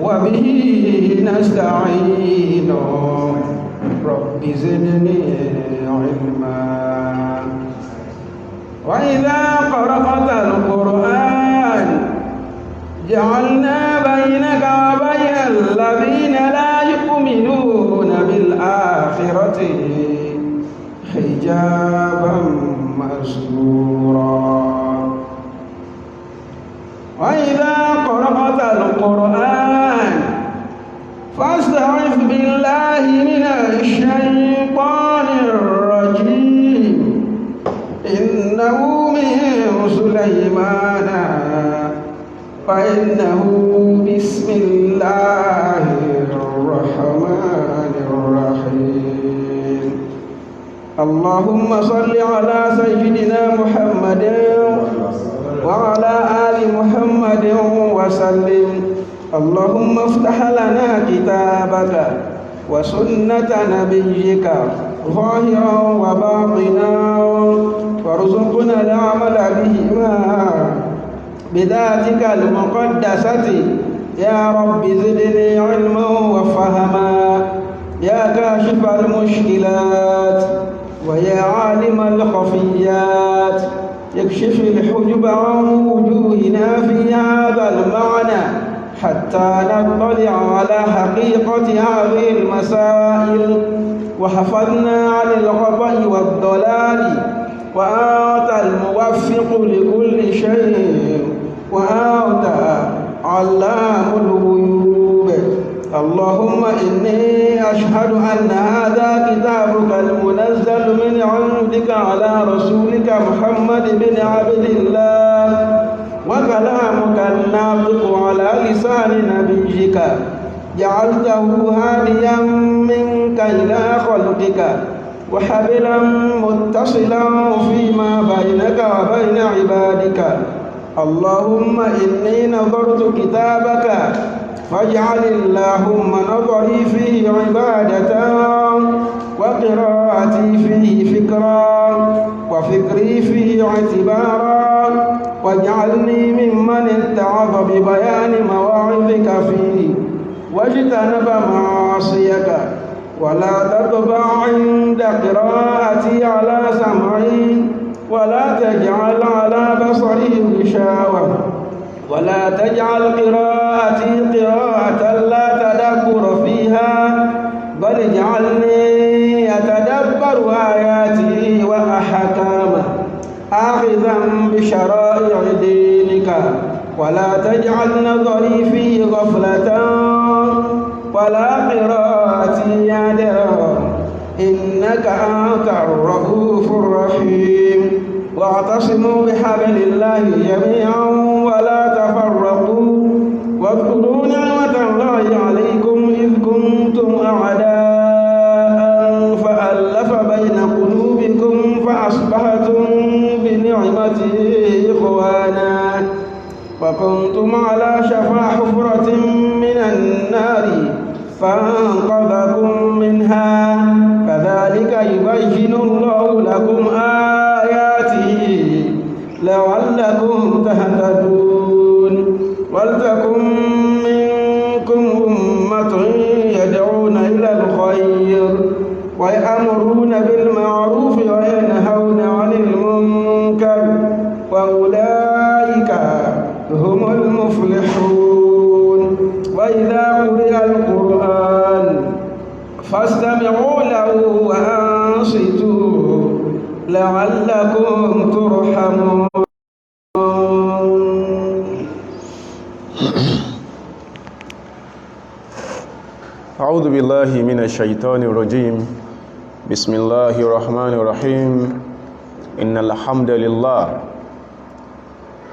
وبه نستعين رب زدني علما وإذا قرأت القرآن جعلنا بينك وبين الذين لا يؤمنون بالآخرة حجابا مستورا وإذا قرأت القرآن فاستعذ بالله من الشيطان الرجيم إنه من سليمان فإنه بسم الله الرحمن الرحيم اللهم صل على سيدنا محمد وعلى آل محمد وسلم اللهم افتح لنا كتابك وسنة نبيك ظاهرا وباطنا وارزقنا العمل بهما بذاتك المقدسة يا رب زدني علما وفهما يا كاشف المشكلات ويا عالم الخفيات يكشف الحجب عن وجوهنا في هذا المعنى حتى نطلع على حقيقة هذه المسائل وحفظنا عن الخطأ والضلال وأنت الموفق لكل شيء وأنت علام الغيوب اللهم إني أشهد أن هذا كتابك المنزل من عندك على رسولك محمد بن عبد الله وكلامك الناطق على لسان نبيك جعلته هاديا منك إلى خلقك وحبلا متصلا فيما بينك وبين عبادك اللهم إني نظرت كتابك فاجعل اللهم نظري فيه عبادة وقراءتي فيه فكرا وفكري فيه اعتبارا واجعلني ممن اتعظ ببيان مواعظك فيه واجتنب معاصيك ولا تطبع عند قراءتي على سمعي ولا تجعل على بصري غشاوة ولا تجعل قراءتي قراءة لا تدبر فيها بل اجعلني أتدبر آياته وأحكامه آخذا بشرائع دينك ولا تجعل نظري فيه غفلة ولا قراءتي يدرا إنك أنت الرؤوف الرحيم واعتصموا بحبل الله جميعا ولا تفرقوا واذكروا نعمة الله عليكم إذ كنتم أعداء فألف بين قلوبكم فأصبحتم بنعمته إخوانا وكنتم على شفا حفرة من النار فانقذكم منها كذلك يبين الله لكم آياته لعلكم تهتدون ولتكن منكم أمة يدعون إلى الخير ويأمرون بالمعروف وينهون عن المنكر وأولئك هم المفلحون وإذا قرئ القرآن فاستمعوا له وأنصتوا لعلكم ترحمون أعوذ بالله من الشيطان الرجيم بسم الله الرحمن الرحيم إن الحمد لله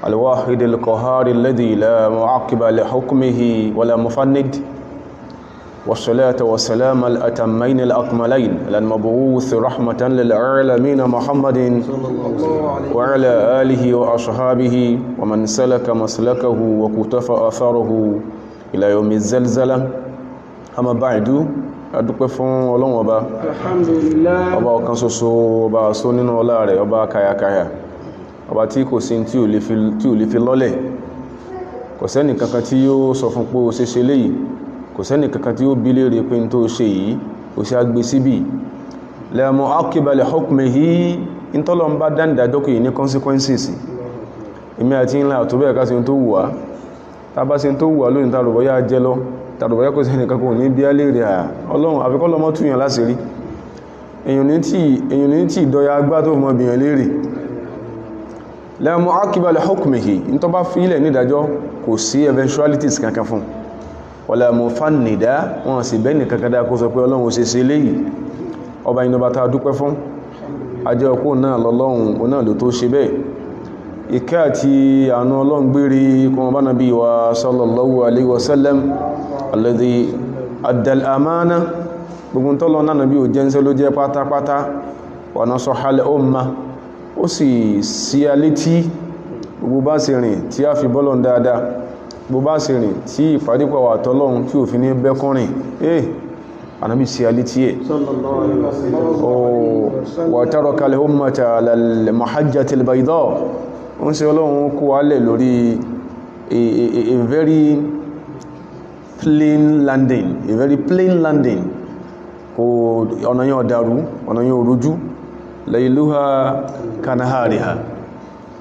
الواحد القهار الذي لا معقب لحكمه ولا مفند والصلاة والسلام الأتمين الأكملين للمبعوث رحمة للعالمين محمد وعلى آله وأصحابه ومن سلك مسلكه وكتف أثره إلى يوم الزلزلة أما بعد adúpẹ́ fún Ọlọ́run ọba alhamdulillah ọba ọ̀kan ṣoṣo ọba sọ nínú ọlá rẹ̀ ọba kayakaya ọba tí kò sí tí ò lè fi lọ́lẹ̀ kò sẹ́ni kankan tí yóò sọ fún pé ó ṣe ṣe léyìí, kò sẹ́ni kankan tí ó bi léèrè pé n tó ṣe yìí ó ṣe agbé síbì. La mu'aqqiba li hukmihi, in tọ́lọ ń bá dáńdájọ́ kò yìí ní consequences. Èmi àti ńlá tó bẹ́ẹ̀ ká ṣe tó wù wá, tá bá ṣe tó wù wá lónìí tàbí bọ́yá jẹ́ lọ, tàbí bọ́yá kò sẹ́ni kankan ní bí á léèrè Ọlọ́run àfikọ́ lọ́mọ́ túyàn láṣìírí. èyàn ní tí ìdọ́ya agbá tó mọ́ bìyàn léèrè. La mu'aqqiba li hukmihi, in tó bá fi ilẹ̀ ní ìdájọ́ kò sí eventualities kankan fún. Wala mufannida, wọn sì bẹ́ẹ̀ ní kankan dá kó sọ pé Ọlọ́run ṣe ṣe léyìí. Ọba inú bá ta dúpẹ́ fún, ajẹ́ ọkọ̀ náà lọ́lọ́run oná ló tó ṣe bẹ́ẹ̀. Ìkẹ́ àti àánú Ọlọ́run gbére kún ọba Nabi wa sallallahu alaihi wasallam alladhi addal amana, gbogbo tọ́lọ náà Nabi ò jẹ́nsẹ́ ló jẹ́ pátápátá, wa nasaha al umma, ó sì sí alétí gbogbo bá ṣe rìn tí a fi bọ́lọ̀ dáadáa, gbogbo bá ṣe rìn tí ìpàdípọ̀ wà tọ́lọ́run tí ò fi ní bẹ́kùnrin Ànábì sí alétí ẹ̀. Wa taraka al ummata ala al mahajjati al bayda, wọ́n ṣe Ọlọ́run kó wálẹ̀ lórí a very plain landing, kò ọ̀nà yẹn ọ̀dàrú, ọ̀nà yẹn òrújú, layluha kanahariha,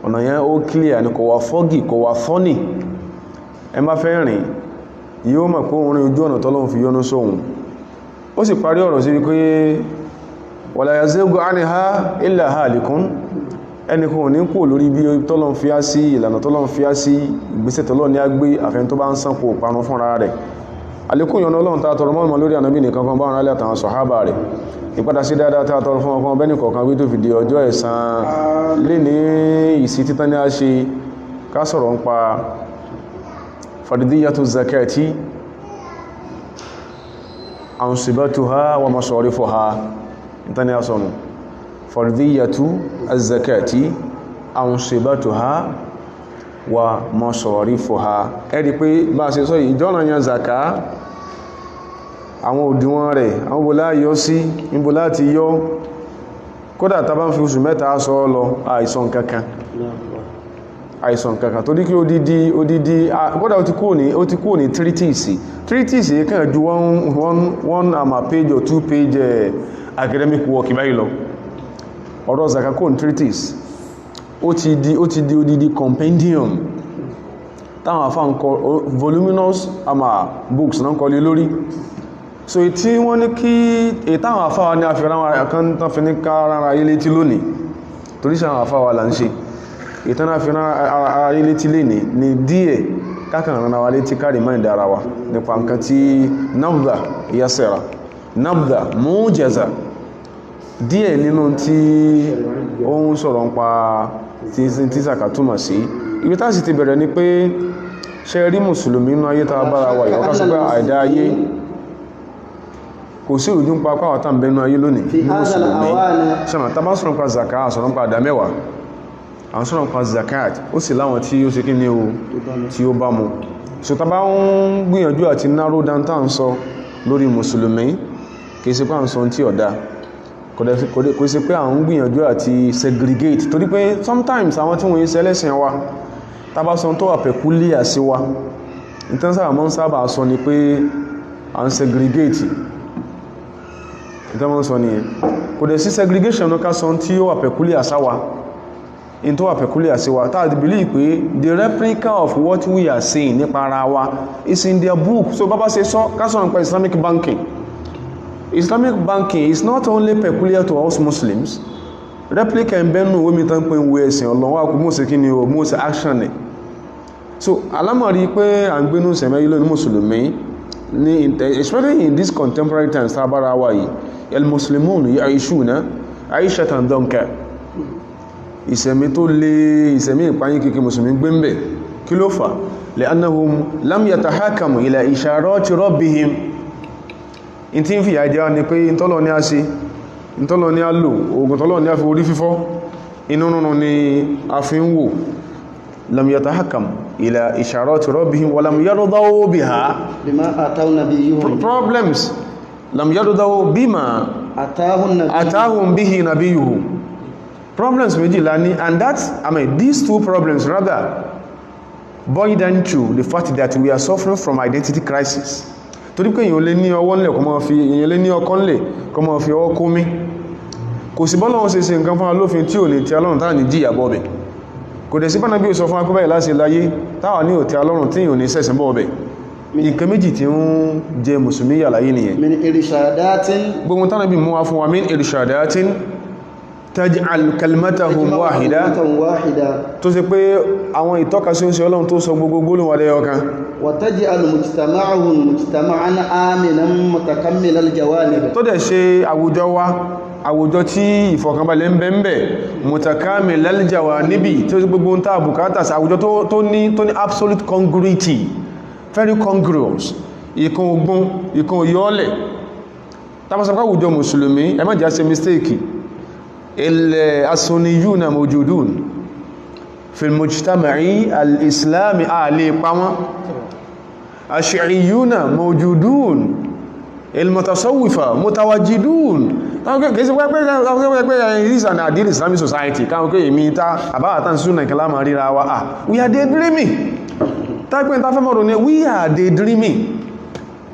ọ̀nà yẹn ó clear ní kò wà foggy, kò wà funny. Ẹ má fẹ́ rìn yíó mọ̀ pé orin ojú ọ̀nà tọ́lọ́run fi yọ́nú sóhun. Ó sì parí ọ̀rọ̀ sí wípé wala yazighu anha illa halikun, ẹnìkan ò ní kò lórí bí tọ́lọ́run fi á sí, ìlànà tọ́lọ́run fi á sí, ìgbésẹ̀ tọ́lọ́run ní agbé àfẹ́ tó bá ń sán kò parun fúnra rẹ̀. Àlékún yọ́nú Ọlọ́run tá tọrọ mọ́ lórí Ànábì nìkan kan báwọn alẹ́ àtàwọn sàhábà rẹ̀, ìpadà sí dáadáa tá tọrọ fún ọkàn bẹ́ẹ̀ nìkọ̀ọ̀kan wí tó fi di ọjọ́ ẹ̀san. Lé ní ìsí títán ní a ṣe ká sọ̀rọ̀ ń pa fardiyatu zakati, ansibatuha wa masarifuha. Ìtàn ni a sọ̀nù fardiyatu az-zakati ansibatuha wa masarifuha. Ẹ̀rí pé bá ṣe sọ ìjọ́nà yan zaka, àwọn òdiwọ̀n rẹ̀, àwọn bó láyọ́ sí, níbo láti yọ́, kódà tàbá ń fi oṣù mẹ́ta sọ lọ àìsàn kankan tó dí kí odidi kódà ó ti kúrò ní treatise kàn ju one page or 2 page academic work báyìí lọ. Ọ̀rọ̀ zaka kò ní treatise, ó ti di odidi compendium táwọn afá ń kọ voluminous books náà kọlé lórí. So tí wọ́n ní kí ètàwọn afá wa ní àfihàn àkántán fi ní kára ayé létí lónìí, torí sàwọn afá wa là ń ṣe ìtàn àfihàn ayé létí lénìí ní díẹ̀ kákan rán wa létí kárí máa ìdára wa nípa nǹkan tí nabdha yasira, nabdha mujaza, díẹ̀ nínú tí ó ń sọ̀rọ̀ ń pa tí sàkàtúmọ̀ sí. Ibi tá sì ti bẹ̀rẹ̀ ni pé ṣe rí mùsùlùmí nínú ayé tàà bára wà ìwọ́ká sọ pé àìdá ayé kò sí ìrújú ń pa pàwà tàà bẹnu ayé lónìí ní mùsùlùmí. ṣẹ́mà tàbá sọ̀rọ̀ pa zakat, sọ̀rọ̀ pa àdá mẹ́wàá, àwọn sọ̀rọ̀ pa zakat, ó sì láwọn tí ó ṣe kí ní o tí ó bá mu. so tàbá ń gbìyànjú àti narrow down tá ń sọ lórí mùsùlùmí, kìí ṣe pé à ń sọ tí ọ̀dá, kò sí pé à ń gbìyànjú àti segregate, torí pé sometimes àwọn tí wọ́n yí sẹ́lẹ̀sìn wa tàbá sọ tó wà peculiar sí wa, ìtàn sábà mọ́ sábà sọ ni pé à ń segregate, ìtàn mọ́ sọ ni kò dẹ̀ sí segregation ní ká sọ tí ó wà peculiar sáwa, in tó wà peculiar sí wa, táà believe pé the replica of what we are saying nípa ara wa is in their book. So bàbá ṣe sọ ká sọ nípa Islamic banking. Islamic banking is not only peculiar to us Muslims, replica ń bẹ́nu omi tán pé ń wo ẹ̀sìn ọlọ́wọ́ àkú mọ́ sí kí ni o mọ́ sí action ni. So alámọ̀rí pé à ń gbénú sẹ̀mẹ́ ilé ní mùsùlùmí ní especially in this contemporary times tábára wa yìí, el-muslimun ya'ishuna 'aishatan danka, ìsẹ̀mí tó lé ìsẹ̀mí ìpáyín kíkí mùsùlùmí gbé ń bẹ̀. Kí ló fà? li'annahum lam yatahakamu ila isharati rabbihim. In tí ń fi àìjẹ́ ni pé ìtọ́lọ ní a ṣe, ìtọ́lọ ní a lò, oògùn tọ́lọ ní a fi orí fífọ́, inú nínú ni a fi ń wò. lam yatahakam ila isharati rabbihim wa lam yardaw biha bima atahu nabiyuhum problems, lam yardaw bima atahum bihi nabiyuhum. Problems méjì la ní, and that, these two problems rather, boiled down to the fact that we are suffering from identity crisis. Torí pé èyàn lè ní ọwọ́ ńlẹ̀ kó máa fi èyàn lè ní ọkọ́ ńlẹ̀ kó máa fi ọwọ́ kómi. Kò sí bọ́lọ́run ṣe nǹkan fún alófin tí ò ní tí Ọlọ́run táà ní jìyà bọ́ọ̀bẹ̀. Kò dẹ̀ sí bá Nábì sọ fún akọ́bẹ̀ láti láyé táwà ní òtí Ọlọ́run tí ò ní sẹ̀sìn bọ́ọ̀bẹ̀. Nǹkan méjì tí ń jẹ mùsùlùmí yà láyé nìyẹn. min irshadatin Gbogbo tánàbí mú wá fún wa min irshadatin taj'al kalmatahum wahida tó ṣe pé àwọn ìtọ́kasí ó sí Ọlọ́run tó sọ gbogbo gbólóhùn wa lẹ́yọ kan. wa taj'al mujtama'ahum mujtama'an aminan mutakammilal jawanib. Tó dẹ̀ ṣe àwùjọ wa àwùjọ tí ìfọ̀kànbalẹ̀ ń bẹ ń bẹ mutakamilal jawanibi tí ó sì gbogbo ń tàà bùkátà sí àwùjọ tó ní absolute congruity, very congruous, ìkan ogun ìkan òyọ́ọ̀lẹ̀. Tàbásàkọ́ àwùjọ mùsùlùmí ẹ má jẹ́ ṣe mistake as-sunniyuna mawjudun fil mujtama'i al-islami àlè pàwọn ash-shi'iyyuna mawjudun il-mutasawwifa mutawajjidun. Kìí pẹ́pẹ́ this is an ideal Islamic society káwọn kí èmi ta àbáwàtà súnà ìkẹlá ma ríra wa we are daydreaming. Táìpẹ́ ta fẹ́ mọ̀rọ̀ ní we are daydreaming.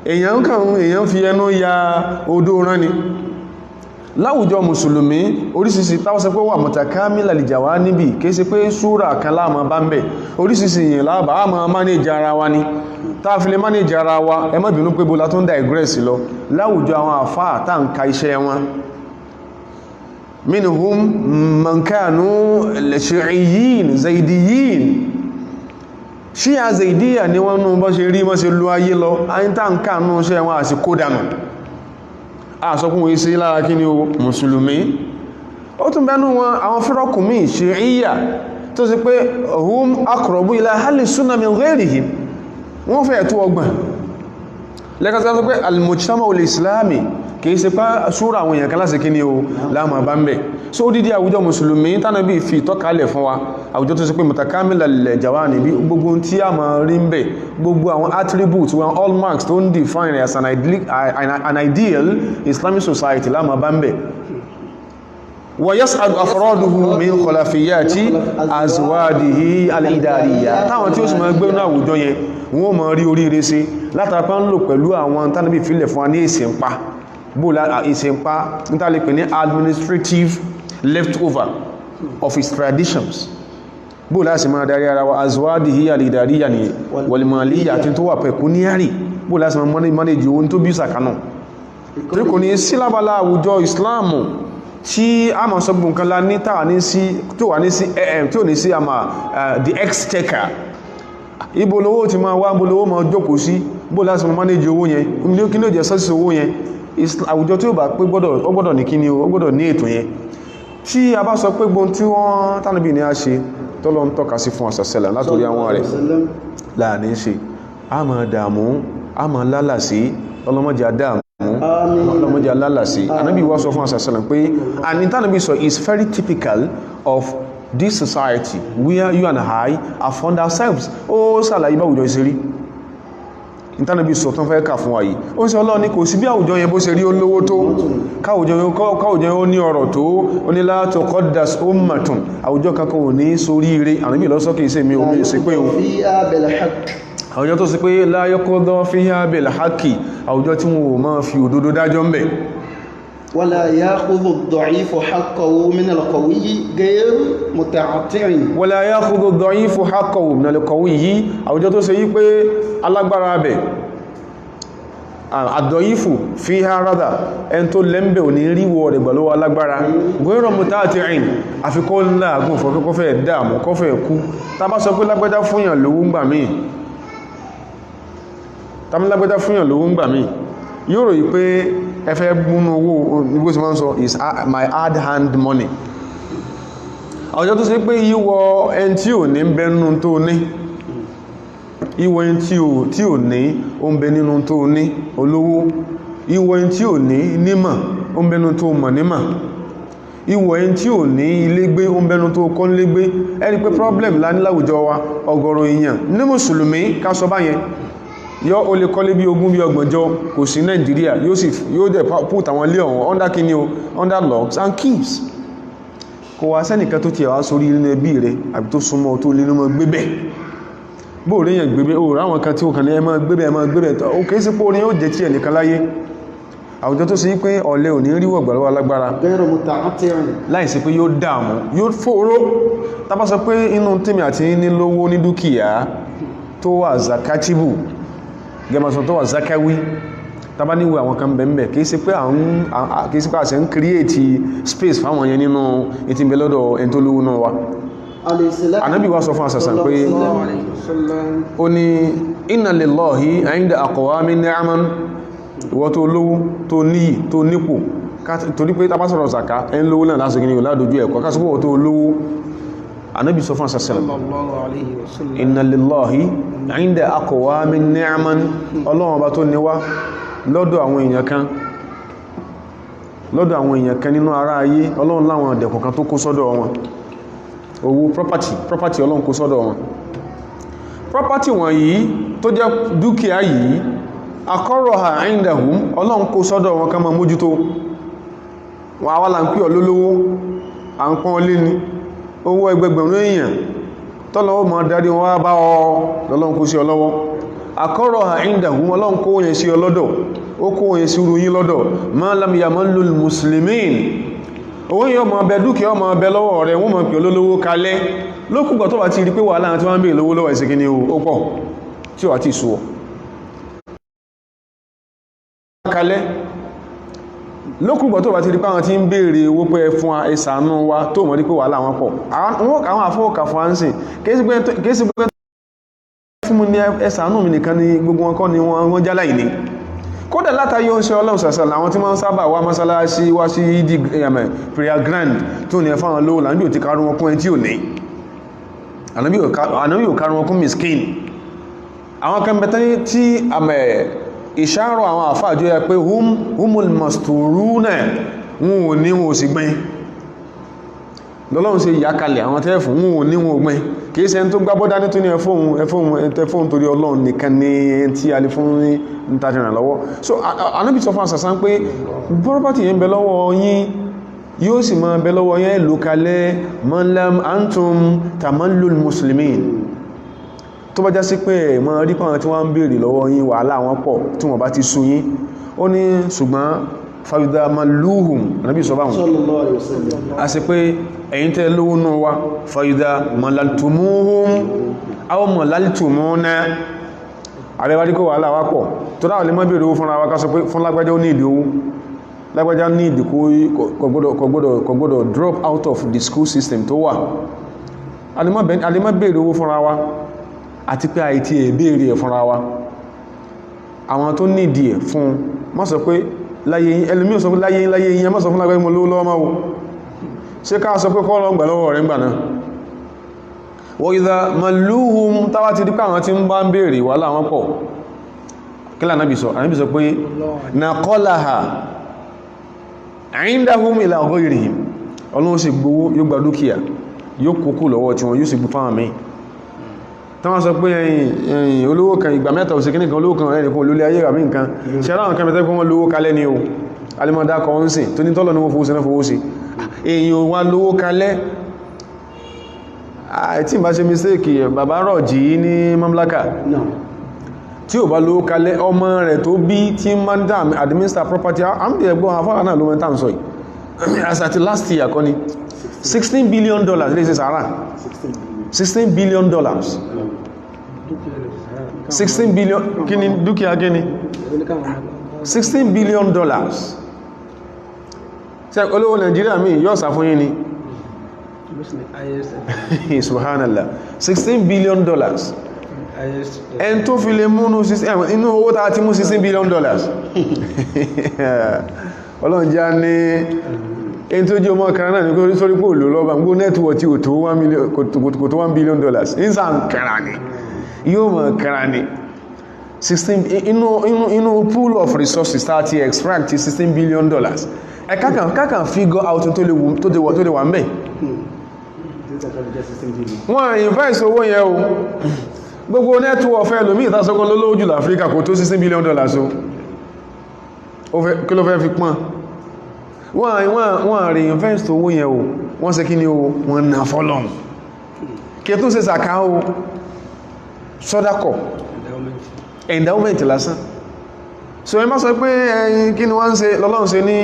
Èyàn fi ẹnu ya odó rán ni. Láwùjọ mùsùlùmí orísìsì táwọ́sẹ́ pé wà mutakamilal jawanibi kìí ṣe pé súrà kan láàmà bá ń bẹ̀ orísìsì yìí láàbà á ma manage ara wa ni táàfilé manage ara wa ẹ má bínú pé bóla tó ń digress lọ láwùjọ àwọn àfáà tá ń ka iṣẹ́ wọn minhum man kanu shi'iyyin zaidiyin ṣíyà zaidiyya ni wọ́n nú bọ́ ṣe rí mọ́ ṣe lú ayé lọ ayíntà ń ká nú iṣẹ́ wọn àti kódànù àsọkún isi lára kí ni o mùsùlùmí. Ó tún bẹ́nu wọn àwọn fírọ́kùnmí shi'iyya tó sì pé hum aqrabu ila ahli sunnah min ghayrihim wọ́n fẹ́ tó ọgbọ̀n lẹ́kàtà tó pé al-mujtama al-islami kìí ṣe pá ṣúra àwọn èèyàn kan láti kí ni o láàmà bá ń bẹ̀. So dídí àwùjọ mùsùlùmí tánàbí fi tọ́kalẹ̀ fún wa àwùjọ tó ṣe pé mutakamilal jawanibi gbogbo tí a máa rí ń bẹ̀ gbogbo àwọn attributes wọn hallmarks tó ń define as an ideal Islamic society láàmà bá ń bẹ̀. wa yas'adu afraduhu min khulafiyati azwadihi al-idariyya táwọn tí ó sì máa gbé ní àwùjọ yẹn wọ́n máa rí oríire sí látàpá ń lò pẹ̀lú àwọn tánàbí fílẹ̀ fún wa ní ìsìnpá bóòlá ìsìnpá nítàlẹ̀ pè ní administrative leftover of his traditions bóòlá sì máa darí ara wa azwadihi al-idariyya ni wal-maliyya àti tó wà pecuniary bóòlá sì máa manage ohun tó bí sàkánà tí kò ní sílábàlá àwùjọ Islamu tí a máa sọ gbogbo nǹkan lá ní tàwà ní sí tí ó ní sí àmà the exchequer ibo lówó ti máa wá bolówó máa jókòó sí bó láti máa manage owó yẹn kí ní ó jẹ́ sọ́sí owó yẹn àwùjọ tí ó bá pé ó gbọ́dọ̀ ní kíní ó gbọ́dọ̀ ní ètò yẹn tí a bá sọ pé gbóhun tí wọ́n tánàbí ní a ṣe tọ́lọ ń tọ́ka sí fún àṣàṣẹ́lẹ̀ látorí àwọn rẹ̀ láàrin ṣe a máa dààmú a máa lálàsí ọlọ́mọdé àdáàmú ọlọ́mọdé alálàsí anábì wá sọ fún àṣàṣẹ́lẹ̀ pé and ìtànàbí sọ is very typical of this society where you and I have found ourselves. Ó ṣàlàyé bá àwùjọ ìṣẹ́rí ìtànàbí sọ tán fẹ́ kà fún wa yìí ó sì Ọlọ́run ní kò sí bí àwùjọ yẹn bó ṣe rí olówó tó káwùjọ yẹn ó ní ọrọ̀ tó ó ní la tuqaddas ummatun àwùjọ kankan ò ní sórí ire ànábì lọ́sọ́kè iṣẹ́ mi omi ìṣẹ́ pé àwùjọ tó sì pé la yuqda fiha bil haqqi àwùjọ tí wọn ò máa fi òdodo dájọ́ ń bẹ̀. ولا يأخذ الضعيف حقه من القوي غير متعطع ولا يأخذ الضعيف حقه من القوي àwùjọ tó ṣe yí pé alágbára bẹ̀ àdọ̀yífù fi ha rádà ẹn tó lẹ́m̀bẹ̀ ò ní ríwọ rẹ̀ gbà lọ́wọ́ alágbára غير متعطع àfikọ́ ńlá àgùn fọ́ kọ́fẹ́ dáàmù kọ́fẹ́ kú tá bá sọ pé lágbẹ́dá fúnyàn lówó ń gbà míì yóò rò yí pé ẹfẹ́ múnú owó igbó sí máa ń sọ is my hard hand money àwùjọ tó ṣe pé ìwọ ẹn tí ò ní bẹ́nu tó ní ìwọ ẹn tí ò ní ó ń bẹ nínú tó ní olówó ìwọ ẹn tí ò ní nímọ̀ ó ń bẹnu tó mọ̀ nímọ̀ ìwọ ẹn tí ò ní ilé gbé ó ń bẹnu tó kọ́ nílé gbé ẹni pé problem lá ní láwùjọ wa ọ̀gọ̀rọ̀ èèyàn ní mùsùlùmí ká sọ báyẹn yọ́ o lè kọ́lé bí ogún bí ọgbọ̀njọ́ kò sí Nàìjíríà yóò dẹ̀ put àwọn ilé ọ̀hún under kíní o under locks and keys kò wá sẹ́nìkan tó ti ẹ̀wà sórí nínú ẹbí rẹ̀ àbí tó súnmọ́ tó lè nínú gbé bẹ̀ bó rí yẹn gbébẹ̀ ó ráwọn kan tí ó kàn ní ẹmọ gbébẹ̀ ó kìí sí pé orin ó jẹ́ tí ẹnìkan láyé àwùjọ tó sì pé ọ̀lẹ ò ní ríwọ̀ gbàlọ́wọ́ alágbára غير متعطع láìsí pé yóò dààmú yóò fòró tàbá sọ pé inú tèmi àti ní lówó ní dúkìá tó wà zakatibu gẹmọ̀sán tó wà zakawi tàbá níwò àwọn kan bẹ̀m̀bẹ̀ kìí sí pé àṣẹ ń create space fáwọn yẹn nínú ìtìbẹ̀lọ́dọ̀ ẹni tó lówó náà wa Ànábì wa sọ fún àṣàṣàn pé ó ní inna lillahi 'inda aqwamin ni'aman ìwọ tó lówó tó níyì tó nípò torí pé tàbá sọ̀rọ̀ zaka ẹn lówó náà lásìkò ní ìlàdójú ẹ̀kọ́ kásìkò tó lówó Ànábì sọ fún àṣàṣàn inna lillahi 'inda aqwamin ni'aman Ọlọ́run ọba tó níwá lọ́dọ̀ àwọn èèyàn kan nínú ara ayé Ọlọ́run láwọn ọ̀dẹ̀kọ̀ kan tó kó sọ́dọ̀ wọn owó property Ọlọ́run kó sọ́dọ̀ wọn property wọ̀nyí tó jẹ́ dúkìá yìí aqarraha 'indahum Ọlọ́run kó sọ́dọ̀ wọn ká máa mójútó wọn àwálà ń pí olólówó à ń pọ́n lé ní owó ẹgbẹgbẹ̀rún èèyàn tọ́lọ́wọ́ ma darí wọn wá bá ọ lọ́lọ́run kó sí ọlọ́wọ́ aqarraha 'indahum Ọlọ́run kó yẹn sí ọlọ́dọ̀ ó kó yẹn sí ròyìn lọ́dọ̀ ma lam yamallul muslimin owó yọ ma bẹ dúkìá ọmọ bẹ lọ́wọ́ rẹ̀ wọ́n ma pè olólówó kalẹ̀ lókùgbà tó bá ti rí pé wà láàrín tí wọ́n ń bèèrè lówó lọ́wọ́ ìsìnkí ni ó pọ̀ tí ó wà tí ìṣúwọ̀ kalẹ̀ lókùgbà tó bá ti rí pé àwọn tí ń bèèrè owó pé fún ẹsànú wa tó mọ̀ rí pé wà láwọn pọ̀ àwọn àfọwọ́kà fún ánsìn kéèsì pé fún mi ní ẹsànú mi nìkan ni gbogbo wọn kọ́ ni wọ́n jálá ìní kódà látàrí ó ń ṣe Ọlọ́run sàṣà láwọn tí wọ́n sábà wá mọ́sálásí wá sí ìdí prayer grand tó ní ẹfà àwọn lówó lànàbí ò ti karùn wọn kún ẹ tí ò ní ànàbí ò karùn wọn kún miskin àwọn kẹmbẹ̀tẹ́ tí ìṣàrọ̀ àwọn àfáàjọ́ ya pé humul masturuna wọn ò ní wọn ò sì gbẹ́n lọ́lọ́run ṣe ìyákalẹ̀ àwọn tẹ́ẹ̀fù wọn ò ní wọn ò gbẹ́n kìí ṣe tó gbábọ́dá ní tó ní ẹfóhun torí Ọlọ́run nìkan ní tí a lè fún ní ìtajìnà lọ́wọ́ so Ànábì sọ fún àṣàṣán pé property yẹn bẹ lọ́wọ́ yín yóò sì máa bẹ lọ́wọ́ yẹn lókalẹ̀ man antum tamallul muslimin tó bá já sí pé mọ́ rí pàwọn tí wọ́n ń bèèrè lọ́wọ́ yín wàhálà wọn pọ̀ tí wọ́n bá ti sú yín ó ní ṣùgbọ́n fàyídà malúhùn Ànábì sọ báwọn a sì pé ẹ̀yin tẹ́ lówó náà wá fàyídà malaltumuhum aw malaltumuna àrẹwárí kó wàhálà wá pọ̀ tó dáwọn lè mọ́ bèèrè owó fúnra wa ká sọ pé fún lágbájá ó ní ìdí owó lágbájá ní ìdí kò gbọ́dọ̀ drop out of the school system tó wà a lè mọ́ bèèrè owó fúnra wa àti pé àìtí ẹ̀bẹ̀rẹ̀ ẹ̀ fúnra wa àwọn tó nídìí ẹ̀ fún má sọ pé láyé ẹlùmí ò sọ pé láyé yẹn má sọ fún lágbàrí mọ́ lówó lọ́wọ́ máa ṣe ká sọ pé kọ́ lọ gbà lọ́wọ́ rẹ̀ ń gbà náà wa idha malluhum táwà ti dípá àwọn tí ń bá ń bèèrè wà láwọn pọ̀ kí l'Ànábì sọ Ànábì sọ pé naqalaha 'indahum ila ghayrihim Ọlọ́run sì gbowó yóò gba dúkìá yóò kókó lọ́wọ́ tí wọn yóò sì gbú fáwọn míì tánwà sọ pé ẹ̀yìn olówó kan ìgbà mẹ́ta òsìkí nìkan olówó kan ẹnìkan olólé ayé ràbí nǹkan ṣe aláwọn kan mẹ́tẹ́ kún wọ́n lówó kalẹ́ ní o alimọ́dá kan ń sìn tó ní tọ́lọ̀ ní wọ́n fowó sí náà fowó sí èyàn wá lówó kalẹ́ tí bá ṣe mistake bàbá rọ̀jì ní mamlaka tí ò bá lówó kalẹ́ ọmọ rẹ̀ tó bí tí máa ń dá administer property àmì ẹgbọ́n afárá náà ló mẹ́ta ń sọ yìí as at last year kọ́ ni $16 billion lè ṣe sàárà $16 billion 16 billion kíni dúkìá kíni $16 billion ṣe olówó Nàìjíríà mi yóò sá fún yín ni subhanallah $16 billion ẹn tó fi lè múnú inú owó tàà ti mú $16 billion Ọlọ́run já ní ẹni tó jẹ́ ọmọ kan náà ní kó sórí pò lò lọ́bàá gbó nẹ́tíwọ̀ tí kò tó $1 billion ìsà ń kẹra ní yóò mọ̀ kẹra ní 16 inú pool of resources tá ti extract $16 billion ẹ kákan figure out tó lè wà mẹ́ wọ́n invest owó yẹn o gbogbo nẹ́tíwọ̀ fẹ́ lómi ìtàsọ́kọ́ lólówó jù l'Áfíríkà kò tó $16 billion o kí ló fẹ́ fi pọ́n wọ́n reinvest owó yẹn o wọ́n ṣe kí ni o wọ́n na fọ́lọ́n kí tó ṣe sàká o sọ́dákọ̀ endowment lásán so ẹ má sọ pé ẹ̀yin kí ni wọ́n ń ṣe lọ́lọ́run ṣe ní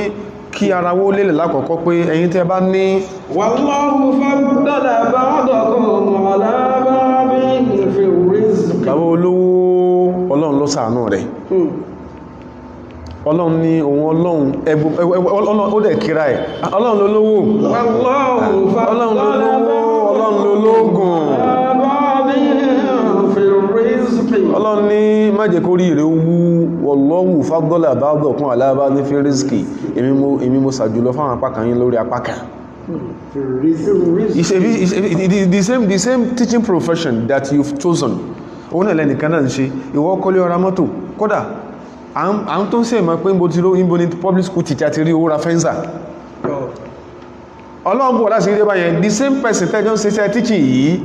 kí ara wó lélẹ̀ lákọ̀ọ́kọ́ pé ẹ̀yin tẹ́ bá ní wallahu faddala ba'dakum ala ba'din fi rizq. bàbá olówó ọlọ́run ló ṣàánú rẹ̀ ọlọ́run ní ohun ọlọ́run ó dẹ̀ kíra ẹ̀ ọlọ́run ló lówó ọlọ́run ló lówó ọlọ́run ló lóògùn ọlọ́run ní má jẹ́ kó rí ìrẹ́ wú wallahu faddala ba'dakum ala ba'din fi rizqi èmi mo ṣàjùlọ fáwọn apá kan yín lórí apá kan. The same teaching profession that you've chosen òun náà lẹ́nìkan náà ń ṣe ìwọ kọ́lé ọ̀rá mọ́tò kódà à ń tó ń sèmọ̀ pé níbo ni public school teacher ti rí owó ra fẹ́ńsà ọlọ́run bọ̀ láti rí báyẹn the same person tẹ́jọ́ ń ṣiṣẹ́ teaching yìí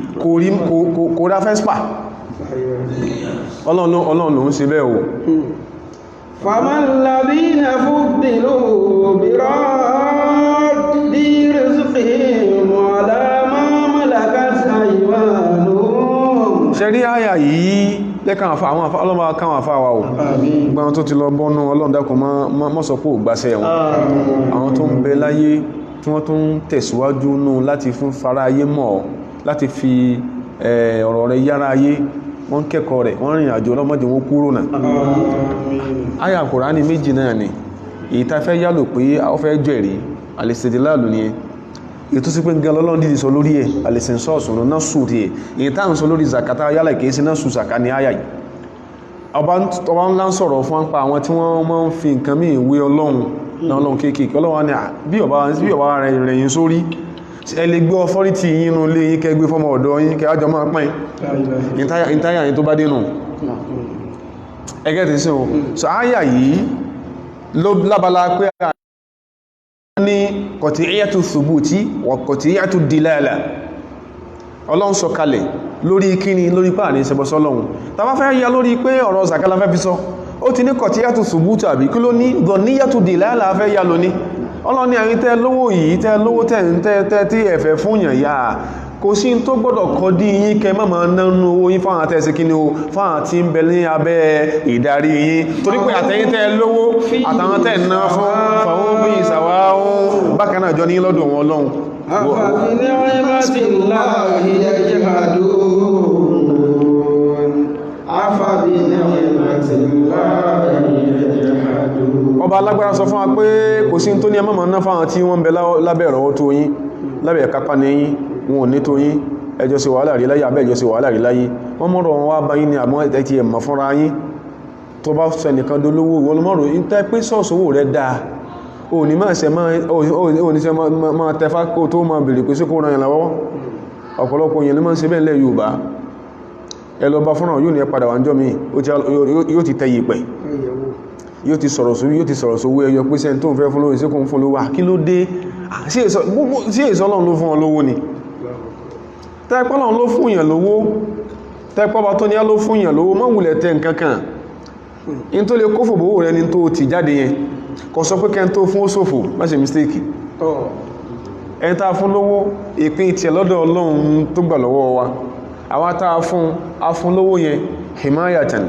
kò ra fẹ́ńsà ọlọ́run ló ń ṣe bẹ́ẹ̀ o. فَمَا الَّذِينَ فُضِّلُوا بِرَادِّ رِزْقِهِمْ عَلَى مَا مَلَكَتْ أَيْمَانُهُمْ ṣe rí àyà yìí lẹ́kàn ọlọ́mọ káwọn àfáwà ò gbọ́n tó ti lọ bọ́nú ọlọ́run dákun mọ́ sọ pé ò gbáṣẹ́ wọn àwọn tó ń bẹ láyé tí wọ́n tó ń tẹ̀síwájú nù láti fún fara ayé mọ́ láti fi ọ̀rọ̀ rẹ̀ yára ayé wọ́n kẹ́kọ̀ọ́ rẹ̀ wọ́n rìn àjò ọlọ́mọdé wọn kúrò náà àyà Kùránì méjì náà ni èyí tá fẹ́ yálò pé ó fẹ́ jẹ̀rí alìsìdìláàlù ni ètò sí pé ń gan lọ́lọ́run dìdì sọ lórí ẹ̀ alìsìnsọ́ọ̀sù náà sù tí ẹ̀ èyí tá ń sọ lórí zakata yálà kìí sí náà sù zaka ní àyà yìí ọba ńlá ń sọ̀rọ̀ fún pa àwọn tí wọ́n máa ń fi nǹkan mí ìwé ọlọ́run náà ọlọ́run kéékèèké ọlọ́run ni bí ọba rẹ̀ yín sórí ẹ lè gbé ọfọ́rítì yín nínú ilé yín kẹ́ gbé fọ́mọ ọ̀dọ́ yín kẹ́ ájọ máa pín ìntáyà yín tó bá dénú ẹgẹ́ tí sí o so áyà yìí ló lábala pé ní qat'iyyatu thubuti wa qat'iyyatu dilala ọlọ́run sọ kalẹ̀ lórí kíni lórí pàà ní ìṣẹ́bọ̀sọ́ ọlọ́run tá bá fẹ́ yà lórí pé ọ̀rọ̀ zakala fẹ́ fi sọ ó ti ní qat'iyyatu thubuti àbí kí ló ní dhanniyatu dilala fẹ́ yà lóní ọlọ́run ní àrin tẹ́ lówó yìí tẹ́ lówó tẹ́ tí ẹ̀fẹ́ fún yàn yà kò sí tó gbọ́dọ̀ kọ́ dí yín kẹ mọ́mọ́ nánú owó yín fáwọn àtẹ́sí kí ni o fáwọn tí ń bẹ ní abẹ́ ìdarí yín torí pé àtẹ́yìn tẹ́ lówó àtàwọn tẹ́ ná fún fàwọn bí ìsàwá bákan náà jọ ní lọ́dọ̀ wọn lọ́hun ọba alágbára sọ fún wa pé kò sí tó ní ẹmọ́mọ̀ náà fáwọn tí wọ́n ń bẹ lábẹ́ ìrọ̀wọ́ tó yín lábẹ́ ìkápá ní yín wọn ò ní tó yín ẹjọ́ sí wàhálà rí láyé abẹ́ ẹjọ́ sí wàhálà rí láyé wọ́n mọ́rọ̀ wọn wá báyín ní àmọ́ ẹ̀tẹ́ ti ẹ̀mọ̀ fúnra yín tó bá sọ ẹnìkan dolówó wọlọ́mọ́rọ̀ ń tẹ́ pé sọ́ọ̀sọ́wọ́ rẹ̀ dáa ò ní máa tẹfá kó tó máa bèèrè pé sí kó ràn yàn lọ́wọ́ ọ̀pọ̀lọpọ̀ yẹn ló máa ń ṣe bẹ́ẹ̀ lẹ́ Yorùbá ẹ lọ bá fúnra yóò ní ẹ padà wà ń jọ mi yóò ti tẹ yìpẹ̀ yóò ti sọ̀rọ̀ sówó ẹyọ pé sẹ́ni tó ń fẹ́ fún lówó ìsẹ́kùn fún lówó kí ló dé sí èso Ọlọ́run ló fún ọ lówó ni tẹ́pọ́ Ọlọ́run ló fún yàn lówó tẹ́pọ́ bá tó ní á ló fún yàn lówó mọ́ wùlẹ̀ tẹ́ nǹkankan in tó lè kófò bówó rẹ ni tó ti jáde yẹn kò sọ pé kẹ́ni tó fún ó ṣòfò má ṣe mistake ẹni tá fún lówó ìpín tiẹ̀ lọ́dọ̀ Ọlọ́run tó gbà lọ́wọ́ wa àwa tá a fún lówó yẹn himayatan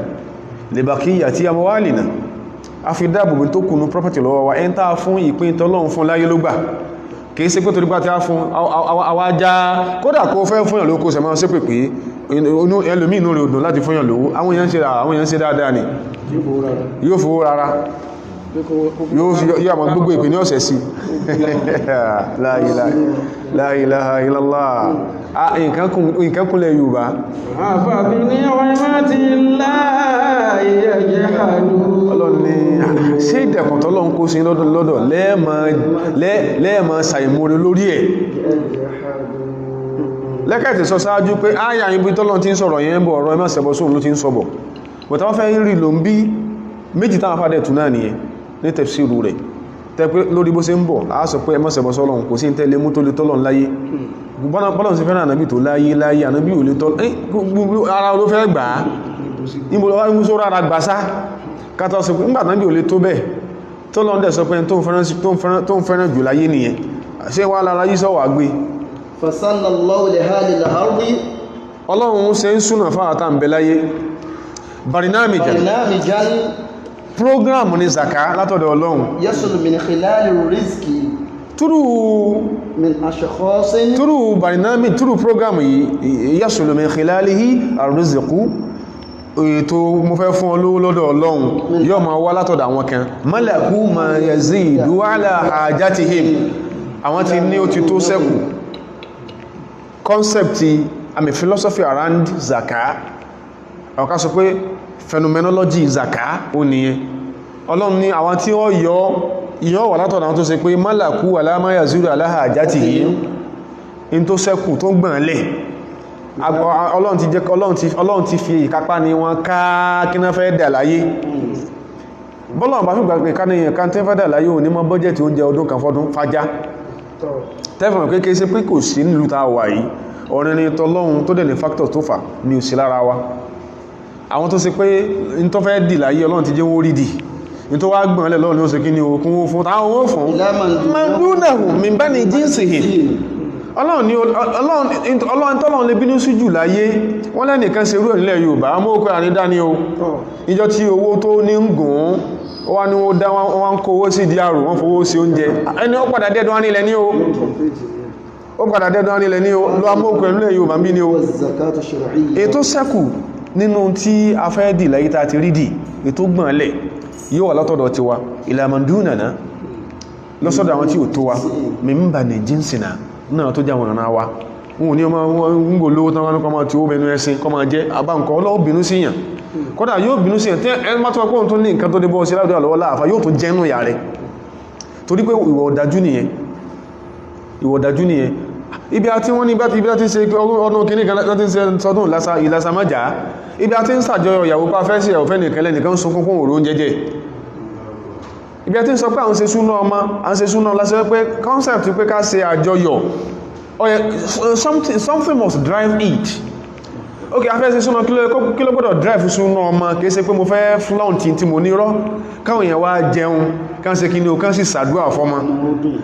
li baqiyati amwalina a fi dáàbòbò tó kùnú property lọ́wọ́ wa ẹn tàà fún ìpín tọ́lọ́run fún láyé ló gbà kìí ṣe pé torí pàtí á fún àwájá kódà kó fẹ́ fún yàn lówó kó sẹ̀mọ́ sí pé ẹlòmí inú rẹ̀ odò láti fún yàn lówó àwọn èèyàn ṣe dáadáa ni yóò fowó rárá yóò àmọ́ gbogbo ìpín ní ọ̀sẹ̀ sí la ilaha illallah nǹkan kúnlẹ̀ Yorùbá ọlọ́ni ṣe ìdẹ̀kùn tọ́lọ́n kó sí lọ́dọ̀ lẹ́ẹ̀mọ́ ṣàìmóre lórí ẹ̀ lẹ́kẹ̀ẹ́tì sọ sáájú pé áyà ibi tọ́lọ́n ti ń sọ̀rọ̀ yẹn bọ̀ ọ̀rọ̀ ẹmọ́ sẹ̀bọ̀ sóhun ló ti ń sọ̀bọ̀ bọ̀tá wọ́n fẹ́ rí lò ń bí méjì táwọn fàdẹ̀ tún náà nìyẹn ní tafsiru rẹ̀ tẹ́pẹ́ lórí bó ṣe ń bọ̀ láàásọ pé ẹmọ́ sẹ̀bọ̀ sọ́lọ́n kò sí ń tẹ́lẹ̀ mú tó lè tọ́lọ́n láyé bọ́lọ́n sí fẹ́ràn ànábì tó láyé ànábì ò lè tọ́lọ́n ara ló fẹ́ gbà á níbo lọ́wọ́ mú sórà ara gbàsá kátà sọ pé ńgbà ànábì ò lè tó bẹ́ẹ̀ tọ́lọ́n dẹ̀ sọ pé tó ń fẹ́ràn jù láyé nìyẹn ṣé wà lára yí sọ wà gbé fasallallahu li halil ardi ọlọ́run ṣe ń súnà fáwátà ń bẹ láyé barnamijan barnamijan program ní zaka látọ̀dọ̀ ọlọ́run yasulu min khilali rizqi min ashkhasin túrù barnamij túrù program yìí yasulu min khilalihi arrizqu ètò mo fẹ́ fún olówó lọ́dọ̀ ọlọ́run yóò máa wá látọ̀dọ̀ àwọn kan malaku ma yazidu ala hajatihim àwọn tí ní ó ti tó sẹ́kù concept philosophy around zaka àwọn ká sọ pé phenomenology zaka ó nìyẹn ọlọ́run ní àwọn tí ó yọ wà látọ̀dọ̀ àwọn tó ṣe pé malaku ala ma yazidu ala hajatihim in tó sẹ́kù tó gbọ̀n lẹ̀ ọlọ́run ti fi ìkápá ní wọn ká kí náà fẹ́ dà láyé bọ́lọ̀ bá fígbà pé káníyàn ká tẹ́ fẹ́ dà láyé ò ní mọ́ bọ́jẹ̀tì oúnjẹ ọdún kan fọ́dún fájá tẹ́fẹ̀mọ̀ pé kéèsé pé kò sí nílùú ta wà yìí ọ̀rẹ́ ni tọ́lọ́run tó dẹ̀ ní factor tó fà ní òsì lára wa àwọn tó ṣe pé in tó fẹ́ dì láyé ọlọ́run ti jẹ́ wó rí dì in tó wá gbọ̀n lẹ̀ lọ́run ní ó ṣe kí ni okun ó fún táwọn ó fún mandúnàhùn min bani jinsihim ọlọ́run tọ́lọ́run lè bínú sí jù láyé wọ́n lẹ́nìkan ṣe rú ẹ̀nílẹ̀ Yorùbá mọ́ òkú àrídá ní o ìjọ tí owó tó ní ń gùn ó wá ní ó dá wọ́n kó owó sí díàrù wọ́n fowó sí oúnjẹ ẹni ó padà dẹ́dọ́ wá nílẹ̀ ní o lọ mọ́ òkú ẹ̀nílẹ̀ Yorùbá bí ní o ètò sẹ́kù nínú tí a fẹ́ dì láyé ta ti rí dì ètò gbọ̀nlẹ̀ yóò wà látọ̀dọ̀ tiwa ìlàmọ̀dúnà lọ́sọ̀dọ̀ àwọn tí ò tó wa mímbà ní jínsìnà náà tó jáwọn ọ̀nà wa wọn ò ní ọmọ ń gò lówó tán wọn kọmọ tí ó bẹnu ẹsìn kọmọ jẹ́ àbáǹkọ́ ọlọ́wọ́ bínú síyàn kódà yóò bínú síyàn tí ẹ má tó ọkọ̀ tó ní nǹkan tó dé bọ́ sí láàrín àlọ́wọ́ láàfà yóò tó jẹ́nu ìyà rẹ̀ torí pé ìwà ọ̀dájú nìyẹn ibi àti wọ́n ní ibi àti ṣe ọdún kìíní kan láti ṣe sọdún ìlàsàmájà ibi àti ń sàjọyọ̀ ìyàwó pa fẹ́ sí ẹ̀wọ̀fẹ́ nìkan lẹ́nìkan sunkún fún òrò oúnjẹ jẹ ibi àti ń sọ pé àwọn ṣe súná ọmọ àwọn ṣe súná lásán pé concept pé ká ṣe àjọyọ̀ something must drive it ok afẹ́ ṣe súná kí ló gbọ́dọ̀ drive súná ọmọ kìí ṣe pé mo fẹ́ flaunt tí mo nírọ́ káwọn èèyàn wá jẹun kán ṣe kí ní o kán sì ṣàdúrà fọ́mọ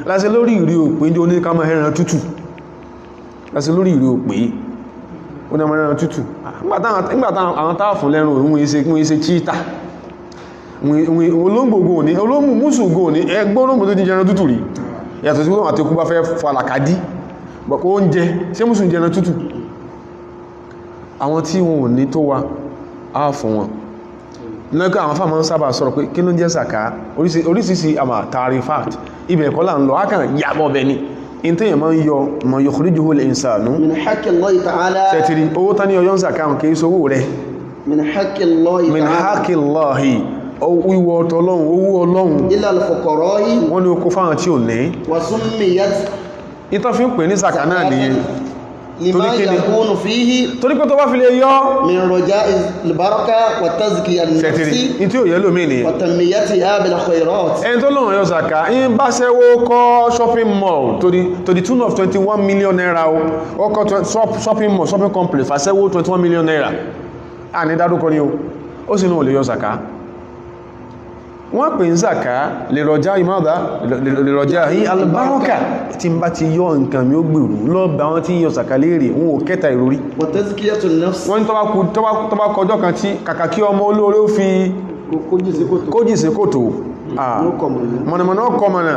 láṣẹ lórí ìrí òpé jẹ́ oníkàmọ̀ ẹran tútù láṣẹ lórí ìrí òpé oníkàmọ̀ ẹran tútù nígbàtà àwọn táà fún lẹ́rùn òun èsè cheetah olóngbògbò ní olómù mùsùgbò ní ẹgbọ́n olóngbò tó ti jẹran tútù rí yàtọ̀ sí wọ́n àti okú bá fẹ́ falakadí bọ̀kọ́ oúnjẹ sí mùsùn jẹran tútù àwọn tí wọn ò ní tó wa á fún wọn lẹ́kọ́ àwọn fáwọn ń sábà sọ̀rọ̀ pé kí ló jẹ́ sàká orísìsí àmà tarifat ibẹ̀ ẹ̀kọ́ là ń lọ ákàn yàbọ̀ bẹ̀ ni in tẹ́yẹ̀ máa ń yọ mọ̀ yukhrijuhu al-insanu min haqqi Allahi ta'ala tẹ́tìrí owó tán ní ọyọ́ ń sàká kì í sówó rẹ̀ min haqqi Allahi min ta'ala haqqi Allahi wíwọ ọ̀tọ̀lọ́run owó ọlọ́run ila al-fuqara'i wọ́n ní okó fáwọn tí ò ní wa summiyat ìtọ́ fi ń pè ní sàká náà nìyẹn lima yakunu fihi torí pé tó bá fi lè yọ min raja'i al-baraka wa tazkiya tẹ́tìrí an-nafsi in tí ò yẹ lómi nìyẹn wa tanmiyatiha bil khairat ẹni tó lóun yọ sàká in bá sẹ́wó kọ́ shopping mall to the tune of 21 million naira ó kọ́ shopping mall shopping complex fàṣẹ́wó 21 million naira à ní dádúkọ ní o ó sì náà lè yọ sàká wọ́n pè ń zàká lè rọjá ìmáàdá lè rọjá yí albárọ́kà tí ń bá ti yọ nǹkan mi ó gbèrú lọ́bàá wọn tí yọ zàká léèrè wọn ò kẹta ìrorí wa tazkiyatu an-nafs wọ́n tó bá kọjọ́ kan tí kàkà kí ọmọ olóore ó fi kójì sí kòtò mọ̀nàmọ̀nà ọkọ̀ mọ̀nà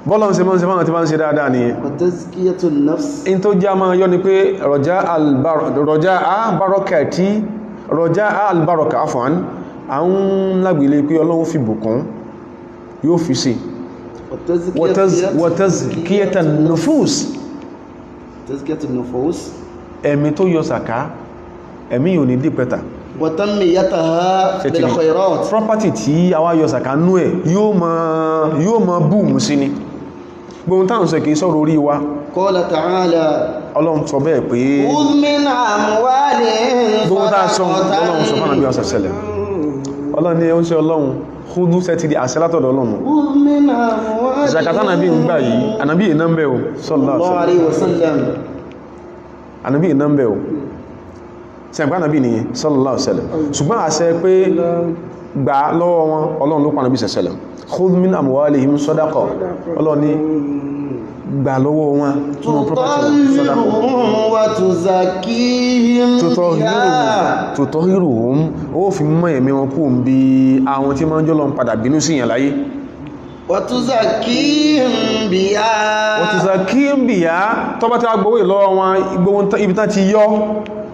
bọ́lọ̀ ń ṣe mọ́ ń ṣe máa ti máa ń ṣe dáadáa ni wa tazkiyatu an-nafs in tó já máa yọ ni pé rọjá albárọ́kà afọ́n àwọn lágbìlẹ̀ pé ọlọ́run fi bùkún yóò fi sí wọ́tazkiyata nufus ẹ̀mí tó yọ sàká ẹ̀mí yóò ní dípẹta wa tanmiyataha bil khairat property tí a wá yọ sàká nú ẹ̀ yóò mọ búùmù sí ni gbóhun táwọn sọ kìí sọ̀rọ̀ orí wa qala ta'ala ọlọ́run sọ bẹ́ẹ̀ pé khudh min amwalihim gbóhun táà sọ ọlọ́run sọ fánà bí ọ̀sẹ̀ sẹlẹ̀ ọlọ́run ni ó ń ṣe ọlọ́run húdú sẹ́tì di àṣẹ látọ̀dọ̀ ọlọ́run zakata nàbí ń gbà yìí ànàbí ìnàmbẹ̀ o sallallahu alaihi wasallam ànàbí ìnàmbẹ̀ o sẹ́gbà nàbí ni sallallahu alaihi wasallam ṣùgbọ́n àṣẹ pé gbà lọ́wọ́ wọn ọlọ́run ló pa nàbí sẹ̀sẹ̀lẹ̀ khudh min amwalihim sadaqa ọlọ́run ni gbà lọ́wọ́ wọn nínú property sọ́dá تطهرهم وتزكيهم بها tutahhiruhum ó fi mọ́ ẹ̀mí wọn kú ń bí àwọn tí máa ń jọ́lọ ń padà bínú sí yàn láyé وتزكيهم بها وتزكيهم بها tó bá tí wá gbówó ìlọ́wọ́ wọn gbówó ibi tán ti yọ́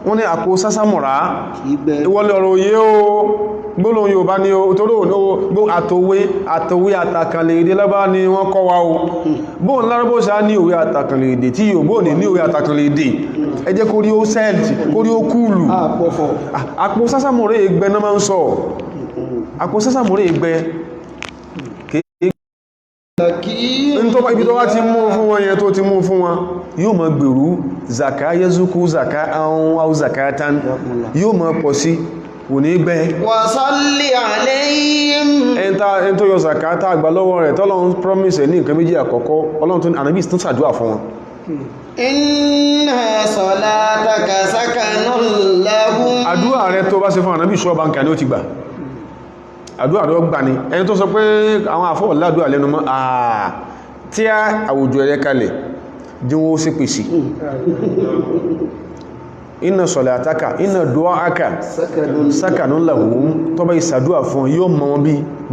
wọ́n ní àpò sásámùrá ìwọlé ọ̀rọ̀ òye o gbólóhùn Yorùbá ní o torí àtòwé àtàkànlè èdè lábá ni wọ́n kọ́ wa o bóòn lárúbó sá ní òwe àtàkànlè èdè tí Yorùbá ní òwe àtàkànlè èdè ẹ jẹ́ kó rí ó sẹ́ẹ̀tì kó rí ó kúùlù àpò sásámùrá ègbẹ náà máa ń sọ àpò sásámùrá ègbẹ ibi tó wá ti mú fún wọn yẹn tó ti mú fún wọn yóò máa gbèrú zaka yẹ́zúkú zaka àwọn zakatan yóò máa pọ̀ sí kò ní gbẹ́ وصل عليهم ẹni tó yọ zaka tá àgbà lọ́wọ́ rẹ̀ tọ́lọ́run promise ní nǹkan méjì àkọ́kọ́ Ọlọ́run tó ànábì tó ṣàdúrà fún wọn إن صلاتك سكن لهم àdúrà rẹ̀ tó bá ṣe fún ànábì ṣọ́ bánkà ní ó ti gbà àdúrà rẹ̀ gbà ní ẹni tó sọ pé àwọn àfọwọ̀ ládùúrà lẹ́nu mọ́ tí àwùjọ ẹ̀rẹ́ kalẹ̀ dínwó sí pèsè inna salataka inna du'aka sakanun lahum tó bá ìsàdúwà fún yóò mọ́ wọn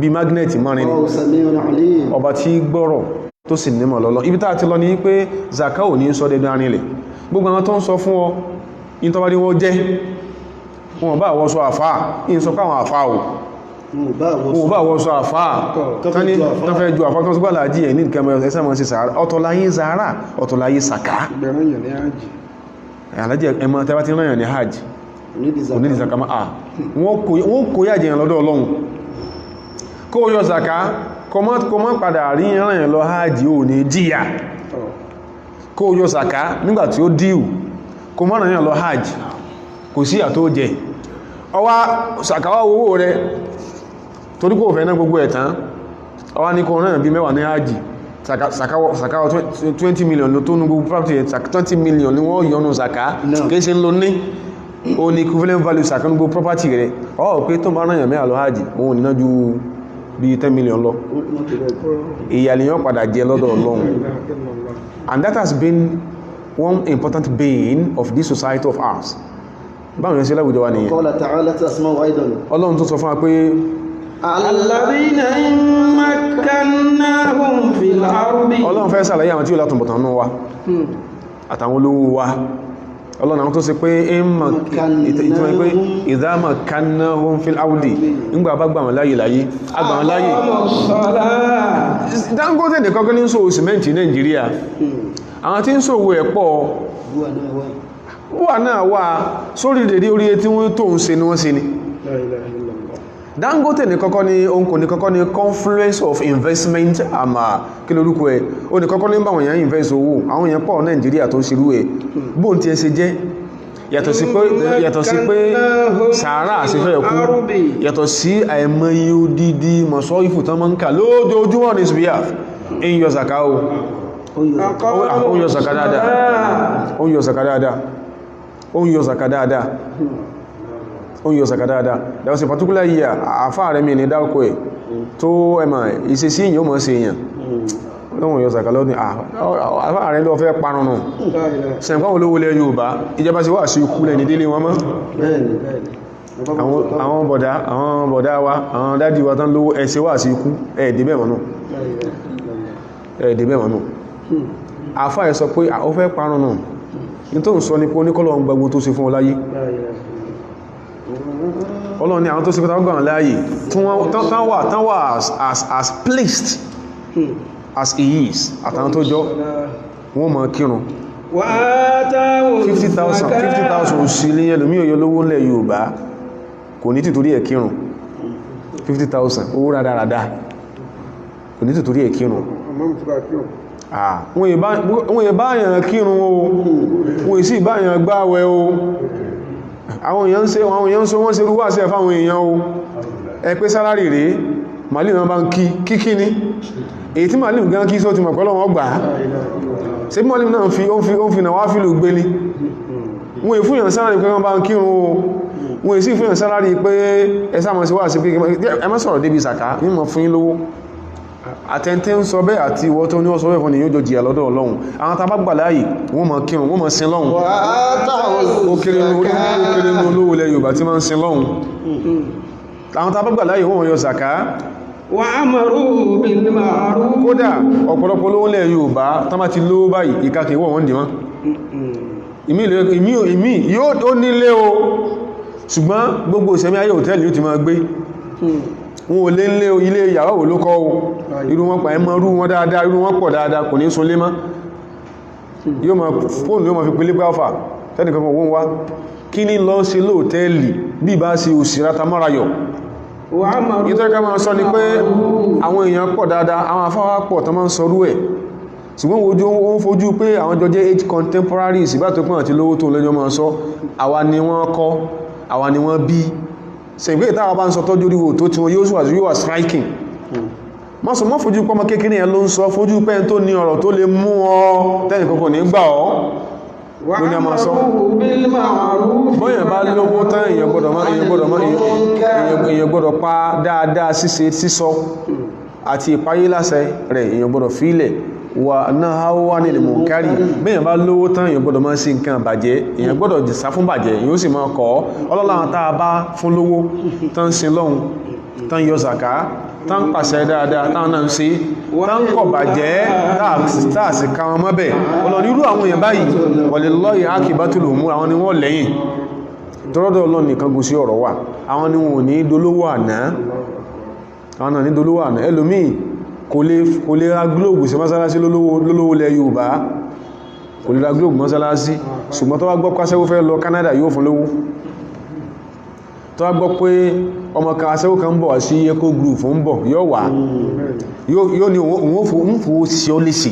bí magneti mọ́rin والله سميع عليم ọba tí gbọ́rọ̀ tó sì nímọ̀ lọ́lọ́ ibi tá ti lọ ní pé zaka ò ní sọ dédé arìnlẹ̀ gbogbo àwọn tó ń sọ fún ọ in tó bá rí wọ́n jẹ́ wọn bá wọ́n sọ àfáà in sọ káwọn àfáà ò wọn bá wọ́n sọ àfáà tán fẹ́ ju àfáà tó gbà láàájí ẹ̀ ní ìkẹmọ̀ ẹsẹ́ mọ́ sí sàárà ọ̀tọ̀láyé zara ọ̀tọ̀láyé sàká alájẹ́ ẹmọ tẹ́bá ti rán yàn ní hajj onídìí zaka máa wọ́n kò yà jẹ́ lọ́dọ̀ Ọlọ́run kó yọ zaka kọ mọ́ padà rí rán yàn lọ hajj ò ní jíyà kó yọ zaka nígbàtí ó díù kó mọ́ rán yàn lọ hajj kò sí àtó jẹ ọwá sàkáwà owó rẹ torí kò fẹ́ náà gbogbo ẹ̀tàn ọwá ní kò rán bí mẹ́wàá ní hajj sàkáwà 20 million ló tó ní gbogbo property 20 million ni wọ́n yọnu sàká kìí ṣe ń lò ní o ní equivalent value sàká ní gbogbo property rẹ̀ ọ̀ pé tó bá rán yàn mẹ́wàá lọ hajj wọn ò ní ná ju bí 10 million lọ ìyàlèyàn padà jẹ lọ́dọ̀ Ọlọ́run and that has been one important bane of this society of ours báwọn yẹn sí láwùjọ wa nìyẹn قال تعالى تسمعوا أيضا Ọlọ́run tó sọ fún wa pé الذين إن مكناهم في الأرض Ọlọ́run fẹ́ sàlàyé àwọn tí ó látùn bọ̀tàn náà wa àtàwọn olówó wa Ọlọ́run àwọn tó ṣe pé ìtumọ̀ pé idha makkannahum fil ardi nígbà bá gbà wọn láyé láyé agbà wọn láyé Dangote nìkan kọ́ ní ń ṣòwò sìmẹ́ntì Nàìjíríà àwọn tí ń ṣòwò ẹ̀ pọ̀ wà náà wà sórí dèdé orí tí wọ́n tó ń ṣe ni wọ́n ṣe ni Dangote ní kọ́kọ́ ní oúnkò ní kọ́kọ́ ní confluence of investment àmà kí lórúkọ ẹ̀ o ní kọ́kọ́ ní báwọn èèyàn invest owó àwọn èèyàn pọ̀ Nàìjíríà tó ṣerú ẹ̀ bóòn tí ẹ ṣe jẹ́ yàtọ̀ sí pé sàárà àṣífẹ́ ẹ̀kú yàtọ̀ sí àìmọye odidi mọ̀sọ́ ìfù tán mọ́ ń kà lójoojúmọ́ ní ìsìbíyà ń yọ zaka o ó ń yọ zaka dáadáa ó ń yọ zaka dáadáa ó ń yọ zaka dáadáa ó ń yọ zaka dáadáa there was a particular year àfáà rẹ̀ mi ní dárúkọ ẹ̀ tó ẹmà ìṣesí èyàn ó mọ̀ sí èyàn lọ́wọ́n yọ zaka lọ́dún àfáà rẹ̀ lọ fẹ́ parun nù sẹ̀ǹkwá olówó lẹ́ Yorùbá ìjọba sí wà sí ikú lẹ́ni délé wọn mọ́ àwọn bọ̀dá wa àwọn dádì wa tán lówó ẹ̀ṣẹ́ wà sí ikú ẹ̀ẹ̀dẹ̀bẹ̀ mọ̀nà àfáà ẹ̀ sọ pé ó fẹ́ parun nù ní tó ń sọ ní pé oníkọ́lọ̀ gbogbo tó ṣe fún ọláyé Ọlọ́run ni àwọn tó ṣe pé táwọn láàyè tán wà as placed as he is àtàwọn tó jọ wọ́n mọ̀ kírun 50,000 òsì ní ẹlòmí òyò lówó ńlẹ̀ Yorùbá kò ní tìtorí ẹ̀ kírun 50,000 owó rádáradá kò ní tìtorí ẹ̀ kírun wọ́n yẹ báyàn kírun o wọ́n sì báyàn gbáwẹ̀ o àwọn èèyàn ń ṣe wọ́n ṣe rúwà sí ẹ̀fà àwọn èèyàn o ẹ pé sálárì rẹ̀ màálì náà bá ń kíkí ní èyí tí màálì gan kí só ti mọ̀pẹ́lọ́ wọn gbà á ṣe bí màálì náà ó fi náà wá fílù gbé ní wọ́n èfú yàn sálárì pé wọ́n bá ń kírun o wọ́n èsì fún yàn sálárì pé ẹsà mọ̀ sí wà sí pé ẹ má sọ̀rọ̀ débi sàká ní mọ̀ fún yín lówó àtẹ́ntẹ́ ń sọ bẹ́ẹ̀ àti ìwọ tó ní ọ̀sọ̀ bẹ́ẹ̀ fún ni yóò jọ jìyà lọ́dọ̀ Ọlọ́run àwọn tàbá gbà láàyè wọ́n mọ̀ kírun wọ́n mọ̀ sin lọ́hun ó kéré ní olówó ilẹ̀ Yorùbá tí máa ń sin lọ́hun àwọn tàbá gbà láàyè wọ́n yọ zaka وأمروا بالمعروف kódà ọ̀pọ̀lọpọ̀ olówó ilẹ̀ Yorùbá tán bá ti lówó báyìí ìkàkì wọ́n dì wọ́n ìmí yóò ó nílé o ṣùgbọ́n gbogbo ìṣẹ́mí ayé hòtẹ́ẹ̀lì yóò ti máa gbé wọn ò lé nílé ilé ìyàwó wò ló kọ́ o irú wọn pa ẹmọ irú wọn dáadáa irú wọn pọ̀ dáadáa kò ní sunlé mọ́ yóò máa fóònù yóò máa fi pelé gbáfà tẹ́nìkan kan wọ́n wá kí ní lọ sí lóòtẹ́ẹ̀lì bí bá sí òsìráta mọ́rayọ̀ ìtọ́ka máa sọ ni pé àwọn èèyàn pọ̀ dáadáa àwọn afáwà pọ̀ tán máa ń sọrú ẹ̀ ṣùgbọ́n ojú ó ń fojú pé àwọn jọ jẹ́ age contemporaries ìbá tó pọ̀ àti lówó tó lẹ́jọ́ máa sọ àwa ni wọ́n kọ́ àwa ni wọ́n bí ṣègbé ìtawà bá ń sọ tọ́jú oríwò tó tí wọ́n yóò wà striking mọ́sọ̀ mọ́ fojú pọ́mọ kékeré yẹn ló ń sọ fojú pẹ́ tó ní ọ̀rọ̀ tó lè mú ọ tẹ́nì kankan ní gbà ọ́ ló ní a máa sọ bọ́yàn bá lówó tán èèyàn gbọ́dọ̀ pa dáadáa sísọ àti ìpáyé láṣẹ rẹ̀ èèyàn gbọ́dọ̀ fílẹ̀ wà náà wà nílẹ̀ mọ̀kárì bẹ́yàn bá lówó tán èèyàn gbọ́dọ̀ máa sí nǹkan bàjẹ́ èèyàn gbọ́dọ̀ jìsá fún bàjẹ́ èèyàn ó sì máa kọ́ ọlọ́láwọn tàà bá fún lówó tán sin lọ́hun tán yọ zàká tán pàṣẹ dáadáa tán náà ń ṣe tán kọ̀ bàjẹ́ táà sì ká wọn mọ́bẹ̀ ọlọ́ni irú àwọn èèyàn báyìí wallahi akibatul umur àwọn ni wọ́n lẹ́yìn tọ́rọ́dọ̀ Ọlọ́run nìkan gùn sí ọ̀rọ̀ wà àwọn ni wọn ò ní dolówó àná àwọn náà ní dolówó àná ẹlòmíì kò lè ra gílòbù sí mọ́sálásí lólówó lẹ Yorùbá kò lè ra gílòbù mọ́sálásí ṣùgbọ́n tó wá gbọ́ pàṣẹ́wó fẹ́ lọ Canada yóò fún lówó tó wá gbọ́ pé ọmọ kan aṣẹ́wó kan ń bọ̀ wá sí Eco Group ń bọ̀ yóò wà yóò ní òun fò sí ọ lèsì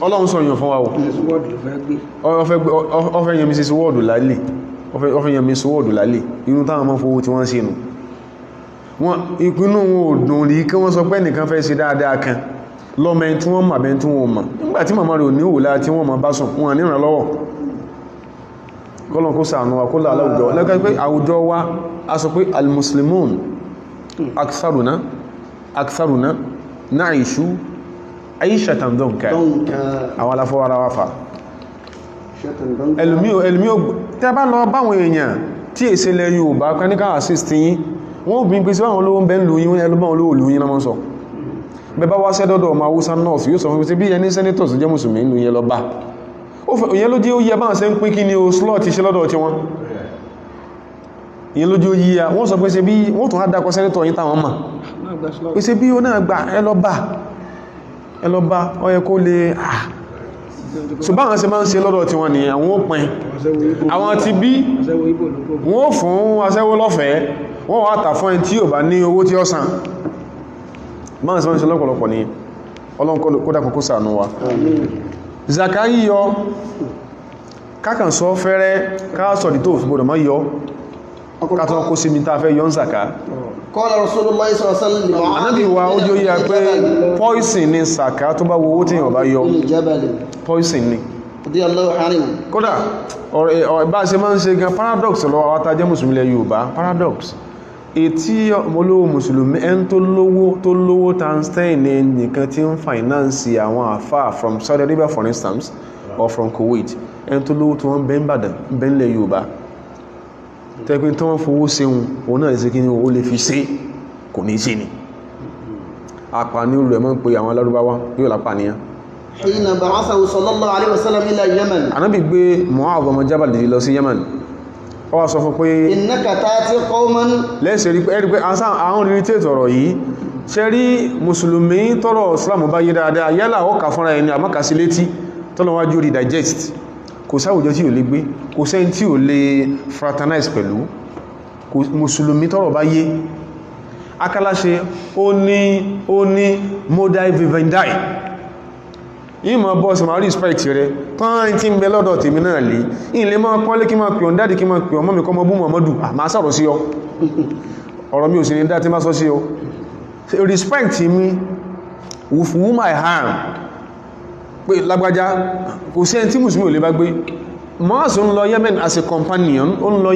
Ọlọ́run sọ yàn fún wa ọfẹ́ yẹn Mrs. Ward lálẹ́ ọfẹ́ yẹn Mrs. Ward lálẹ́ inú táwọn mọ́ fowó tí wọ́n ṣe nù wọn ìpinnu wọn ò dùn rí kí wọ́n sọ pé nìkan fẹ́ ṣe dáadáa kan lọ́mọ ẹni tí wọ́n mọ̀ abẹ́ tí wọ́n mọ̀ nígbàtí màmá rẹ̀ ò ní òwúlá tí wọ́n mọ̀ bá sùn wọn ní ìrànlọ́wọ́ kọ́lọ̀ kó ṣàánú wa kó láàlá òjò lẹ́gbẹ́ pé àwùjọ wa a sọ pé al-muslimun aktharuna na'ishu aishatan donka àwọn aláfọwọ́ra wa fa ẹlùmí tẹ́ bá lọ báwọn èèyàn tí èsẹ́lẹ̀ Yorùbá kaníkà assist yín wọ́n bí pèsè àwọn olówó ń bẹ́ ń lò yín ẹlùmọ́ olówó lò yín náà sọ bẹba wá sẹ́dọ̀dọ̀ ọmọ Haúsá north yóò sọ fún bí ẹni senators jẹ́ mùsùlùmí ìlú yẹn lọ bá ìyẹn ló jẹ́ ó yẹ bá ń ṣe ń pín kí ni o slot iṣẹ́ lọ́dọ̀ tí wọ́n ìyẹn ló jẹ́ ó yíya wọ́n sọ pé ṣe bí wọ́n tún á dákọ senator yín táwọn mọ̀ pé ṣe bí ó náà gbà ẹ lọ bá ó yẹ kó lè ṣùgbọ́n àwọn ṣe máa ń ṣe lọ́dọ̀ tí wọ́n ni àwọn ó pin àwọn ti bí wọ́n fún aṣẹ́wó lọ́fẹ̀ẹ́ wọ́n wá tà fún ẹni tí ò bá ní owó tí ó san máa sọ ń ṣe lọ́pọ̀lọpọ̀ ní Ọlọ́run kó dákun kó ṣàánú wa zaka yíyọ kákan sọ fẹ́rẹ́ káàsọ̀dì tó fìbòdò mọ́ yọ kátọ́ kó sí mi ta fẹ́ yọ ń zaka Qala Rasulullah sallallahu alaihi wasallam Ànábì wa ó jẹ́ ó yá pé poison ni zaka tó bá wo owó tí èèyàn bá yọ poison ni kódà bá ṣe máa ń ṣe gan paradox lọ àwọn atajẹ́ mùsùlùmí ilẹ̀ Yorùbá paradox ètí olówó mùsùlùmí ẹn tó lówó tanstein ní nìkan tí ń finance àwọn àfá from Saudi Arabia for instance or from Kuwait ẹn tó lówó tó wọ́n bẹ́ ń bàdàn bẹ́ ń lẹ̀ Yorùbá tẹ́gbẹ́ tó wọ́n fowó seun òun náà lè ṣe kí ní owó lè fi ṣe kò ní ṣe ni àpàní olù ẹ̀mọ́ ń pe àwọn alárúbáwá yóò lápàníyàn hina ba'athahu sallallahu alaihi wasallam ila Yemen Ànábì gbé Mu'adh ọmọ Jabal lọ sí Yemen ó wá sọ fún pé innaka ta'ti qauman lẹ́sẹ̀ rí pé àwọn irritate ọ̀rọ̀ yìí ṣe rí mùsùlùmí tọ́rọ̀ Islam bá yé dáadáa yálà ó kà fúnra ẹni àmọ́kà sí létí tọ́lọ́wájú rí digest kò sáwùjọ tí ò lè gbé kò sẹ́ni tí ò lè fraternize pẹ̀lú mùsùlùmí tọ́rọ̀ bá yé akálàṣe ó ní modai vivendi ìmọ̀ bọ́ọ̀sì máa respect rẹ̀ tán tí ń bẹ lọ́dọ̀ tèmi náà lè ilẹ̀ máa pọ́lé kí máa pìọ̀n dáadì kí máa pìọ̀n mọ́mí kọ́ mọ́ bú Muhammadu máa sọ̀rọ̀ sí ọ ọ̀rọ̀ mi ò sí ní dá tí máa sọ sí ọ respect mi with whom I am pé lágbájá kò sí ẹni tí mùsùlùmí ò lè bá gbé mọ́ọ̀sì ń lọ Yemen as a companion ó ń lọ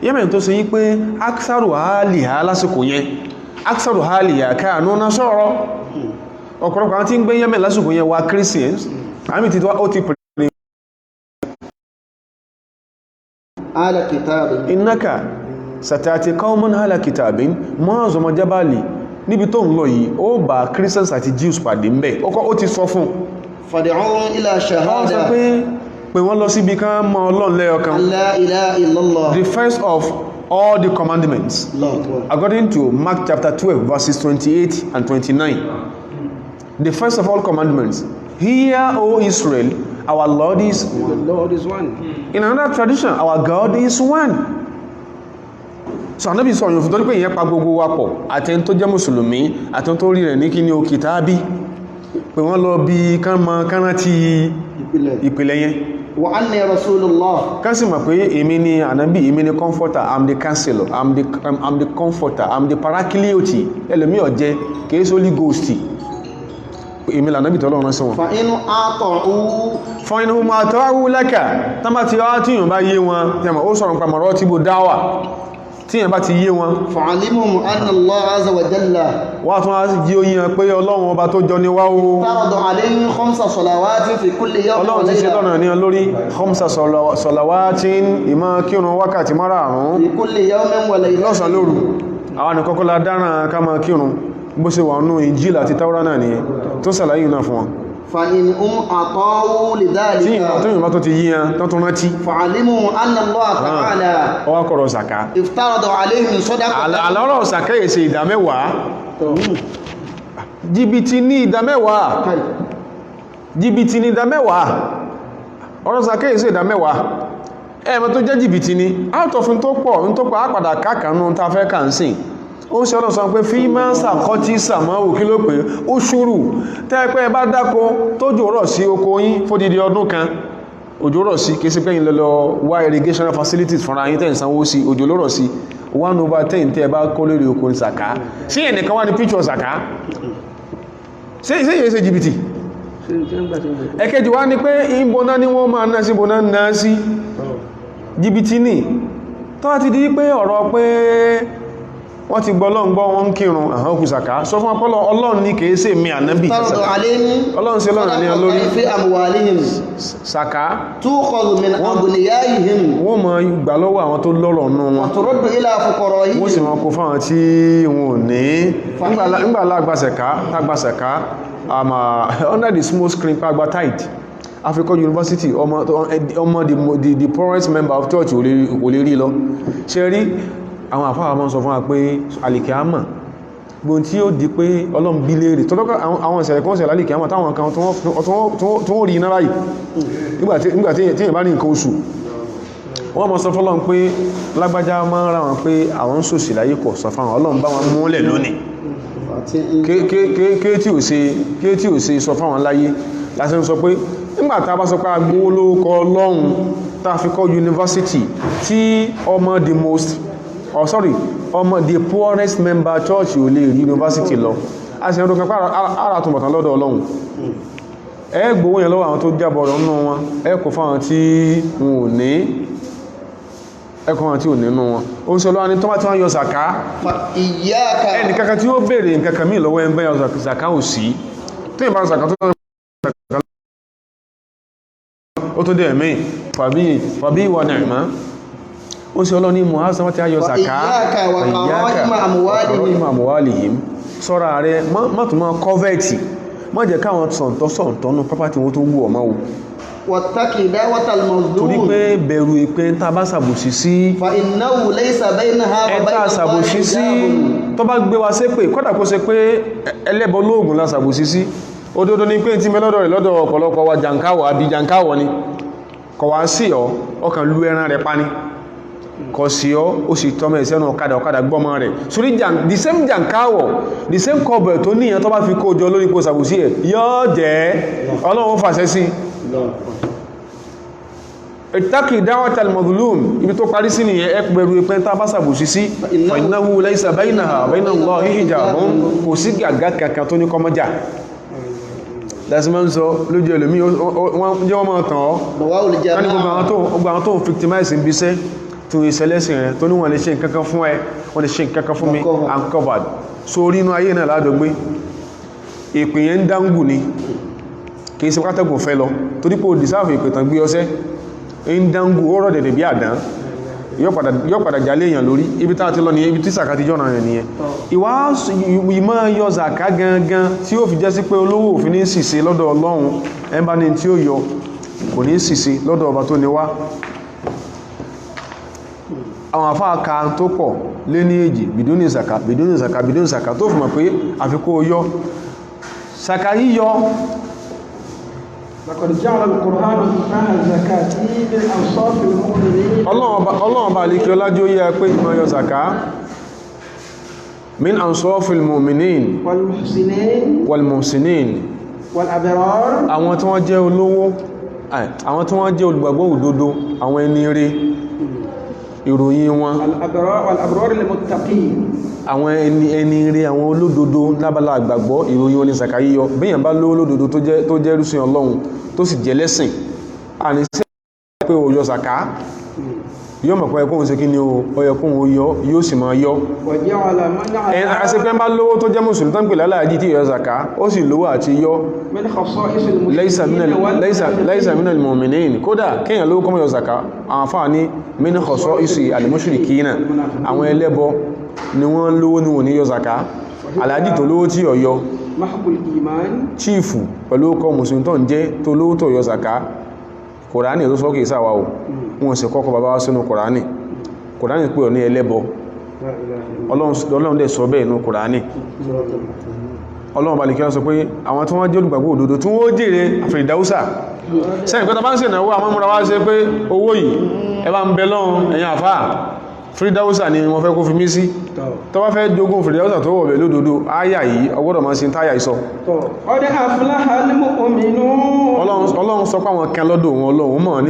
Yemen tó ṣe yí pé aksaru àálìhá lásìkò yẹn aksaru haliya kanu nasara ọ̀pọ̀lọpọ̀ àwọn tí ń gbé Yemen lásìkò yẹn wà Christians àmì tí ó ti pè ala kitabin innaka satati qauman ala kitabin mọ́ọ̀zọmọ jábàlì níbi tó ń lọ yìí ó bá Christians àti Jews pàdé ń bẹ̀ ó ti sọ fún fad'uhum ila wọ́n sọ shahada pé wọ́n lọ síbi kan mọ́ Ọlọ́run lẹ́yọ̀kan an la ilaha illallah the first of all the commandments according to Mark chapter 12 verses 28 and 29 the first of all commandments hear O Israel our Lord is The Lord is one. in another tradition our God is one so Ànábì sọ yóò fi tó ní pé ìyẹn pa gbogbo wa pọ̀ àtẹni tó jẹ́ mùsùlùmí àtẹni tó rí rẹ̀ ní kí ni o kìtàbí pé wọ́n lọ bí kánmọ́ ti ìpìlẹ̀ yẹn wa anni rasulullah ká sì mọ̀ pé èmi ni ànábì èmi ni comforter I'm the counselor I'm the comforter I'm the paracleote ẹlòmí ọ̀jẹ́ kìí sí Holy Ghost èmi lànábì tọ́lọ́run rán sí wọn fa in ata'u fún inú ma tọ́wọ́ lẹ́kà tán bá ti wá tíyàn bá yé wọn tẹ́mọ̀ ó sọ̀rọ̀ pàmọ̀rọ̀ tí bó dáwà tíyàn bá ti yé wọn fa'alimuhum anna Allah azza wa jalla wá tún á jí ó yíyan pé Ọlọ́run ọba tó jọ ní wá o farada alayhim khamsa salawati fi kulli yawmin wa Ọlọ́run ti ṣe layla lọ́nà ní lórí khamsa salawatin ìmọ̀ kírun wákàtí márààrún fi kulli yawmin wa layla lọ́sàn lóru àwọn nìkọ́kọ́ la dára ká máa kírun bó ṣe wà nínú Injil àti Taura náà ni tó sàlàyé náà fún wọn fa in ata'u tí lidhalika ìyìnbá tó ti yíyan tó tún rántí fa'alimuhum anna Allah ta'ala ọwá kọ̀rọ̀ sàká iftarada alayhim sadaqatan àlọ́rọ̀ sàká èsè ìdámẹ́wàá jìbìtì ní ìdámẹ́wàá jìbìtì ní ìdámẹ́wàá ọ̀rọ̀ sàká èsè ìdámẹ́wàá ẹ̀mọ́ tó jẹ́ jìbìtì ní out of n tó pọ̀ àpàdà kákànú ta fẹ́ kà ń sìn ó ṣe ọ̀nà sọ pé fí máa ń sàkọ́tí sàmáwò kí ló pé ó ṣúrù tẹ́ẹ̀pẹ́ bá dákó tójò rọ̀ sí oko yín fódìdí ọdún kan òjò rọ̀ sí kìí sí pé yín lọ wá irrigation facilities fúnra yín tẹ́ ìsanwó sí òjò ló rọ̀ sí 1/10 tẹ́ bá kó lórí oko sàká sí ẹnìkan wá ní picture sàká sí ìyẹ́ ṣe jìbìtì ẹ̀kejì wá ní pé ìbọná ni wọ́n máa ná sí ìbọná ná sí jìbìtì ní tó ti di pé ọ̀rọ̀ pé wọ́n ti gbọ́ Ọlọ́run gbọ́ wọn ń kírun àwọn òkú sàká sọ fún ọpọlọ Ọlọ́run ní kìí ṣe mi ànábì farada alayhim Ọlọ́run sí Ọlọ́run ní olórí fi amwalihim sàká tukhadhu min aghniyaihim wọ́n mọ̀ gbà lọ́wọ́ àwọn tó lọ́rọ̀ nú wọn turaddu ila fuqara'ihim wọ́n sì mọ̀ kó fáwọn tí wọn ò ní nígbà lágbàsẹ̀ká under the small screen pàgbà tide Africa University ọmọ the poorest member of church ò lè rí lọ ṣe rí àwọn àfáà mọ́ sọ fún wa pé alìkìámà gbọ́n tí ó di pé Ọlọ́run bí léèrè tọ́lọ́kọ́ àwọn ìṣẹ̀lẹ̀ kan ṣẹlẹ̀ alìkìámà táwọn kan tó rí iná ráyì nígbàtí èyàn bá ní nǹkan oṣù wọ́n mọ́ sọ fọ́lọ́run pé lágbájá máa ń ra wọn pé àwọn sòsì láyé kọ̀ sọ fáwọn Ọlọ́run bá wọn múlẹ̀ lónìí ké tí ò ṣe sọ fáwọn láyé láti sọ pé nígbàtá bá sọ pé agbówó lórúkọ Ọlọ́run tá fi kọ́ yunifásitì tí ọmọ the most the poorest member church ò lè rí university lọ a sì ẹ̀rọ kan ara tó mọ̀tàn lọ́dọ̀ Ọlọ́run ẹ gbówó yẹn lọ́wọ́ àwọn tó jábọ̀ ọ̀rọ̀ nínú wọn ẹ kò fáwọn tí wọn ò ní ẹkùn àwọn tí ò nínú wọn ó ń sọ lọ́wọ́ ní tó bá tí wọ́n yọ zaka ẹni kankan tí ó bèèrè nǹkankan mí lọ́wọ́ ẹgbẹ́ yọ zaka ò sí tí ìbá zaka tó ó tó dẹ̀ mí fàbí ìwà nàìmá ó sì ọlọ́ ní mọ̀hásán wọ́n ti ayọ zaka ìyáka àmúwálìyìm sọ́ra rẹ̀ mọ́tùmọ́ kọ́vẹ̀tì má jẹ́ káwọn sọ̀ntọ́nù pápátí wọ́n tó wú ọmọ wò wàtàkì dáwọ́tàl mọ̀dúrù torí pé bẹ̀rù ìpé ń tàbá sàbòsí sí fa innahu laysa baynaha wa bayna ẹ̀ta sàbòsí sí tó bá gbé wa sé pé kọ́dà kó ṣe pé ẹlẹ́bọ lóògùn la sàbòsí sí òdodo ní pé tí mẹ́lọ́dọ̀ rẹ̀ lọ́dọ̀ ọ̀pọ̀lọpọ̀ wa jàǹkáwọ̀ àbí jàǹkáwọ̀ ni kọ̀ wá sí ọ ọkàn lú ẹran rẹ̀ pani kọ̀ sí ọ ó sì tọ́mọ̀ ìsẹ́nu ọ̀kadà gbọ́mọ rẹ̀ sórí the same jàǹkáwọ̀ the same kọbẹ̀ tó níyàn tó bá fi kó jọ lórí pò sàbòsí ẹ̀ yọ́ jẹ́ Ọlọ́run fàṣẹ sí ìtàkì dáwàtà al-mazlum ibi tó parí sí nìyẹn ẹ pẹ̀lú ìpẹ́ tá bá sàbòsí sí fa innahu laysa baynaha wa bayna Allahi hijabun kò sí gàgá kankan tó ní kọmọjà lásìmọ́ ń sọ lójú ẹlòmí wọ́n máa tàn ọ́ gbogbo àwọn tó ń victimize ń bíṣẹ́ tó ìṣẹ́lẹ́sìn rẹ̀ tó ní wọ́n lè ṣe nǹkankan fún ẹ wọ́n lè ṣe nǹkankan fún mi I'm covered so rí inú ayé náà ládọ́gbé ìpè yẹn ń dángù ni kìí ṣe pátẹ́gùn fẹ́ lọ torí pé ó dìsáàfù ìpè tán gbé ọsẹ́ ń dángù ó rọ̀ dẹ̀dẹ̀ bí àdán yóò padà jálé èèyàn lórí ibi tá ti lọ ní ibi tí sàkà ti jọ́nà rẹ̀ nìyẹn ìmọ̀ yọ zàká gangan tí ó fi jẹ́ sí pé olówó òfin ní ṣìṣe lọ́dọ̀ Ọlọ́run ẹmbá ní tí ó yọ kò ní ṣìṣe lọ́dọ̀ ọba tó ní wá àwọn àfáà ka tó pọ̀ lé ní èjì bìdúnì zàká tó fi mọ̀ pé àfikún yọ zàká yíyọ لقد جعل القرآن مفتاح الزكاة للأوصاف المؤمنين Ọlọ́run bá lè kí ọlájú yẹ pé ìmọ̀ yọ zàká min ansọ́fil mu'minin walmuhsinin والأبرار àwọn tí wọ́n jẹ́ olówó àwọn tí wọ́n jẹ́ olùgbàgbọ́ òdodo àwọn ẹni rere ìròyìn wọn والأبرار المتقين àwọn ẹni rere àwọn olódodo lábala àgbàgbọ́ ìròyìn wọn ni zàká yíyọ bíyàn bá lówó olódodo tó jẹ́ rúsìn Ọlọ́run tó sì jẹ́ lẹ́sìn àní sí pé ó yọ zàká yóò mọ̀ pé ẹkùn sí kí ni ó yẹkùn ó yọ yóò sì máa yọ ẹ̀sẹ̀ pé ń bá lówó tó jẹ́ mùsùlùmí tán pè láláàájì tí yọ zàká ó sì lówó àti yọ laysa minal mu'minin kódà kíyàn lówó kọ́mọ̀ yọ zàká àwọn afáà ní min khasa'isi al-mushrikina àwọn ẹlẹ́bọ ni wọ́n lówó ní wọ́n ní yọ zàká aláàjì tó lówó tí yọ chíìfù pẹ̀lú ọkọ̀ mùsùlùmí tó ń jẹ́ tó lówó tó yọ zàká kòránì tó sọ́kè ìsáwà o wọ́n sì kọ́kọ́ bàbá wá sínú kòránì pé ọ̀ ní ẹlẹ́bọ Ọlọ́run dẹ̀ sọ bẹ́ẹ̀ inú kòránì Ọlọ́run balẹ̀ kí wọ́n sọ pé àwọn tí wọ́n jẹ́ olùgbàgbọ́ òdodo tí wọ́n jèrè àfìdáúsà sẹ́yìn pẹ́ta bá ń ṣe ìnáwó àwọn múra wá ṣe pé owó yìí ẹ bá ń bẹ lọ́run ẹ̀yìn àfáà fìdáúsà ni wọ́n fẹ́ kó fi mí sí tó bá fẹ́ jogún fìdáúsà tó wọ̀bẹ̀ lódodo áyà yìí ọgbọ́dọ̀ máa sin táyà ìsọ Ọlọ́run sọ pé àwọn kan lọ́dọ̀ wọn Ọlọ́run mọ̀ ní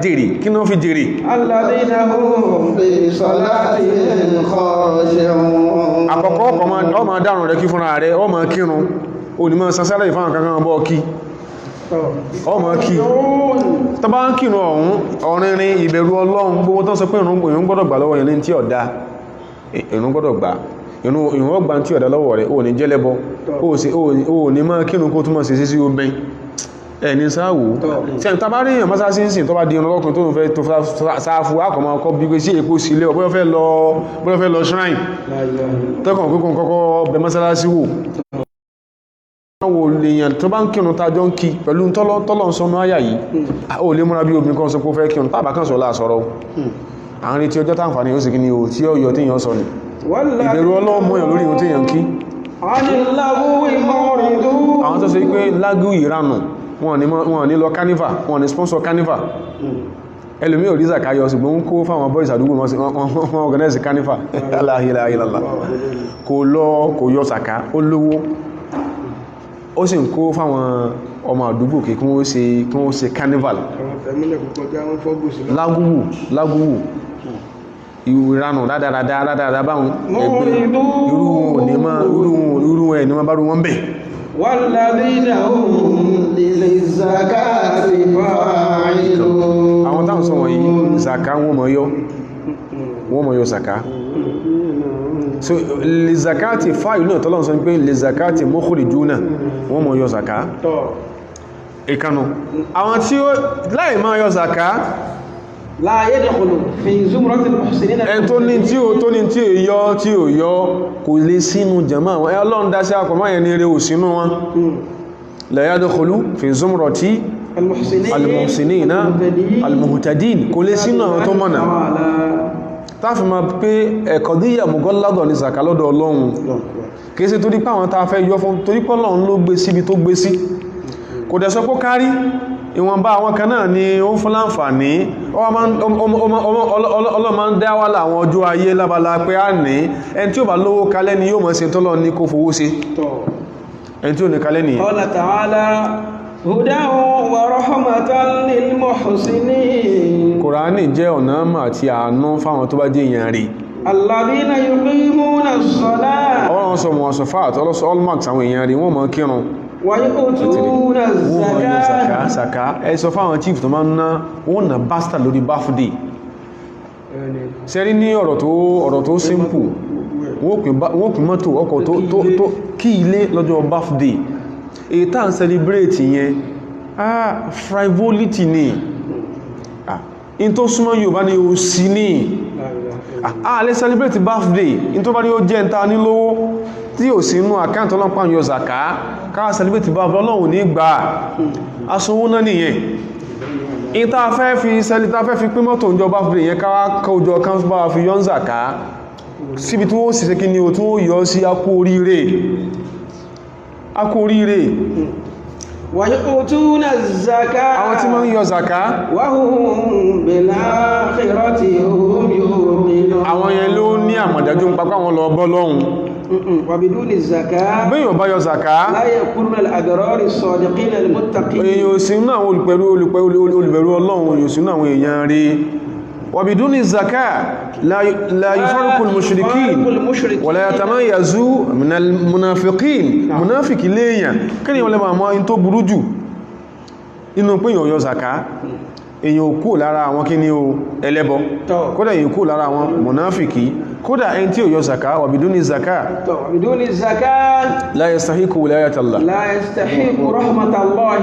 jèrè kí náà fi jèrè àkọ́kọ́ ọmọ dárùn rẹ̀ kí fúnra rẹ̀ ọmọ kírun onímọ̀ sansálẹ̀ ìfáwọn kankan bọ́ kí ọmọ kí tó bá ń kírun ọ̀hún ọ̀rinrin ìbẹ̀rù Ọlọ́run gbogbo tó sọ pé ìrun gbọ́dọ̀ gbà lọ́wọ́ yẹn tí ọ̀dá ìrun gbọ́dọ̀ gbà ìrun ọgbà tí ọ̀dá lọ́wọ́ rẹ̀ ò ní jẹ́lẹ́bọ ò ní máa kírun kó túnmọ̀ sí sí obìn ẹni sáàwò tí ẹni tàbá rí èyàn mọ́sá sí ìsìn tó bá di ọ̀nà ọkùnrin tó ń fẹ́ tó sáàfù àkọ̀mọ́ ọkọ̀ bí pé sí èkó sílé ọ̀bọ́yọ́ fẹ́ lọ shrine tẹ́kàn kókùn kọ́kọ́ bẹ mọ́sálásí wò wo lèyàn tó bá ń kírun tàjọ ń kí pẹ̀lú tọ́lọ̀ ń sọnú àyà yìí ó lè múra bí obìnrin kan sọ pé ó fẹ́ kírun tàbá kan sọ láàsọ̀rọ̀ àárín tí ọjọ́ tàǹfààní ó sì kí ni ó tí ó yọ tí yàn sọ ni ìbẹ̀rù Ọlọ́run mọ́yàn lórí ohun tí yàn kí àwọn tó ṣe pé lágú ìranù wọn ní lọ carnival wọn ní sponsor carnival ẹlòmí ò rí zaka yọ ṣùgbọ́n ń kó fáwọn boys àdúgbò wọn organize carnival aláhìláhìlá kò yọ zaka ó lówó ó sì ń kó fáwọn ọmọ àdúgbò kí wọ́n ṣe carnival lágúwù ìrànù dáadáa báwọn ẹgbẹ́ irú ẹ̀ ní wọ́n bá rú wọn bẹ̀ والذين هم للزكاة فاعلون àwọn táwọn sọ wọ̀nyí zaka wọ́n mọ̀ yọ zaka so lè zakati fáìlú náà tọ́lọ́n sọ pé lè zakati mukhrijuna wọ́n mọ̀ yọ zaka ìkanu àwọn tí ó láì máa yọ zaka لا يدخل في زمرة المحسنين ẹn tó ní tí ó yọ kò lè sínú jama wọn Ọlọ́run dá sí àkọmọ́ yẹn ní eré ò sínú wọn la yadkhulu fi zumrati al-muhsinina al-muhtadin kò lè sínú àwọn tó mọ̀nà táàfì ma pé ẹ̀kọ̀díyà mughalladha ní zaka lọ́dọ̀ Ọlọ́run kìí ṣe torí pé àwọn tàà fẹ́ yọ fún torí pé Ọlọ́run ló gbé síbi tó gbé sí kò dẹ̀ sọ pé kárí ìwọ̀nba àwọn kan náà ni ó ń fún láǹfààní ọlọ́mọ ń dá wà láwọn ọjọ́ ayé lábala pé a ní ẹni tí ó bá lówó kalẹ́ ni yóò mọ̀ sí tọ́lọ ní kó fowó sí ẹni tí ó ní kalẹ́ nìyẹn Qala ta'ala hudan wa rahmatan lil muhsinin Kùránì jẹ́ ọ̀nà àti àánú fáwọn tó bá jẹ́ èèyàn rí alladhina yuqimuna as-salata ọlọ́run sọ mọ̀ sọfáàt ọlọ́sọ allmax àwọn èèyàn rí wọ́n mọ̀ kírun ويؤتون الزكاة sàká ẹ sọ fáwọn chief tó máa ń ná wọ́n ná basta lórí birthday sẹ́rí ní ọ̀rọ̀ tó simple wọ́n pín mọ́tò ọkọ̀ tó kí ilé lọ́jọ́ birthday èyí tá ń celebrate yẹn frivolity ni in tó súnmọ́ Yorùbá ni ó sí ní lè celebrate birthday in tó bá ní ó jẹ́ ń ta nílówó tí ò sí inú àkáǹtì ọlọ́pàá yọ zaka káà celebrate birthday Ọlọ́run ní gbà aṣòwò náà nìyẹn ìta fẹ́ fi pín mọ́tò ìjọ birthday yẹn káwà kọjọ kan bá fi yọ ń zaka síbi tí wọ́n sì ṣe kí ni o tí wọ́n yọ sí akú oríire ويؤتون الزكاة àwọn tí wọ́n ń yọ zaka وهم بالآخرة هم يوقنون àwọn yẹn ló ní àmọ̀dájú ń papá wọn lọ bọ́ lọ́hun وبدون الزكاة bẹ́yàn bá yọ zaka لا يكونون الأبرار الصادقين المتقين èyàn sí náà olùbẹ̀rù Ọlọ́run èyàn sí náà àwọn èèyàn rí وبدون الزكاة لا يفرق المشركين ولا يتميز من المنافقين منافق léèyàn kí ni wọ́n lè máa mọ́ in tó burú jù inú pé èyàn yọ zaka èyàn ò kú lára àwọn kí ni o ẹlẹ́bọ kódà èyàn kú lára àwọn munafiki kódà ẹni tí ò yọ zaka وبدون الزكاة وبدون الزكاة لا يستحق ولاية الله لا يستحق رحمة الله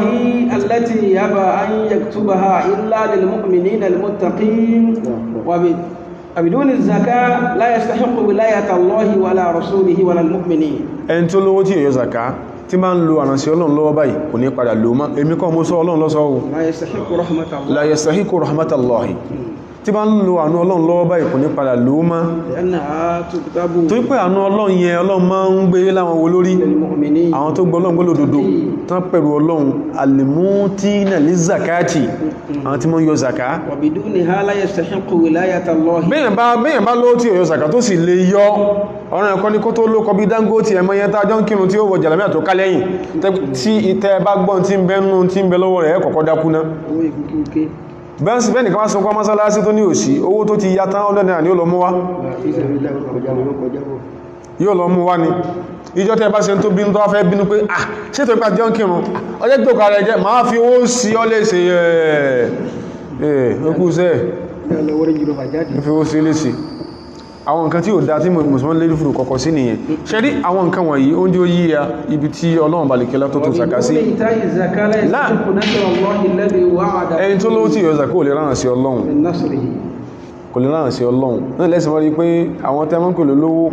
التي يبى أن يكتبها إلا للمؤمنين المتقين وبدون الزكاة لا يستحق ولاية الله ولا رسوله ولا المؤمنين ẹni tó lówó tí ò yọ zaka tí máa ń lo àrànsí Ọlọ́run lọ́wọ́ báyìí kò ní padà lò mọ́ èmi kọ́ mo sọ Ọlọ́run ló sọ o لا يستحق رحمة الله la yastahiqu rahmatallahi tí bá ń lo àánú Ọlọ́run lọ́wọ́ báyìí kò ní padà lò mọ́ لأنها تكتب tó pé àánú Ọlọ́run yẹn Ọlọ́run máa ń gbé láwọn wo lórí للمؤمنين àwọn tó gbọ́ Ọlọ́run gbọ́ lódodo tán pẹ̀lú Ọlọ́run alimutina lizakati àwọn tí mọ́ yọ zaka وبدونها لا يستحق ولاية الله bẹ́yàn bá lówó tí ò yọ zaka tó sì lè yọ ọ̀rọ̀ ẹ̀kọ́ ní kó tó lókọ bí Dangote ẹmọ yẹn tá jọ ń kírun tí ó wọ jàlámíà tó ká lẹ́yìn tí ìtẹ́ bá gbọ́n tí ń bẹ lọ́wọ́ rẹ̀ kọ̀kọ́ dákúná bẹ́ẹ̀ nìkan wá sọ pọ́ mọ́sálásí tó ní òsì owó tó ti yá tán ọdọ́ náà ni ó lọ mú wá yóò lọ mú wá ní ìjọ tẹ́ bá ṣe tó bínú tó wá fẹ́ bínú pé ṣé tó ipá jẹun kírun ọjọ́ tó kààrẹ jẹ́ máa fi owó sí ọ lè ṣe ẹ̀ẹ́kúsẹ́ fi owó sí lè ṣe àwọn nǹkan tí ó dá tí mùsùlùmí lè fúrù kọ̀kọ̀ sí nìyẹn ṣe rí àwọn nǹkan wọ̀nyí ó ń jí ó yí ya ibi tí Ọlọ́run balikẹ́lá tó tó sàkà sí ẹni tó lówó tí yọ zaka kò lè ránà sí Ọlọ́run kò lè ránà sí Ọlọ́run náà lẹ́sìn wọ́n rí pé àwọn tẹ́mọ́ kò lè lówó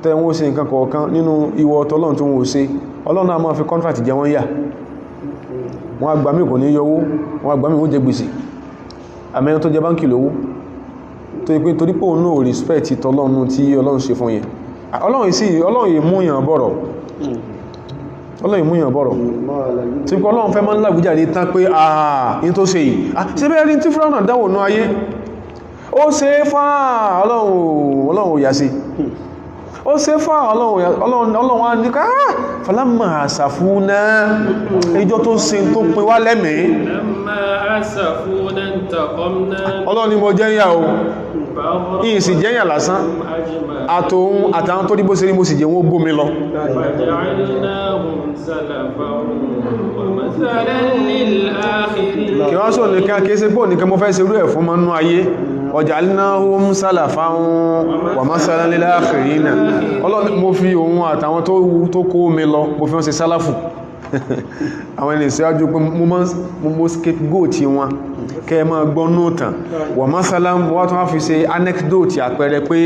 tẹ́wọ́n ṣe nǹkan kọ̀ọ̀kan nínú ìwọ ọ̀tọ́lọ́run tó wọ́n ṣe Ọlọ́run náà máa fi contract jẹ wọ́n yà wọ́n agbàmí kò ní yọwó wọ́n agbàmí ó jẹ gbèsè àmẹ́rin tó jẹ báńkì lówó tó yí pé torí pé òun náà respect tọ́lọ́run tí Ọlọ́run ṣe fún yẹn Ọlọ́run yìí múyàn bọ̀rọ̀ tí pé Ọlọ́run fẹ́ máa ń lágbújá ní tán pé in tó ṣe yìí ṣe bẹ́ẹ̀ rí tí fúnra náà dáwò náà ayé ó ṣe fáà Ọlọ́run ò yà sí ó ṣe fáà Ọlọ́run á ní ká falamma asafuna ìjọ tó ṣe tó pin wá lẹ́mìí Ọlọ́run ni mo jẹ́yà o ìyìn sì jẹ́yà lásán àtàwọn tó díbó sí rí mo sì jẹ wọ́n gbómi lọ kí wọ́n sọ nìkan kí é sí pò nìkan mo fẹ́ ṣe rú ẹ̀ fún mọ́nú ayé waja'alnahum salafan wa masalan lil akhirina Ọlọ́run mo fi òun àtàwọn tó kó mi lọ mo fi wọ́n ṣe sálàfù àwọn ẹni ìṣẹ́ájú pé mo scapegoat wọn kẹ́ máa gbọ́n nóòtàn wa masalan wọ́n tó wá fi ṣe anecdote àpẹẹrẹ pé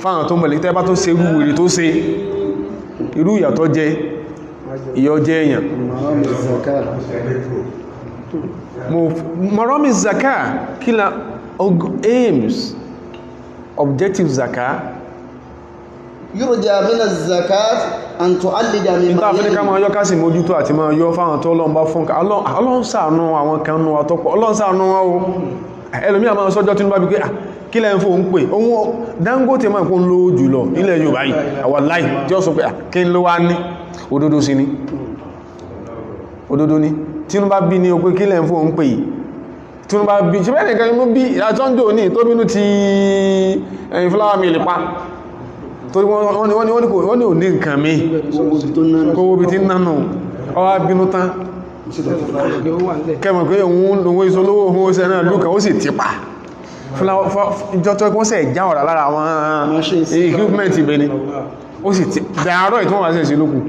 fáwọn tó mọ̀lẹ̀ tẹ́ bá tó ṣe irú wèrè tó ṣe irú ìyàtọ̀ jẹ ìyọ́ jẹ́ èèyàn marami zaka kila aims objective zaka yurja min az-zakat an tu'allija min nígbà fún ní ká máa yọ́ ká sì mójútó àti máa yọ́ fáwọn tó Ọlọ́run bá fún ká Ọlọ́run ṣàánú àwọn kan nú àtọ́pọ̀ Ọlọ́run ṣàánú wọn o ẹlòmí àmọ́ sọ́jọ́ tí ó bá bí pé kí lẹ́ ń fò ń pè ohun Dangote máa kún lówó jùlọ nílẹ̀ Yorùbá yìí àwọn láì tí ó sọ pé kí ń ló wá ní òdodo sí ni òdodo ni tí ó bá bí ní o pé kí lẹ́ ń fò ń pè yìí tí ó bá bí ṣe bẹ́ẹ̀ nìkan inú bí àtọ́jọ́ ní tó bínú ti ẹ̀yìn flower mill pa torí wọ́n ní ò ní nǹkan mi kówó bí tí nánà ọwá bínú tán kẹmọ̀ pé òun lòun ìṣolówó ohun oṣẹ́ náà lúkà ó sì ti pa ìjọ tó ẹkùn sẹ̀ já ọ̀rà lára àwọn equipment ibẹ̀ ni ó sì ti dáadọ́ ìtún wà sí lókù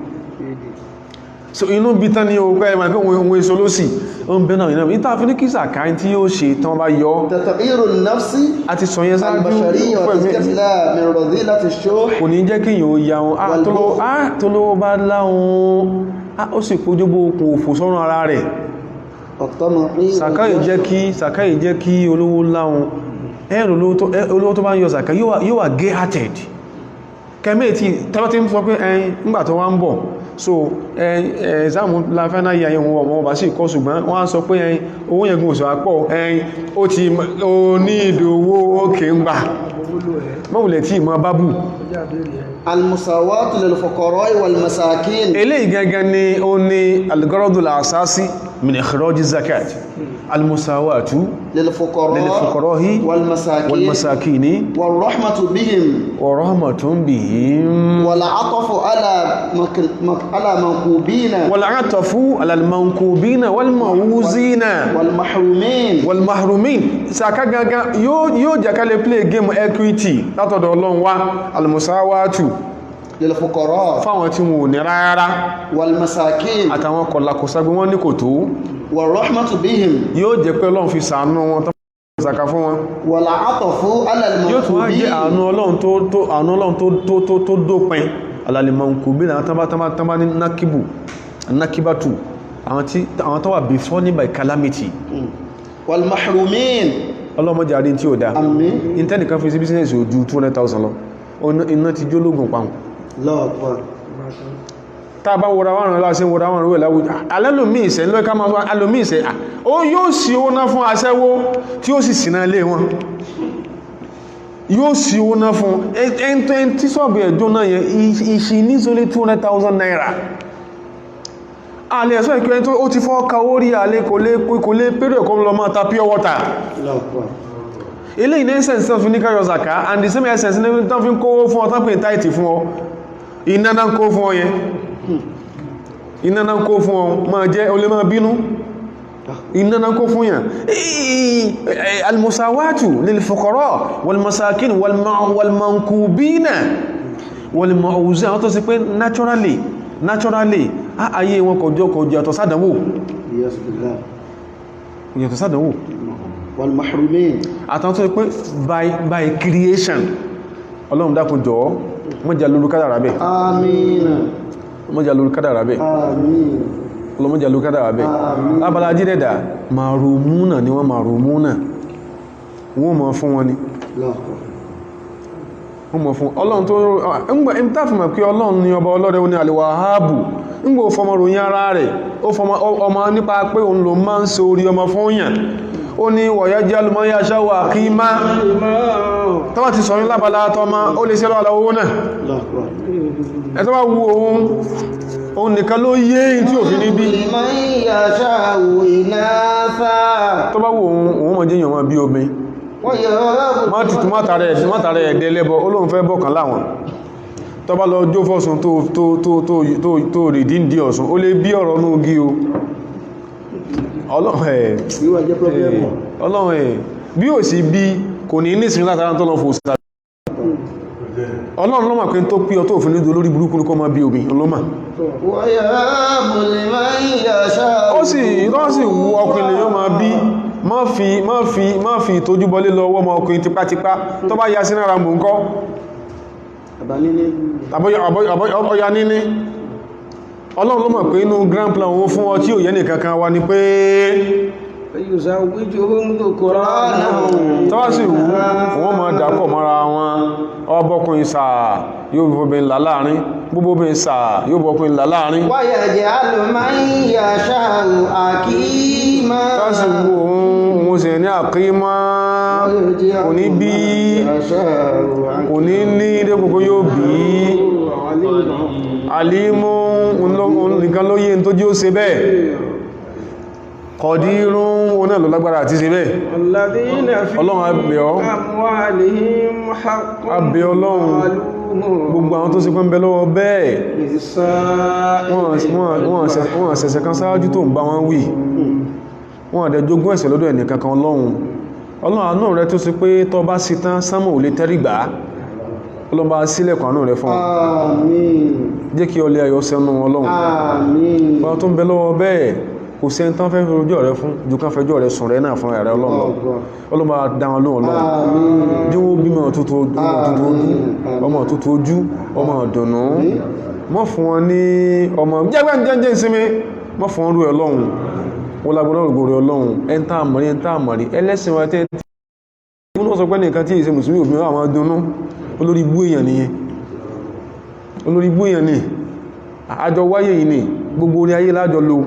so inú bí tán ní ogó ẹmà kí wọ́n èso ló sì ó ń bẹ́nà ìnáwó ìta fi ní kí sàkáyí tí ó ṣe tán bá yọ àti sọ̀yẹn sáájú kò ní jẹ́ kí yóò ya wọn tó lówó bá láwọn ó sì kójógbó okùn òfò sọ́run ara rẹ̀ sàkáyí jẹ́ kí olówó láwọn ẹ̀rù olówó tó bá ń yọ sàkáyí yóò wà gay-hearted kẹ́mẹ́ tí tọ́lọ́ tí ń sọ pé ẹ̀yìn nígbà tó wá ń bọ̀ so ẹ̀ẹ̀zámù láfẹ́ná yí ayé wọn bá sì kọ́ ṣùgbọ́n wọ́n á sọ pé ẹ̀yìn owó yẹn gùn òṣèwà pọ̀ ẹ̀yìn ó ti ní ìdòwó òkè ń gbà mọ́wùlẹ̀ tí ìmọ̀ bábù المساواة للفقراء والمساكين eléyìí gangan ni ó ní al-gharadu al-asasi min ikhraj az-zakat المساواة للفقراء والمساكين والرحمة بهم والعطف على منكوبين والعطف على المنكوبين والموزين والمحرومين saka gangan yóò jẹ́ ká lè play game equity látọ̀dọ̀ Ọlọ́run wá المساواة للفقراء fáwọn tí wọn ò ní rárá والمساكين àtàwọn kọ̀làkọ̀ságbé wọn ní kò tó والرحمة بهم yóò jẹ́ pé Ọlọ́run fi ṣàánú wọn tó sàkà fún wọn والعطف على yóò tún wá jẹ́ àánú Ọlọ́run tó dópin على المنكوبين àwọn tán bá ní nákíbátù àwọn tó wà before ní by calamity والمحرومين ọlọ́mọdé àrí tí ó dá intẹ́nìkan fi sí business ò ju 200,000 lọ iná ti jó lógún pàun tàbá wòrà wọ́n láti wòrà wọ́n rẹ̀ láwùjá alẹ́lòmí ìṣẹ́ lọ́ ká máa alòmí ìṣẹ́ ó yóò sí owó ná fún aṣẹ́wó tí ó sì sínà ilé wọn yóò sí owó ná fún ẹn tí sọ́ọ̀bù ẹ̀jọ́ náà yẹ ìṣì ní sólé 200,000 naira alẹ́ ẹ̀sọ́ ìpẹ́ tó ó ti fọ́ ka orí alẹ́ kò lè pẹ́rẹ̀ kọ́ lọ máa ta pure water ilé ìní essence tán fi ní káyọ zaka and the same essence ní tán fi ń kó fún ọ tán pè táìtì fún ọ iná náà kó fún ọ yẹn iná náà kó fún ọ máa jẹ́ olè máa bínú iná náà kó fún yàn almusawatu lil fuqara wal masakin wal mankubina wal ma'uzin àwọn tó sì pé naturally ayé wọn kọjọ́ yàtọ̀ sádánwò wal mahrumin àtàwọn tó pé by creation Ọlọ́run dákun jọ̀ọ́ mọ́jà lórí kádàrà bẹ́ àmín mọ́jà lórí kádàrà bẹ́ àmín ọlọ́mọ́jà lórí kádàrà bẹ́ lábàlá jídẹ̀dà màrùmúnà ni wọ́n màrùmúnà wọ́n mọ̀ fún wọn ni wọ́n mọ̀ fún Ọlọ́run tó ńgbà ìtàfimọ̀ pé Ọlọ́run ni ọba ọlọ́rẹ̀ ó ní àlèwàhábù ńgbà ó fọmọ ròyìn ara rẹ̀ ó fọmọ ọmọ nípa pé òun ló máa ń ṣe orí ọmọ fún yàn ó ní wọ̀yá jẹ́ alùmọ́ yá ṣáwà kí má tọ́wà ti sọ̀rọ̀ lábàlá tọ́má ó lè ṣe lọ́wọ́ owó náà ẹ̀tọ́ bá wú ohun nìkan ló yé tí ò fi ní bí tó bá wú ohun mọ̀ jẹ́yàn wọn bí omi má tutù mátàrẹ ẹ̀dẹ́ lẹ́bọ olóhun fẹ́ bọ́kàn láwọn tó bá lọ jó fọ́sùn tó rí díndí ọ̀sùn ó lè bí ọ̀rọ̀ ní ogi o Ọlọ́run ẹ̀ bí ò sí bí kò ní nísìn látara tó lọ fò sí Ọlọ́run lọ́mà pé tó pí ọ tó òfin ní olórí burúkú ní kọ́ máa bí omi ọlọ́mà ó sì wú ọkùnrin lè yọ́ máa bí má fi ìtójúbọlé lọ ọwọ́ ọkùnrin tipátipá tó bá yá sí nára mò ń kọ́ ọya níní Ọlọ́run ló mọ̀ pé inú grand plan wọn fún ọ tí ò yẹ́ nìkankan wá ní pé tọ́wọ́sí wọ́n mọ̀ dákọ̀ mọ́ra wọn ọbọ̀kùnrin sàá yóò bọ́bìn ńlá láàrin gbogbogbìn sàá yóò bọ́kùnrin ńlá láàrin tọ́wọ́sí wọ́n sì ní àkímá kò ní bí kò ní ní dẹ́kòkó yóò bí alímú nìkan ló yé tó jí ó ṣe bẹ́ẹ̀ kọ̀dírún oná lọ lágbára àti ṣe bẹ́ẹ̀ Ọlọ́run abẹ́ ọ́ abẹ́ Ọlọ́run gbogbo àwọn tó sì pẹ́ ń bẹ lọ́wọ́ bẹ́ẹ̀ wọ́n ṣẹ̀ṣẹ̀ kan sáájú tó ń bá wọn wí wọ́n àdẹ jogún ẹ̀ṣẹ̀ lọ́dọ̀ ẹnìkankan ọlọ́run àánú rẹ tó sì pé tó bá sí tán sánmọ̀ ò lè tẹ́rìgbà ọlọ́run bá sílẹ̀kùn àánú rẹ fún Àmín. jẹ́ kí ọlẹ́ ayọ̀ sẹ́nu ọlọ́run Àmín. ọlọ́run tó ń bẹ lọ́wọ́ bẹ́ẹ̀ kò sẹ́ni tán fẹ́ fẹjọ́ rẹ fún ju kán fẹjọ́ rẹ sùn rẹ náà fún ẹ̀rẹ́ ọlọ́run bá dá wọn lóhùn ọlọ́run Àmín. bí wọ́n bímọ tuntun ojú ọmọ tuntun ojú ọmọ ọ̀dùnnú mọ́ fún wọn ní ọmọ jẹ́gbẹ́ ìsinmi mọ́ fún wọn rú ọlọ́run wọ́n lágbọ́n ògbòrò ọlọ́run ẹntà àmàrí ẹlẹ́sìn wa tẹ́ tí wọ́n sọ pé nìkan tí ìṣe mùsùlùmí òbí àwọn adúnnú olórí ibú èèyàn nìyẹn olórí ibú èèyàn ni àjọ wáyé yìí ni gbogbo orí ayé lájọ lo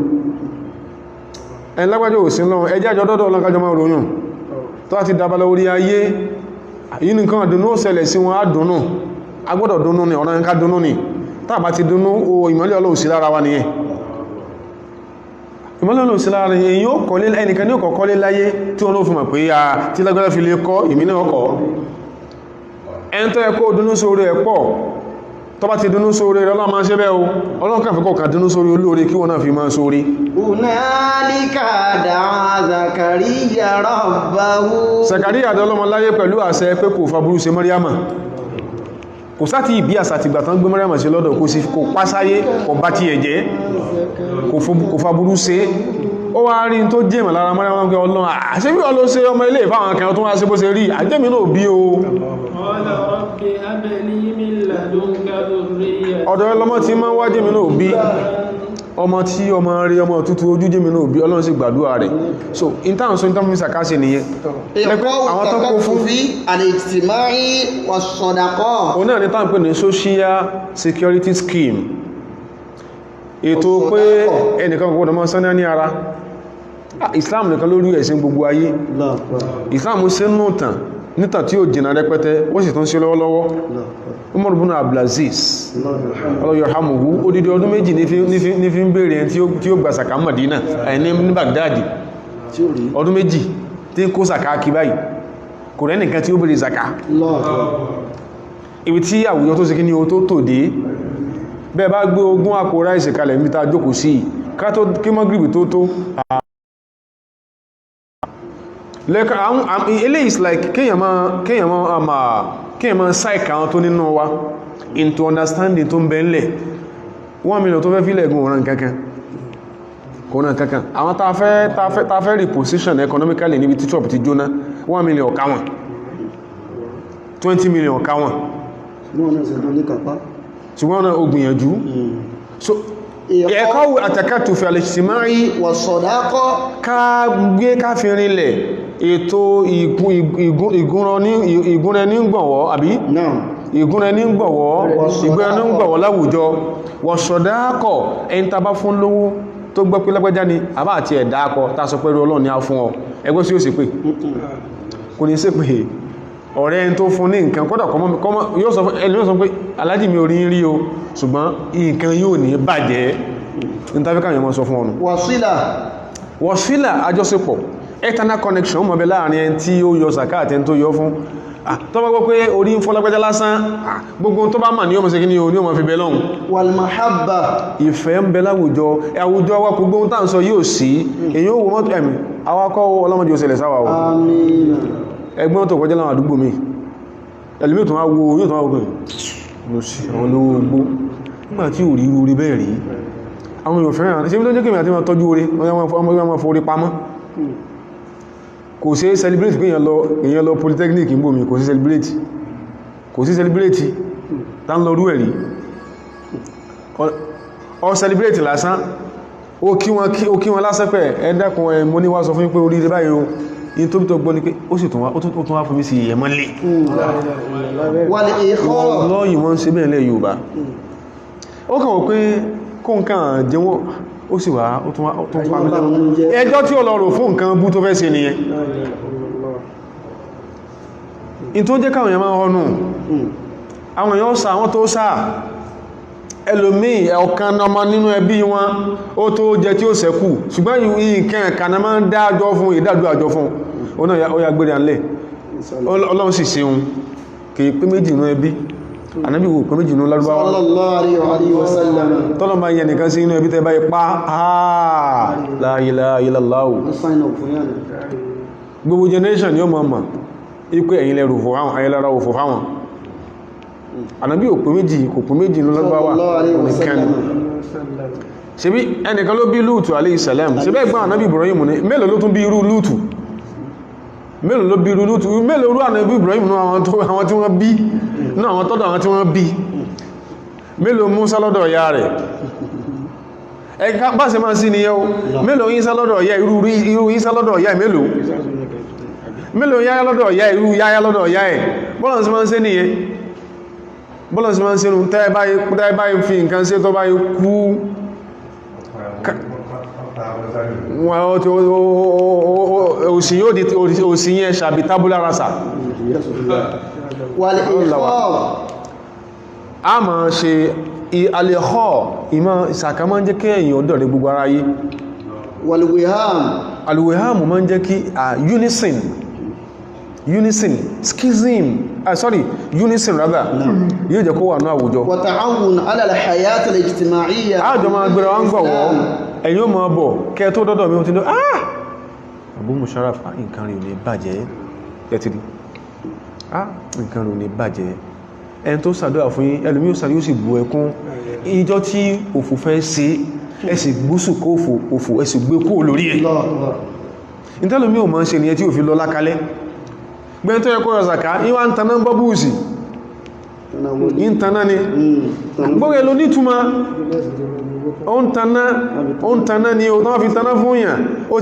ẹn lágbàjọ òsìn lọ ẹjẹ́ àjọ dọ́dọ̀ ọlọ́kájọ máa ròyìn tó láti dábalẹ̀ orí ayé yìí nìkan àdúnnú ó ṣẹlẹ̀ sí wọn àdúnnú agbọ́dọ̀ dúnnú ni ọ̀nà ẹ̀ká dúnnú ni tàbá ti dúnnú o ìmọ́lẹ̀ Ọlọ́run sí lára wa nìyẹn ìmọ́lẹ̀ Ọlọ́run sí lára èyí ó kọ́lé ẹnìkan ní ọkọ̀ kọ́lé láyé tí wọ́n ló fi mọ̀ pé a tí lágbàdá fi lè kọ́ ìmínà ọkọ̀ ẹn tó ẹkọ́ dúnnú sórí ẹ̀pọ̀ tó bá ti dúnnú sórí rẹ̀ Ọlọ́run máa ṣe bẹ́ẹ̀ o Ọlọ́run kàfẹ́ kọ̀ọ̀kan dúnnú sórí olóore kí wọ́n náà fi máa sórí Hunalika da'a Zakariya rabbahu. Zakariya àdọ́lọ́mọ láyé pẹ̀lú àṣẹ pé kò faburú ṣe Màríàmà kò sáti ìbí àṣà ti gbà tán gbé Màríàmà sí lọ́dọ̀ kò pásáyé kò bá ti ẹ̀jẹ́ kò faburú ṣe ó wá rí tó jẹ́mà lára Màríàmà pé Ọlọ́run àṣẹ bí ọlọ́ ṣe ọmọ ilé ìfáwọn akẹ́yàn tó wá sí bó ṣe rí àjẹ́mì náà bí o ọ̀dọ̀ ọlọ́mọ tí máa wá jẹ́mì náà bí ọmọ tí ọmọ rí ọmọ tútù ojú jẹ́mì náà bí Ọlọ́run sì gbàdúrà rẹ̀ so intan so intan mísà káṣe nìyẹn àwọn tó kó fún al-ijtima'i was-sadaqah. òun náà ní tán pè ní social security scheme ètò pé ẹnìkan kò gbọdọ̀ mọ́ sánà ní ara Islam nìkan lórí ẹ̀sìn gbogbo ayé Islam ṣe nítàn tí ó jìnà rẹpẹtẹ ó sì tún sí lọ́wọ́lọ́wọ́ Umar ibn Abdulaziz ọlọ́yọ̀hámuhu odidi ọdún méjì ní fi ń bèèrè ẹni tí ó gba sàkà Madina ní Baghdadi ọdún méjì tí kó sàkà kí báyìí kò rẹ́ nìkan tí ó bèèrè sàkà ibi tí àwùjọ tó sì kí ní o tó tòdé bẹ́ẹ̀ bá gbé ogún àpò ráìsì kalẹ̀ níbi tá jókòó sí kí Mágríbì tó eléyìí is like kíyàn máa sáìkà àwọn tó nínú wa into understanding tó ń bẹ ńlẹ̀ 1 million tó fẹ́ fílẹ̀ ẹ̀gùn ọ̀ràn kankan àwọn ta fẹ́ reposition economically níbi tí chop ti jóná 1 million ọ̀ká wọn 20 million ọ̀ká wọn ṣùgbọ́n náà ó gbìyànjú so ẹ̀kọ́ àtàkàtù fi al-ijtima'i was-sadaqah ká gbé káfírin lẹ̀ ètò ìgúnrẹni gbọ̀wọ́ àbí ìgúnrẹni gbọ̀wọ́ láwùjọ was-sadaqah ẹni tàbá fún lówó tó gbọ́ pé lágbàjá ni àbá àti ẹ̀dá akọ tá sọ pẹ́rú Ọlọ́run ni a fún ọ ẹgbẹ́ sí ó sì pé kò ní sí pé ọ̀rẹ́ ẹni tó fún ní nǹkan kọ́dọ̀ yóò sọ pé alájì mi orí rí o ṣùgbọ́n nǹkan yóò ní bàjẹ́ ní tàbí káyọ̀ mọ́ sọ fún ọ̀nà wọ̀sílà àjọṣepọ̀ eternal connection mọ̀ bẹ láàrin ẹni tí ó yọ sàká àti ẹni tó yọ fún tó bá gbọ́ pé orí ń fọ́ lágbàjá lásán gbogbo tó bá mà ní ọmọ sí kí ní o ní ọmọ fi bẹ lọ́hun wal-mahabba ìfẹ́ ń bẹ láwùjọ wa kò gbóhun tàà ń sọ yóò sí èyí ó wò mọ́tò ẹ̀mí awakọ́ ọlọ́mọdé òṣèlẹ̀ sáwà o ẹgbọ́n tó kọjá láwọn àdúgbò mi ẹlùmí tó wá wo yóò tó wá ogun lọ sí àwọn olówó ogbó nígbà tí ò rí orí bẹ́ẹ̀ rí àwọn èèyàn fẹ́ràn ṣe bí tó jẹ́ kí àti wọn tọ́jú orí wọ́n forí pamọ́ kò sí celebrate pé èèyàn lọ polytechnic ń bò mí kò sí celebrate tá ń lọ rú ẹ̀rí ọ celebrate lásán ó kí wọn lásán pẹ̀ ẹ̀dẹ́kùn ẹ̀ mo ní wá sọ fún pé orí rẹ̀ báyìí in tó bí tó gbọ́ ní pé ó sì tún wá fún mi sí ẹ̀mọ́ lè lọ́yìn wọ́n ṣe bẹ́ẹ̀ lẹ́ Yorùbá ó kàn wọ́n pé kó nǹkan jẹun ó sì wá ó tún pàmílá ẹjọ́ tí ó lọ rò fún nǹkan bú tó fẹ́ ṣe nìyẹn in tó jẹ́ káwọn èèyàn máa ọnù àwọn èèyàn sá àwọn tó sá ẹlòmíì ọ̀kan ọmọ nínú ẹbí wọn ó tó jẹ tí ó ṣẹ́kù ṣùgbọ́n nǹkan ẹ̀kànà máa ń dájọ́ fún ìdádú àjọ fún ọ̀nà ó yà gbére ànlẹ̀ Ọlọ́run sì ṣeun kìí pé méjì inú ẹbí Ànábì wò pé méjì inú Lárúbáwá tọ́lọ́ máa yẹ nìkan sí inú ẹbí tẹ́ bá ipá la ilaha illallah gbogbo generation yóò mọ̀ ipé ẹ̀yin lẹ́rù ayẹ́lára òfò fáwọn ànábì òpó méjì ló lọ́gbàwà nìkan ṣe bí ẹnìkan ló bí lúùtù alayhi salam ṣe bẹ́ gbọ́n ànábì Ibrahim ní mélòó ló tún bí irú lúùtù mélòó ló bí irú lúùtù mélòó rú ànábì Ibrahim ní àwọn tí wọ́n bí ní àwọn tọ́dọ̀ àwọn tí wọ́n bí mélòó Mùsá lọ́dọ̀ ìyá rẹ̀ ẹ̀ka bá ṣe máa sí ni yẹ́ o mélòó Ìsá lọ́dọ̀ ìyá irú Ìsá lọ́dọ̀ ìyá mélòó Yáyá lọ́dọ̀ ìyá irú Yáyá lọ́dọ̀ ìyá ẹ̀ bọ́lọ̀ sí máa ń ṣe nìyẹn bọ́lọ̀ sí máa ń ṣe nù tẹ́ báyìí fi nǹkan ṣe tó báyìí kú òsì yẹn ṣàbí tábúlá rasa a máa ṣe alẹ́kọ́ ìmọ̀ ìsàkà máa ń jẹ́ kí èyàn ọdọ̀ rẹ̀ gbogbo ara yìí alweham máa ń jẹ́ kí unison schism unison rather yóò jẹ́ kó wà ní àwùjọ àjọ máa gbẹ̀rẹ̀ wọ́n gbọ̀wọ́ ẹ̀yin ó máa bọ̀ kẹ́ tó dọ́dọ̀ mi ó ti ní Abu Musharraf nǹkan rí ò ní bàjẹ́ ẹ̀tìrí nǹkan rí ò ní bàjẹ́ ẹni tó sàdọ́wà fún yín ẹlòmí ó sàrí ó sì bú ẹkún ìjọ tí òfò fẹ́ ṣe ẹsì gbúsù kó òfò ẹsì gbé kó lórí ẹ̀ ìtẹ́lòmí ò máa ń ṣe nìyẹn tí ò fi lọ lákálẹ́ gbẹ́n tó yẹ kó yọ zàká ìwà ń taná bọ́búùsì ń taná ni gbọ́gẹ̀ ló nítúmá ó ń taná ni ó tán fi taná fún yàn ó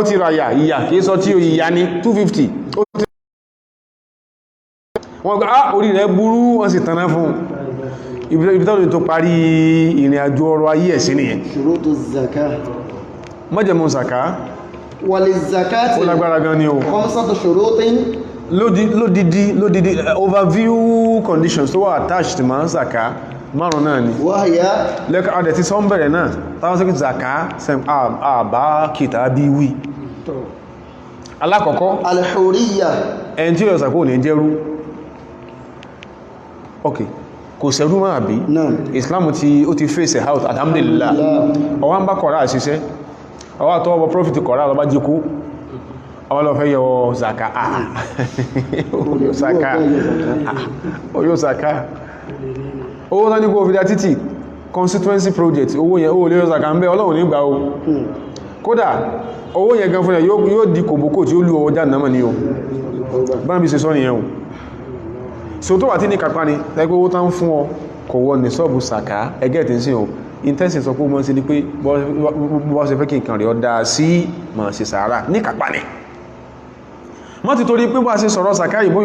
ti ra ìyà kìí sọ tí ó ìyà ní 250 wọ́n gbá orí rẹ̀ burú wọ́n sì taná fún ibítọ́lù tó parí ìrìn àjò ọrọ̀ ayé ẹ̀sìn nìyẹn májẹ̀mú zaka ó lágbára gan ni o lódìdí overview conditions tó wà attached ma zaka márùn náà ni lẹ́kọ́ adẹ̀ tí sọ́n bẹ̀rẹ̀ náà táwọn sókè zaka àbá kìtà bí wí alákọ̀ọ́kọ́ al-huriyya ẹni tí ó zaka ò ní jẹ́rú ok kò sẹ́rú máa bí Islam ó ti face out alhamdulillah ọwá ń bá kọ̀rá àṣìṣẹ́ ọwá tó ọwọ́ profit kọ̀rá ọba jíkú ọwọ́ lọ fẹ́ yọ zaka oyó zaka owó tán ní kó fi dá títì constituency project owó yẹn owó lè yọ zaka ń bẹ́ Ọlọ́run nígbà o kódà owó yẹn gan fún ẹ̀ yóò di kòbókò tí ó lú ọwọ́ já náà ní o bá bí ṣe sọ nìyẹn o so tó wà tí ní kàpá ní ẹgbẹ́ owó tán fún ọ kò wọ ní sọ́ọ̀bù sàká ẹgẹ́ tí ń sí o intensin sọ pé mọ́ sí ní pé bọ́ ṣe fẹ́ kí nǹkan rẹ̀ ọ dáa sí mọ̀ sí sàárà ní kàpá ní mọ́ ti torí pé bá ṣe sọ̀rọ̀ sàká ìbó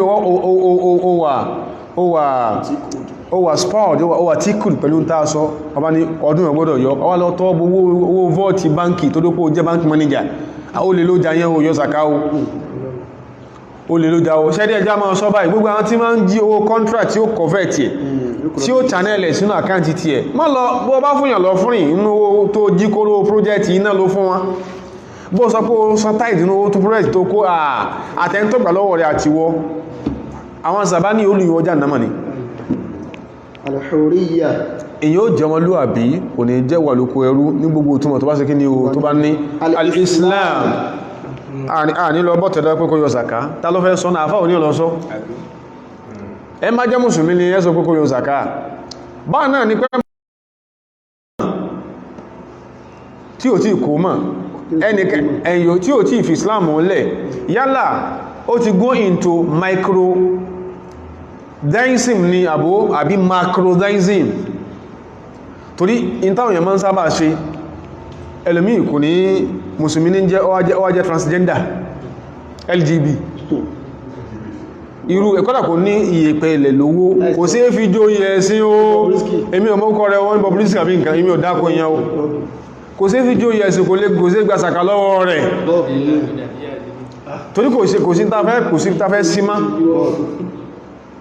ó wà spoiled ó wà tíkùl pẹ̀lú tá a sọ ọba ní ọdún ọgbọ́dọ̀ yọ ọwá lọ tọ́ owó vọ́ọ̀tì báńkì tó dókó jẹ́ báńkì manager ó lè ló jayẹ́ o yọ sàká o lè ló jáwó ṣẹ́dí ẹjá máa sọ báyìí gbogbo àwọn tí máa ń jí owó contract tí ó convert ẹ̀ tí ó channel ẹ̀ sínú àkáǹtì tí ẹ̀ má lọ bó bá fúnyàn lọ fúnrìn inú owó tó jí kóró project iná ló fún wọn bó sọ pé ó sọ táìdì inú owó tó project tó kó àtẹ́ntọ́gbà lọ́wọ́ rẹ̀ àtiwọ́ àwọn sàbá ní olùyọjá náà ni al-huriyya èyí ó jẹ́ ọmọlúwàbí kò ní jẹ́ wà lóko ẹrú ní gbogbo túnmọ̀ tó bá ṣe kí ni o tó bá ní al-Islam ní lọ bọ́ tẹ̀lẹ́ pẹ́kọ́ yọ zaka ta ló fẹ́ sọ náà àfáà ní ọlọ́sọ́ ẹ má jẹ́ mùsùlùmí ní ẹ́sọ pẹ́kọ́ yọ zaka bá náà ní pẹ́ tí ò tí kò mọ̀ ẹ̀yọ tí ò tí fi Islam lẹ̀ yálà ó ti go into microdaism ní àbí macrodaism torí ìntàwọn èèyàn máa ń sábà ṣe ẹlòmí kò ní mùsùlùmí ní jẹ́ ọwá jẹ́ transgender LGB irú ẹ̀kọ́dà kò ní ìyẹ̀pẹ̀ ilẹ̀ lówó kò sí fi jó yẹ sí o èmi ọmọ kọ́ rẹ̀ wọ́n bọ̀bùlísì àbí nǹkan èmi ò dákò yẹn o kò sí fi jó yẹ sí kò sí gbàsàkà lọ́wọ́ rẹ̀ torí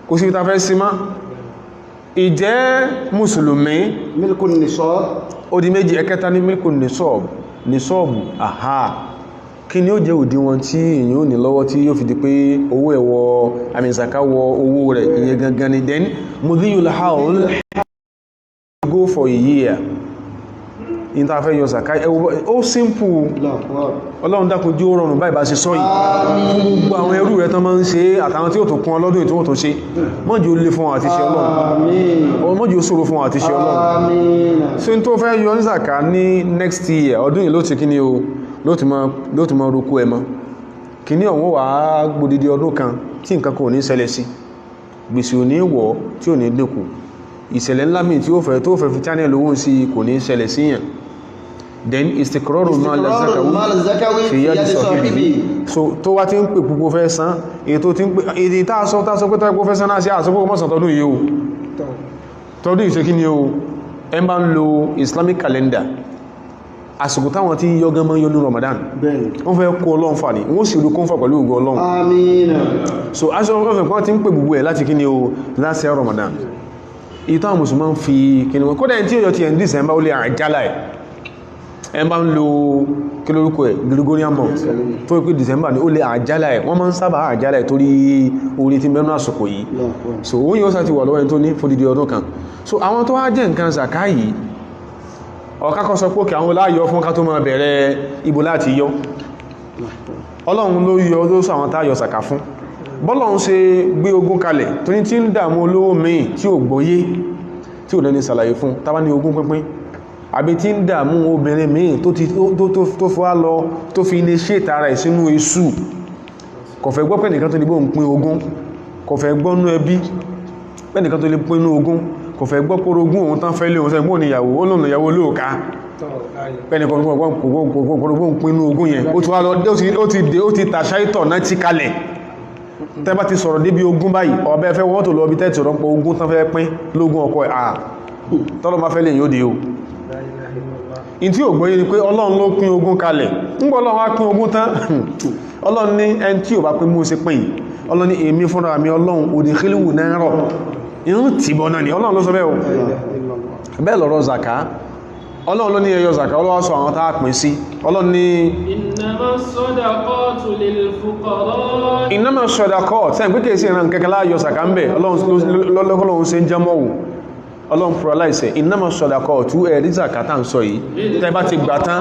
kò sí tafẹ́ símá ìjẹ́ mùsùlùmí milkun nisab ó di méjì ẹ̀kẹta ní milkun nisọ́ọ̀bù àhá kí ni ó jẹ́ òdiwọ̀n tí èyàn ò ní lọ́wọ́ tí yóò fi di pé owó ẹ̀wọ̀ àmìsàká wọ owó rẹ̀ ìyẹn gangan ni then mudhiyul hawl go for a year in ta fẹ́ yọ zakat ó simple ọlọ́run dákun jí ó rọrùn báyìí bá ṣe sọ yìí fún gbogbo àwọn ẹrú rẹ̀ tán máa ń ṣe àtàwọn tí ó tó kún ọlọ́dún tí ó tó ṣe mọ́jú ó lè fún àti ṣe ọlọ́run mọ́jú ó ṣòro fún àti ṣe ọlọ́run so n tó fẹ́ yọ ní zakat ní next year ọdún yìí ló ti kí ni o ló ti mọ roko ẹ mọ́ kí ní ọ̀wọ́ wà á gbòdìdí ọdún kan tí nǹkan kò ní ṣẹlẹ̀ sí gbèsè ò ní wọ̀ tí ò ní dínkù ìṣẹ̀lẹ̀ ńlá mi tí ó fẹ́ tó fẹ́ fi channel owó sí kò ní ṣẹlẹ̀ síyàn then istiqraru mal zakawi fi yadi sahibi so tó wá tí ń pè púpọ̀ fẹ́ san èyí tó tí ń pè èyí tààsọ pé tààsọ fẹ́ san náà sí àsọpọ̀ mọ́sàn tọdún yìí o tọdún ìṣẹ́ kí ni o ẹ bá ń lo Islamic calendar àsìkò táwọn tí yọ gan mọ́ yọ ní Ramadan wọ́n fẹ́ kó ọlọ́run fà ní wọ́n sì rí kún fà pẹ̀lú ògo ọlọ́run so aṣọ ọlọ́run kan ti ń pè gbogbo ẹ̀ láti kí ni o láti Ramadan ìtọ́ àwọn Mùsùlùmí fi kí ni wọ́n kódà tí ó yọ ti ẹ̀ ní December ó lè àjálà ẹ̀ ẹ bá ń lo kí lórúkọ ẹ̀ Gregorian month tó pé December ni ó lè àjálà ẹ̀ wọ́n máa ń sábà àjálà ẹ̀ torí orí tí mẹ́nu àsìkò yìí so ó yóò sáti wà lọ́wọ́ ẹni tó ní fòdìdí ọdún kan so àwọn tó wá jẹ́ nǹkan zaka yìí ọ̀kákọ́ sọ pé kí àwọn láyọ fún ká tó máa bẹ̀rẹ̀ ibo láti yọ Ọlọ́run ló yọ ló sọ àwọn táyọ zaka fún bọ́lọ́run ṣe gbé ogún kalẹ̀ tó ní tí ń dààmú olówó míì tí ò gbọ́yé tí ò lẹ́ni ṣàlàyé fún tàbá ní ogún pínpín àbí tí ń dààmú obìnrin míì tó fi wá lọ tó fi ilé ṣe tààrà ìsínú iṣu kò fẹ́ gbọ́ pẹ́nìkan tó lè bó ń pín ogún kò fẹ́ gbọ́nú ẹbí pẹ́nìkan tó lè pín ogún kò fẹ́ gbọ́ pé ogún òun tán fẹ́ lé òun sẹ́gbọ́n níyàwó olóòrùn ìyàwó olóòká pẹ́nìkan tó pín ogún yẹn ó ti wá lọ ó ti tàṣà ìtọ̀ náà ti kalẹ̀ tẹ́bá ti sọ̀rọ̀ débi ogún báyìí ọ̀bẹ́ fẹ́ wọ́n tó lọ bí tẹ́tì rọ́pọ̀ ogún tán fẹ́ pín lógún ọkọ̀ àà tọ́lọ máa fẹ́ lè yóò dé o in tí ò gbọ́yé ni pé Ọlọ́run ló pín ogún kalẹ̀ ńgbọ́ Ọlọ́run wá pín ogún tán Ọlọ́run ní ẹni tí ò bá pín mú sí pín Ọlọ́run ní èmi fúnra mi Ọlọ́run òdì kílíwù náà rọ̀ irun tí bọ́ náà ni Ọlọ́run ló sọ bẹ́ẹ̀ o bẹ́ẹ̀ lọ́rọ̀ zaka Ọlọ́run ló ní ẹyọ zaka Ọlọ́run sọ àwọn tàà pín sí Ọlọ́run ní innama sadaqat sẹ́yìn pé kèsí ìran kẹ́kẹ́ láyọ zaka ń bẹ̀ Ọlọ́run ṣe ń jẹ́ mọ́wù Ọlọ́run pluralize innama sadaqat tú ẹ̀rí zaka tá ń sọ yìí tẹ́ bá ti gbà tán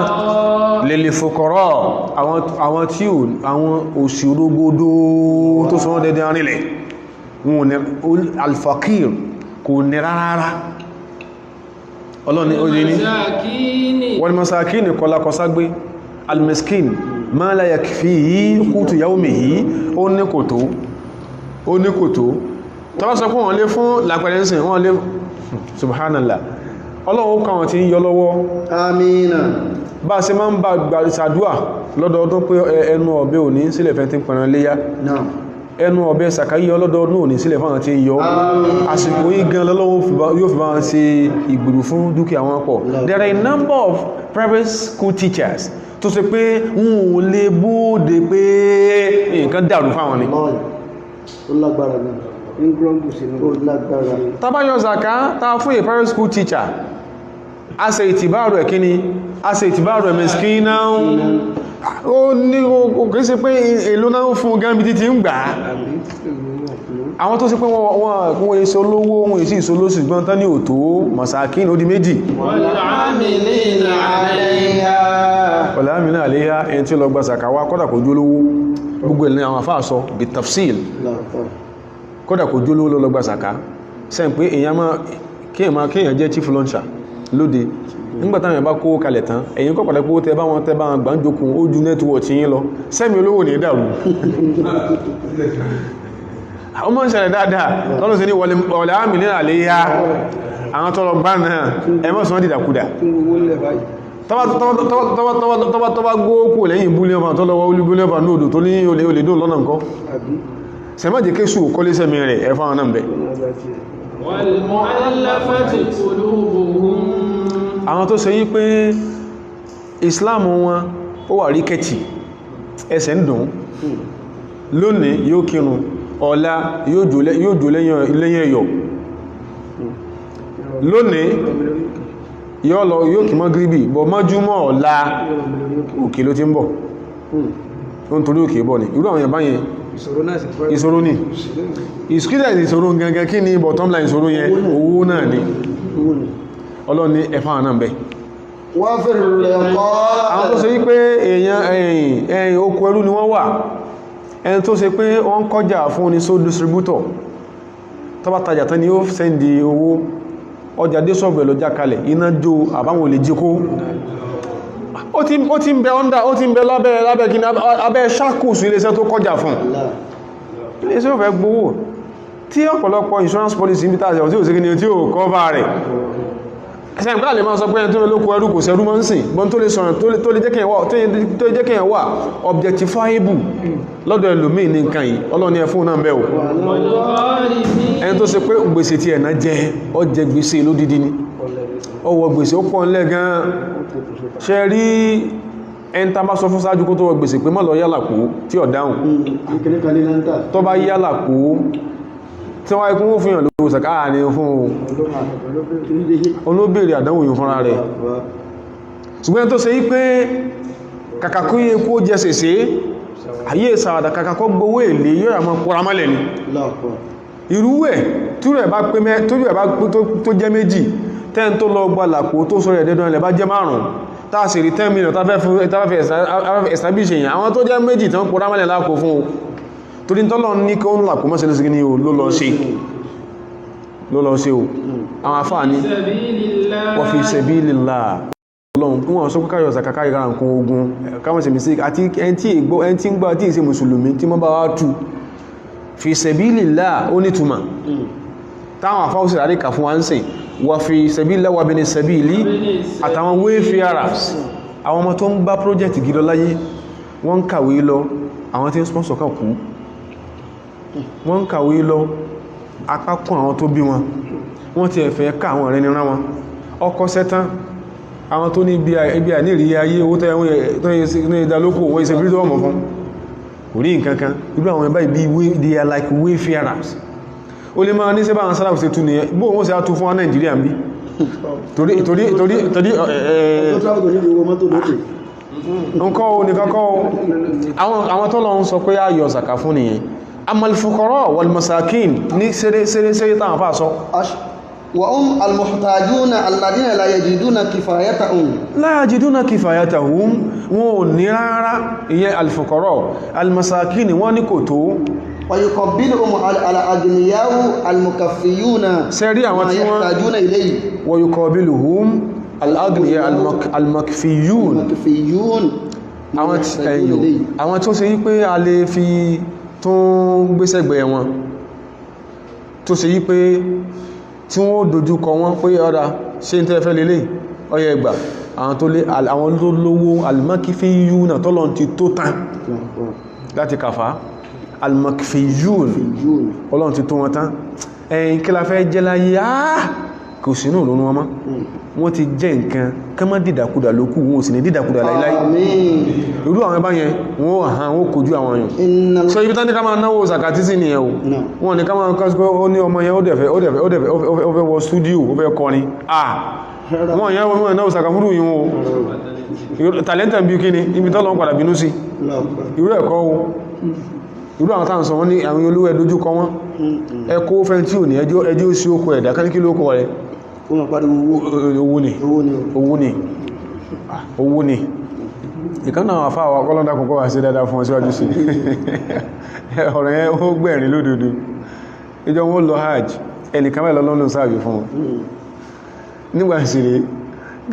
lil fuqara àwọn tí ò àwọn òṣìrógódó tó sọ wọ́n dẹ́dẹ́ arìnlẹ̀ wọn alfaqir kò ní rárá ọlọ́ni ó dé ní wal masakini kọlá kọságbé almiskin ma la yakfihi qutu yawmihi ó ní kòtó tọ́wọ́ sọ fún wọn lé fún lápẹ̀lẹ́sìn wọn lé subhanallah ọlọ́run káwọn tí ń yọ lọ́wọ́ amina bá ṣe máa ń bá ṣàdúà lọ́dọọdún pé ẹnu ọ̀bẹ ò ní sílẹ̀ fẹ́ tí ń pẹ̀ràn léyá ẹnu ọ̀bẹ sàkáyí ọlọ́dọọdún ò ní sílẹ̀ fáwọn tí ń yọ àsìkò yí gan lọ́wọ́ yóò fi bá wọn ṣe ìgbèrú fún dúkìá wọn pọ̀ there are a number of private school teachers tó ṣe pé wọn ò lè bóde pé nǹkan dàrú fáwọn ni tàbáyọ zaka ta fún a private school teacher a ṣe ìtìbáàrù ẹ̀kíní a ṣe ìtìbáàrù ẹ̀mẹ̀sìkí náà ó ní òkè sí pé èlò náà fún gánbi títí ń gbà àwọn tó sí pé wọ́n èso lówó wọ́n èsì ìso lóṣù gbọ́n tán ní òtó masakin ó di méjì wàlámìnà àléyá ẹni tí lọ gba zaka wá kọ́dà kò jólówó gbogbo ẹ̀lẹ́ àwọn afáà sọ bí tafsil kódà kò jó lówó lọ́lọ́gbà sàká sẹ́n pé kíyàn jẹ́ chief launcher lóde nígbàtà yẹn bá kó kalẹ̀ tán ẹ̀yin kọ́ pàtàkì owó tẹbá wọn gbàǹjokùn ó ju nẹ́tíwọ̀tí yín lọ sẹ́mi olówó ní ìdàrú ọmọ ń ṣẹlẹ̀ dáadáa lọ́nà sí ní wọlé àmì ní àléyá àwọn tọ́lọ gbá náà ẹmọ́sàn dìdàkudà tọ́bá gbóòkù lẹ́yìn búlẹ́ọ̀fà tọ́lọ́wọ́ olúbúlẹ́ọ̀fà ní odò tó ní olè dùn lọ́nà nǹkan sẹ́mọ́ jẹ́ kéṣù kọ́lé sẹ́mi rẹ̀ ẹ̀fà wọn náà bẹ̀ àwọn tó ṣe yí pé Islam wọn ó wà rí kẹ́tì ẹsẹ̀ ń dùn lónìí yóò kírun ọ̀la yóò jò lẹ́yìn ẹ̀yọ̀ lónìí yóò kí mọ́ gíríbì bọ̀ mọ́júmọ́ ọ̀la òkè ló ti ń bọ̀ ó ń torí òkè bọ̀ ní irú àwọn ìyàbá yẹn ìṣòro ní ìṣòro ìṣòro gangan kí ni bottom line ìṣòro yẹn owó náà ni Ọlọ́run ní ẹ̀fà náà bẹ̀ وفي الرقاب àwọn tó ṣe wípé èèyàn oko ẹrú ni wọ́n wà ẹni tó ṣe pé wọ́n kọjá fún ní sole distributor tó bá tajà tán ni ó sẹ́ndì owó ọjà dé sọ́ọ̀bù ẹ̀ lọ́jà kalẹ̀ iná jó àbáwọn olè jí kó ó ti ń bẹ ọ́ndà ó ti ń bẹ lábẹ́ kí ní abẹ́ ṣákùsù iléeṣẹ́ tó kọjá fún iléeṣẹ́ ò fẹ́ gbowó tí ọ̀pọ̀lọpọ̀ insurance policy ní tàṣẹ̀ tí ò sí kí ni tí ò kọ́bà rẹ̀ ẹ̀sẹ̀ ìpínlẹ̀ lè máa sọ pé ẹni tó lè lókò ẹrù kò sẹ́rú mọ́ ń sìn bọ́n tó lè sọ̀rọ̀ tó lè jẹ́ kí ẹ̀ wà objectifiable lọ́dọ̀ ẹlòmíì ní nǹkan yìí ọlọ́ni ẹ̀fún náà bẹ́ ò ẹni tó ṣe pé gbèsè tí ẹ̀nà jẹ ọ jẹ gbèsè lódìdí ni ọwọ́ gbèsè ó pọ̀ ńlẹ̀ gan ṣe rí ẹni tá bá sọ fún sáájú kó tó wọ gbèsè pé má lọ yálà kó tí ọ̀ dáhùn tó bá yálà kó tí wọ́n ikú wó fún yàn lówó sàkáà ní fún olóbèèrè àdánwò yìí fúnra rẹ̀ ṣùgbọ́n tó ṣe yí pé kàkàkú yí kó jẹ sèse ayé ìsàwàdà kàkàkọ́ gbówó èlé yóò rà mọ́ pọ́ra mọ́lẹ̀ ni irú ẹ̀ tó jẹ́ méjì tẹ́n tó lọ gba làpò tó sọ rẹ̀ dẹ́dọ́ ilẹ̀ bá jẹ́ márùn-ún táà sì rí 10 million tàfẹ́ establish èyàn àwọn tó jẹ́ méjì tán pọ́ra mọ́lẹ̀ lákò fún torí tọ́lọ ní kí ó ń làpò mọ́sílẹ̀ sí ní ló lọ ṣe o àwọn afá ní wa fi sabilillah ọlọ́run wọ́n sọ káyọ̀ sàkàkà ìrára nǹkan ogun káwọn ṣe mistake àti ẹni tí ń gbọ́ tí ìṣe mùsùlùmí tí mọ́ bá wá tú fi sabilillah ó nítumà táwọn afá ó sì ráríkà fún wa ń sìn wa fi sabilillah wa bini sabili àtàwọn wayfarers àwọn ọmọ tó ń bá project gidi láyé wọ́n ń kàwé lọ àwọn tí ń sponsor kan kú wọ́n ń kàwé lọ apákùn àwọn tó bí wọn wọ́n ti ẹ̀fẹ́ ká àwọn ọ̀rẹ́ nírán wọn ọkọ̀ sẹ́tán àwọn tó ní ibi àníìrí ayé owó tó yẹ ìdálókò wọ́n ìṣẹ́ bí tó wọ́n mọ̀ fún kò rí nǹkankan irú àwọn ẹbá ìbí they are like wayfarers o lè máa ní sẹ́bà àwọn sára òsè tún ní ẹ bó wọ́n sì á tún fún Nàìjíríà ń bí torí nǹkan o nìkan kọ́ àwọn tó lọ ń sọ pé ayọ̀ zaka fún nìyẹn amal fuqara wal masakin ní sẹ́rẹ́ tàwọn fà sọ wa al-muhtajuna alladhina la yajiduna kifayatahum la yajiduna kifayatahum wọn ò ní rárá ìyẹn al-fuqara al-masakin wọ́n ní kò tó wa yuqabbiluhum al-aghniya'u al-mukaffiyuna sẹ́rí àwọn tí wọ́n yahtajuna ilayhi wa yuqabbiluhum al-aghniya al-makfiyun àwọn tó ṣe yí pé a lè fi tó ń gbésẹ̀gbẹ̀ wọn tó ṣe yí pé tí wọ́n dojúkọ wọn pé ọ̀dá ṣe ń tẹ́fẹ́ lélẹ̀ ọyẹ ẹgbà àwọn tó lówó al-makfiyun náà tọ́lọ̀ ti tó tán láti kàfà al-makfiyun ọlọ́run ti tó wọn tán ẹ̀yìn kí la fẹ́ jẹ́ láyé kò sínú ìrònú wọn mọ́ wọ́n ti jẹ́ nǹkan kán má dìdàkudà lókù wọn ò sì ní dìdàkudà láíláí irú àwọn ẹbá yẹn wọ́n hàn wọ́n kojú àwọn èèyàn so ibi tán ní ká máa náwó zakati sí ni ẹ̀ o wọ́n ní ká máa kọ́síkọ́ ó ní ọmọ yẹn ó fẹ́ wọ stúdíò ó fẹ́ kọrin wọ́n yẹn wọ́n náwó zakafúrú yìí wọn tàlẹ́ntà bí kí ni ibi tọ́lọ́ ń padà bínú sí irú ẹ̀kọ́ o irú àwọn táwọn sọ wọ́n ní àwọn olówó ẹ̀dójú kọ wọ́n ẹkọ́ fẹ́ tí ò ní ẹjọ́ sí okò ẹ̀dà kan kí ló kọ rẹ̀ owó ni ìkánná àwọn afáwà ọlọ́dà kọ̀kọ́ wà sí dáadáa fún ọsíwájú sí ọ̀rọ̀ yẹn ó gbẹ̀rin lódodo ìjọ wọn lọ hajj ẹnìkan mẹ́lọ lọ́nà sáàbì fún wọn nígbà ìsìrè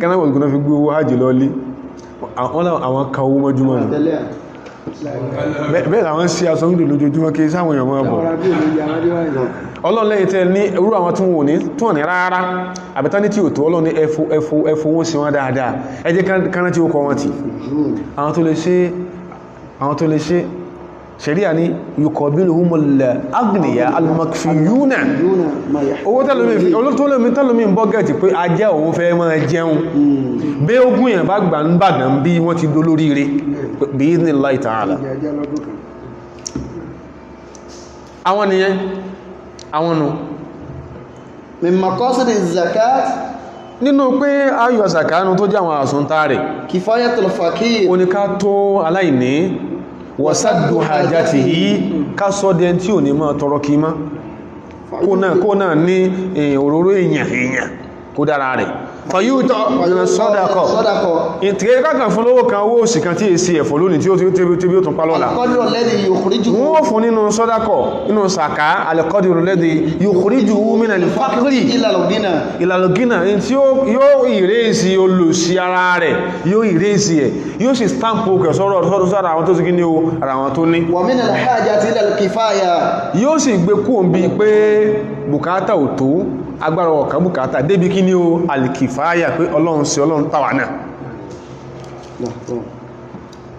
kanáwọ̀ ìgbóná fi gbé owó hajj lọ lé àwọn ka owó mọ́júmọ́ bẹ́ẹ̀ àwọn sí aṣọ ń dò lójoojúmọ́ kí sáwọn èèyàn mọ́ bọ̀ ọlọ́lẹ́yìn tẹ́ ní irú àwọn tí wọ́n ní tó ní rárá àbẹ̀tá ní tí ò tó ọlọ́ni ẹfò wọ́n sí wọn dáadáa ẹ jẹ́ káná tí ó kọ wọn tí àwọn tó lè ṣe ṣẹ̀ríà ní yuqabiluhumul aghniya al-makfiyuna owó tẹ́lómi ń bọ́gẹ̀tì pé ajẹ́ òun fẹ́ máa jẹun bí ogún yẹn bá gbà ń bàdàn bí wọ́n ti dolóríire bí idhnillahi ta'ala àwọn nìyẹn àwọn nù min maqasidi zakat nínú pé ayọ̀ zakanu tó jẹ́ àwọn àsùntà rẹ̀ kifayatul faqir oníká tó aláìní wọ̀sádù hajatihi ká sọ́dẹ̀ tí ò ní máa tọrọ kí má kó náà ní òróró èèyàn kó dára rẹ̀ fayútọ̀ nínú sọ́dakọ̀ ìtìrẹ́ kákan fún lówó kan owó òsì kan tí èsì ẹ̀fọ́ lónìí tí ó tún pa lọ́la wọ́n fún nínú sọ́dakọ̀ nínú sàká alẹ́kọ́dìrò lẹ́dí yòkúríjù mínà lè fákírì ìlàlọ́gínà tí yóò ìrèsì olùsí ara rẹ̀ yóò ìrèsì ẹ̀ yóò sì stamp okẹ̀ sọ́rọ̀ sára àwọn tó sì kíní o ara àwọn tó ní yóò sì gbé kúrò bí pé bùkátà ò tó agbára ọ̀kan bùkátà débi kí ní o alìkìfáyà pé ọlọ́run sí ọlọ́run tàwà náà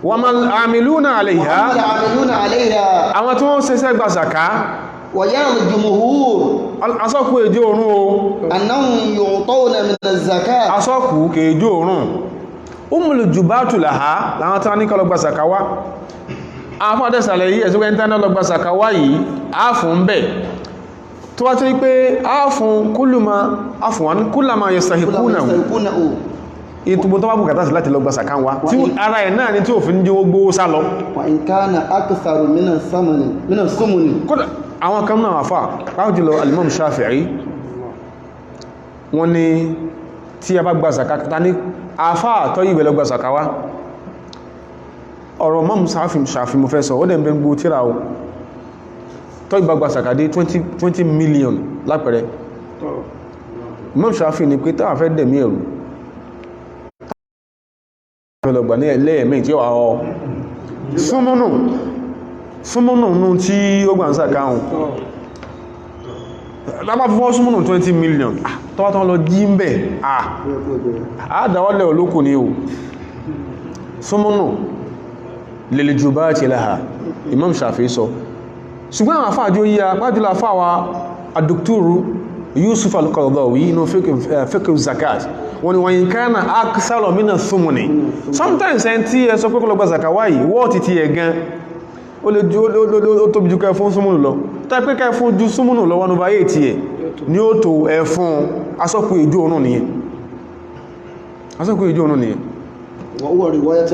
wọ́n ma àmìlúnà àlèyà àwọn tí wọ́n ṣeṣẹ́ gbà zàká ويرى الجمهور asọ́kù èjò òrùn o أنهم يعطون من الزكاة asọ́kù kèjò òrùn umul jubatu laha láwọn tí wọ́n ní kọlọgbà zàká wá àwọn fọ́dẹ̀sàlẹ̀ yìí ẹ̀sùgbẹ́ ìtànà lọgbà zàká wá yìí á fún bẹ̀ tó wá tí pé á fún kúlùmá yastahikuna ìtùbò tó wá bùkátà sí láti lọgbà zàká wá tí ara ẹ̀ náà ni tí ò fi ń jẹ́ gbówó sálọ وإن كان أكثر من الثمن àwọn kan náà àfà pàápàá jùlọ alimam Shafi'i wọ́n ní tí a bá gba zaka ta ní àfà tọ́ yìí bẹ̀lẹ̀ gba zaka wá ọ̀rọ̀ mọ́m Shafi'i mo fẹ́ sọ ó dẹ̀ bẹ́ gbó tíra o tọ́ ìbá gba zaka dé 20 million lápẹẹrẹ mọ́m Shafi'i ni pé táwà fẹ́ dẹ̀mí ẹ̀rù ọlọ́gbà ní ẹlẹ́ẹ̀mẹ́ tí ó wà ọ súnmọ́nù nù tí ó gbà ń sàkáhùn lábá fún súnmọ́nù 20 million tọ́wọ́tọ́ lọ jí ń bẹ̀ àádáwọ́lẹ̀ olókù ní o súnmọ́nù lèlè jù bá ti láha Imam Shafi'i sọ ṣùgbọ́n àwọn afáàjú yí apájúlá fáwà adùktúrú Yusuf al-Qaradawi inú fiqh zakat wọ́n ni wọ́n yí kánà akthara mina thumuni sometimes ẹn tí ẹ sọ pé kó lọ gba zakawayi wọ́ọ̀tí ti ẹ̀ gan ó lè ju ó tóbi jù kẹ́ fún súnmùnù lọ tá pé kẹ́ fún ju súnmùnù lọ wọnú bá yé tí ẹ̀ ní ó tó ẹ fún asọ́kù ìjó òun nìyẹn وهو رواية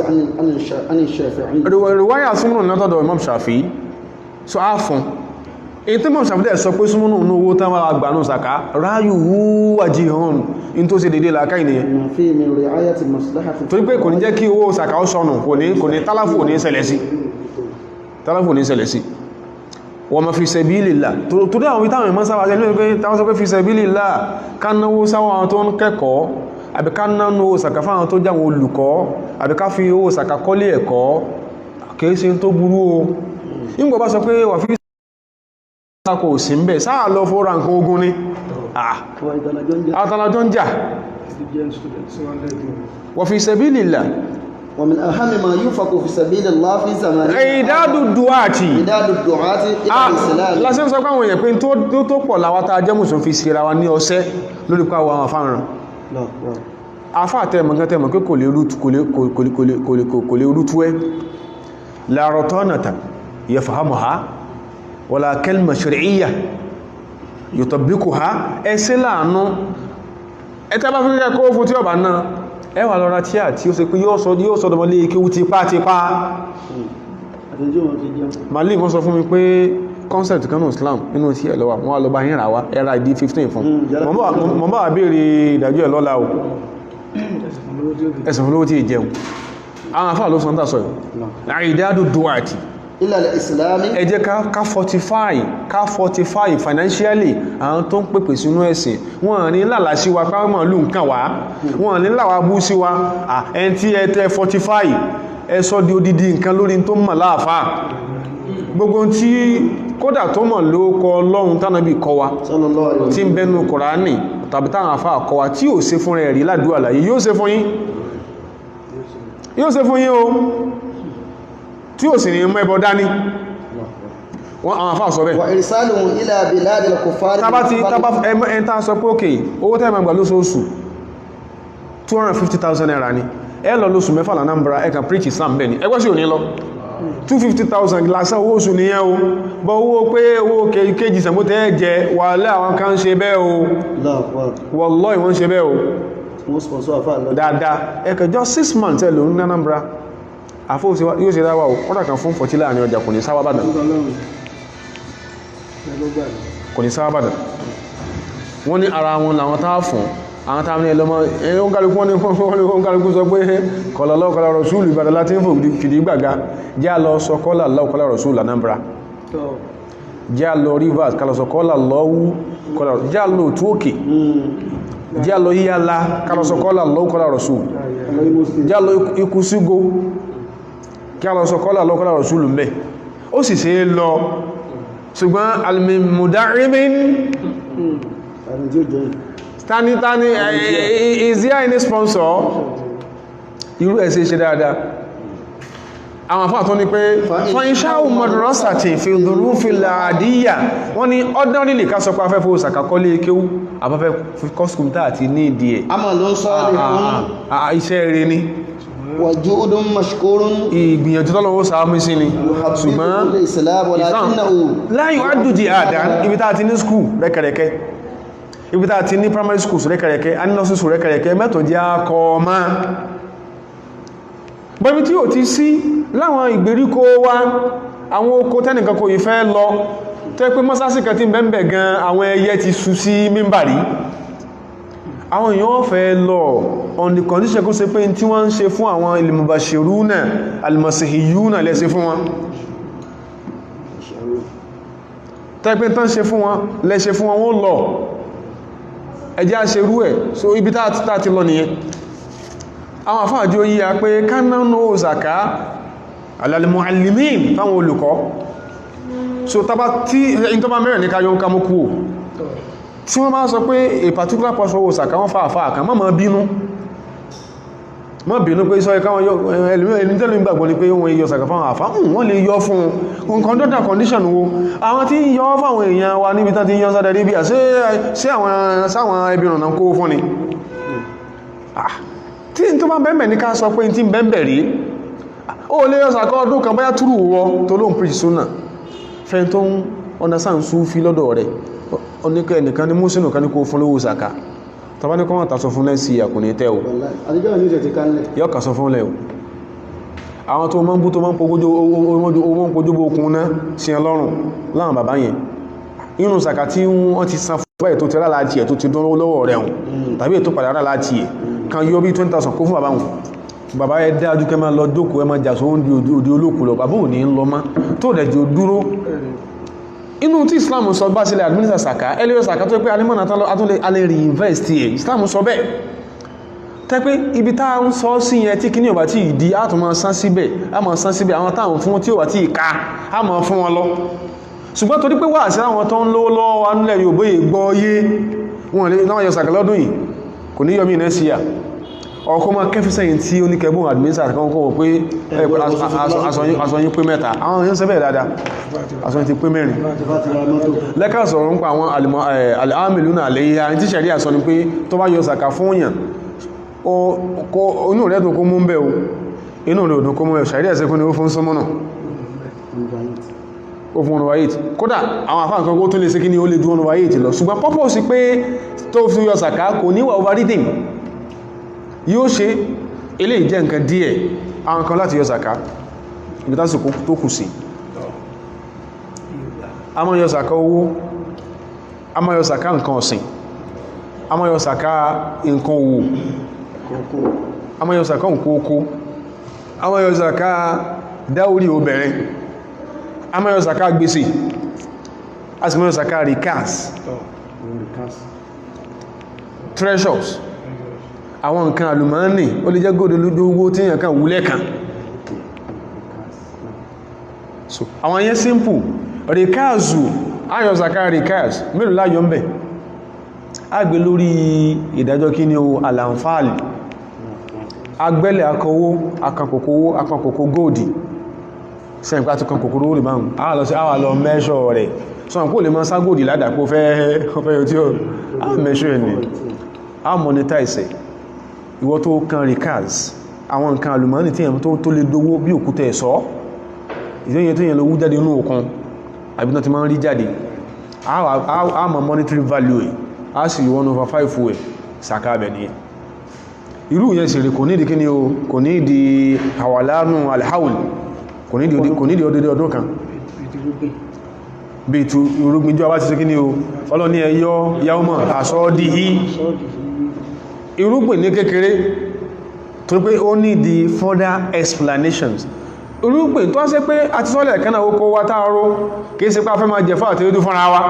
عن الشافعي riwaya súnmùnù látọ̀dọ̀ Imam Shafi'i so á fún èyí tí Imam Shafi'i sọ pé súnmùnù ní owó tán wà gbà náà sàká ráyù wúwàjí hàn in tó ṣe dédé làákà ìnìyàn في من رعاية المصلحة torí pé kò ní jẹ́ kí owó sàká ó sọnù kò ní tálàfù ní ṣẹlẹ̀ sí wa ma fi sabilillah torí àwọn ìtàwọn ìmọ́ sáwà jẹ́ pé táwọn sọ pé fi sabilillah ká náwó sáwọn tó ń kẹ́kọ̀ọ́ àbí ká náwó sàká fáwọn tó jáwọn olùkọ́ àbí ká fi owó sàká kọ́lé ẹ̀kọ́ kìí ṣe tó burú o nígbà bá sọ pé wà fi kò sí ń bẹ̀ sáà lọ fóra nǹkan ogun ní àtàlàjọ́ ń jà wa fi sabilillah ومن أهم ما ينفق في سبيل الله في زماننا ìdádù dùwàtì إعداد الدعاة إلى الإسلام lásán sọ pàwọn èèyàn pé tó pọ̀ láwátá jẹ́mùsùn fi síra wa ní ọsẹ́ lórí pàwọ̀ àwọn afáràn afá àtẹ́mọ̀gán pé kò lè rútú ẹ́ la ratanata yafhamuha wala kalma shar'iyya yutabbiquha ẹsẹ́ láàánú ẹta bá fi kẹ́kọ́ fún tí ọba náà ẹwà lọ́ra tí à tí ó ṣe pé yóò sọ́dọ̀mọ́ lé kí ó ti pá Mali wọ́n sọ fún mi pé concept kanú Islam nínú tí ẹ̀ lọ́wà wọ́n lọ bá yín rà wá ẹ̀rà ìdí 15 fún mọ́ bá béèrè ìdájọ́ ẹ̀ lọ́la o ẹ̀sùn fún lówó tí ìjẹun àwọn afá ló sọ́ntà sọ ìdádù duwati إلى الإسلام ẹ jẹ́ ká fortify financially àwọn tó ń pèpè sínú ẹ̀sìn wọ́n ní lálàá sí wa pàmò lù nǹkan wá wọ́n ní láwá bú sí wa ẹn tí ẹ tẹ́ fortify ẹ sọ di odidi nǹkan lórí tó mọ̀ láàfá gbogbo tí kódà tó mọ̀ ló kọ Ọlọ́run tánàbí kọ wa tí ń bẹnu Kùránì tàbí táwọn àfá kọ wa tí ò ṣe fún rẹ̀ rí ládùúgbò àlàyé yóò ṣe fún yín o tí ó sì ní mọ́ ẹbọ dání wọ́n àwọn afá sọ bẹ́ wa irsaluhu ila bilad al-kuffar ẹntá sọ pé òkè owó tẹ́ mẹ́gbà lóṣooṣù 250,000 naira ni ẹ lọ lóṣù mẹ́fà l'Anambra ẹ kàn preach Islam bẹ́ẹ̀ ni ẹgbẹ́ sí ò ní lọ 250,000 lásán owó oṣù nìyẹn o bọ́ owó pé owó kéjì sàmótẹ́ ẹ jẹ wà lẹ́ àwọn kan ṣe bẹ́ẹ̀ o wallahi wọ́n ṣe bẹ́ẹ̀ o dáadáa ẹ kàn just 6 months ẹ lò ní Anambra àfó yóò ṣe dáwà ọ̀rọ̀ kan fún fọ̀tílà ní ọjà kò ní sáwábàdàn wọ́n ní ara wọn làwọn táà fún àwọn tàbí ẹlọmọ oúnkàlùkù sọ pé qala Allahu qala Rasul Ìbàdàn láti ń fìdí gbàgá jẹ́ lọ sọ qala Allahu qala Rasul Anambra jẹ́ lọ Rivers kálọ sọ qala Allahu qala Rasul jẹ́ lọ Òtúòkè jẹ́ lọ Yíyálá kálọ sọ qala Allahu qala Rasul jẹ́ lọ Ikúsígó kálọ sọ qala Allahu qala Rasul mẹ́ ó sì ṣe lọ ṣùgbọ́n al-mudarrimin tani is there any sponsor irú ẹ̀sẹ̀ ṣe dáadáa àwọn afọ́ àtọ́ ní pé fọ́nṣáwò madrasati fi dhurufil adiyya wọ́n ní ordinary lè ká sọ pé afẹ́fẹ́ òsàkàkọ́lé kéwú afẹ́fẹ́ kọ́skùmtà àti ní ìdí ẹ̀ amalun salihun iṣẹ́ rere ni wajudun mashkurun ìgbìyànjú tọ́lọ́wọ́ sàámú sí ni ṣùgbọ́n la yu'addu jihadan ibi tá ti ní skúù rẹ́kẹ̀rẹ́kẹ́ ibi tá ti ní primary schools rẹ́kẹ̀rẹ́kẹ́ anínọ́sísù rẹ́kẹ̀rẹ́kẹ́ mẹ́tọ̀ jẹ́ akọ ọmọ bọ́bí tí ò ti sí láwọn ìgbèríko wa àwọn oko tẹ́nìkan kò ìfẹ́ lọ tẹ́ pé mọ́sásíkà tí bẹ́m̀bẹ̀ gan àwọn ẹyẹ ti sú sí mímbàrí àwọn èèyàn fẹ́ lọ on the condition kó ṣe pé tí wọ́n ń ṣe fún àwọn al-mubashiruna al-masihiyuna lẹ́ṣe fún wọn tẹ́ pé tán ṣe fún wọn lẹ́ṣe fún wọn wọ́n lọ ẹjẹ́ àṣerú ẹ̀ so ibi tá ti lọ nìyẹn àwọn àfáàjí ó yíya pé kánánà òzàká alal-muallimin fáwọn olùkọ́ so tàbá tí in tó bá mẹ́rin ní káyọ ń ká mú kú ò tí wọ́n bá sọ pé a particular portion òzàká wọ́n fàáfàá kan má bínú pé sọ ìkáwọn ẹni tẹ́lú ìgbàgbọ́ ni pé wọ́n yọ sàkà fáwọn àfá wọ́n lè yọ fún nǹkan dọ́dà condition wo àwọn tí yọ fáwọn èèyàn wa níbi tán ti yọ Saudi Arabia sí àwọn ẹbí ọ̀nà kó fún ni tí n tó bá bẹ́ẹ̀bẹ̀ ní ká sọ pé tí bẹ́ẹ̀bẹ̀ rí ó lè yọ sàkà ọdún kan báyá túrù wọ tó ló ń preach súnà fẹ́ tó ń understand Sufi lọ́dọ̀ rẹ̀ oníkẹ́ ẹnìkan ní mùsùlùmí kan ní kó fún lówó sàkà tàbá ní kọ́wọ́n tàṣọ fún lẹ́sí àkùnrin tẹ́ o yọ́ kàṣọ fún lẹ́ o àwọn tó mọ́ ń bú tó mọ́ ń pojúbó okun náà sí ọlọ́run láwọn bàbá yẹn inú sàkà tí wọ́n ti san fún ẹ̀ tó ti rá láti ẹ̀ tó ti dán lọ́wọ́ rẹ̀ hùn tàbí ètò padà rá láti ẹ̀ kan yọ bí 20,000 kó fún bàbá hùn bàbá ẹ dájú kẹ́ máa lọ jókòó ẹ máa jà sóhun di òdi olókù lọ bàbá ò ní lọ má tó dẹ̀ jẹ́ dúró inú tí Islam sọ bá sílẹ̀ administer sàkà ẹlẹ́yọ sàkà tó pé alimọ́nà atúnlẹ̀ alẹ́ reinvest ẹ̀ Islam sọ bẹ́ẹ̀ tẹ́ pé ibi tá ń sọ sí yẹn tí kíní ọba tí ìdí àtùmọ̀ sán síbẹ̀ àwọn táwọn fún tí ó wà tí ìka a mọ̀ fún wọn lọ ṣùgbọ́n torí pé wà sí àwọn tó ń lówó lọ́wọ́ anúlẹ̀ Yorùbá gbọ́ yé wọn lè náà yọ sàkà lọ́dún yìí kò ní yọmí nẹ́síyà ọkọ̀ máa kẹfíṣẹ́yìn tí ó ní kẹbùn administer kan kọ́ pé aṣọ́yìn pé mẹ́ta àwọn èèyàn sẹ́bẹ̀ dáadáa aṣọ́yìn ti pé mẹ́rin lẹ́kà sọ̀rọ̀ ń pa àwọn al'amiluna alayha tí ṣẹ̀rí àṣọ ni pé tó bá yọ sàkà fún òyàn inú rẹ̀ dùn kó mú ń bẹ́ o inú rẹ̀ dùn kó mú ẹ̀ ṣẹ̀rí àṣẹ́ kún ni ó fún sọmọ́nà ó fún ọ̀nà 8 kódà àwọn àfáà nǹkan tó lè ṣe kí ni ó lè dún ọ̀nà 8 lọ ṣùgbọ́n pọ́pọ̀ sí pé tó fi yọ sàkà kò níwà overriding yóò ṣe ilé ìjẹ́ nǹkan díẹ̀ àwọn kan láti yọ sàká ibi tásì tó kù sí a máa yọ sàká owó a máa yọ sàká nǹkan ọ̀sìn a máa yọ sàká nǹkan owó a máa yọ sàká nǹkan oko a máa yọ sàká dáórí obìnrin a máa yọ sàká gbèsè a sì máa yọ sàká recas treasures àwọn nǹkan àlùmọ́ọ́nì ó lè jẹ́ góòdó lójúgbó tí èyàn kan wúlẹ̀ kan so àwọn yẹn simple ríkáàzù ayọ̀sàká ríkáàz mélòó láyọ̀ ń bẹ̀ agbé lórí ìdájọ́ kí ni o àlàǹfààlì agbẹ́lẹ̀ akọwó akankòkò góòdì sẹ́yìnpá ti kan kòkòrò rí báhùn àwà lọ sí àwà lọ mẹ́ṣọ́ rẹ̀ sọ́n kó lè mọ́ ságòdì ládàpọ̀ fẹ́ tí ó mẹ́ṣọ́ ẹni a monetize ìwọ tó kan recars àwọn nǹkan alùmọ́nì tí èyàn tó lè dówó bí òkúta ẹ̀ṣọ́ ìdíyẹn tó yẹn lọ wú jáde inú òkun àbí náà ti máa ń rí jáde a mọ̀ monetary value ẹ̀ a sì 1/5 ẹ̀ sàkábẹ̀ ní irú yẹn sì rí kò ní ìdí kí ni o kò ní ìdí àwàlánù alhaul kò ní ìdí ọdọdẹ ọdún kan bí ìtù irúgbìn jọ bá ti ṣe kí ni o ọlọ́ni ẹ̀yọ́ yaumọ̀ àṣọ́dìhí irúgbìn ní kékeré tó pé ó ní the further explanations. Irúgbìn tó wá sí pé àti sọ́lẹ̀ kan náà oko wa táàró kìí sí pé a fẹ́ máa jẹ fún àti ojú fúnra wa,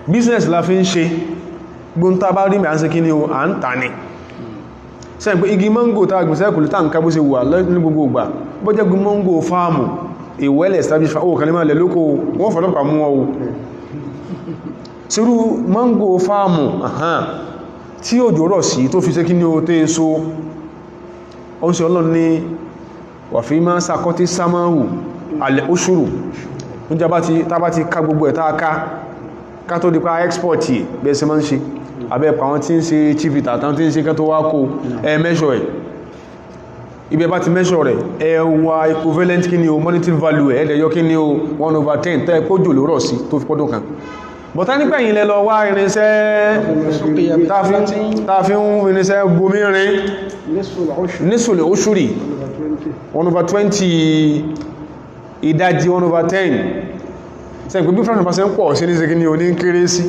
business la fi ń ṣe gbóntá bá rí mẹ́ à ń ṣe kí ni o à ń tà ní. Sẹ́yìn pé igi mango tá gbèsè kò lè tà ń ká bó ṣe wà ní gbogbo ìgbà bó jẹ́ gun mango fáàmù a well established farm, ó kàn ní máa lẹ̀ lóko wọ́n fọ́lọ́pàá mú ọ sírú mango fáàmù tí òjò rọ̀ sí tó fi ṣe kí ní o tẹ́ so ó ń ṣe ọlọ́run ní wàfí máa sàkọ́tí sámáhù alẹ́ oṣùrù ní tàbá ti ká gbogbo ẹ̀ta ká tó dípa export yìí bẹ́ẹ̀ sí máa ń ṣe abẹ́pà wọn tí ń ṣe chivita tán tí ń ṣe ká tó wá kó measure ẹ̀ ibẹ̀ bá ti measure rẹ̀ ẹwà equivalent kí ni o monetary value ẹ̀ẹ́dẹ̀yọ kí ni o 1/10 tẹ́ kójò ló rọ̀ sí tó fi pọ́dún kan bọ̀tá nígbà yìí lẹ lọ wá irinṣẹ́ tààfí ń irinṣẹ́ bomi rin nísòlè oṣùrì 1/20 ìdájí 1/10 sẹ́yìn pé bí fraction bá ṣe ń pọ̀ sí ní ṣe kí ni o ní kéré sí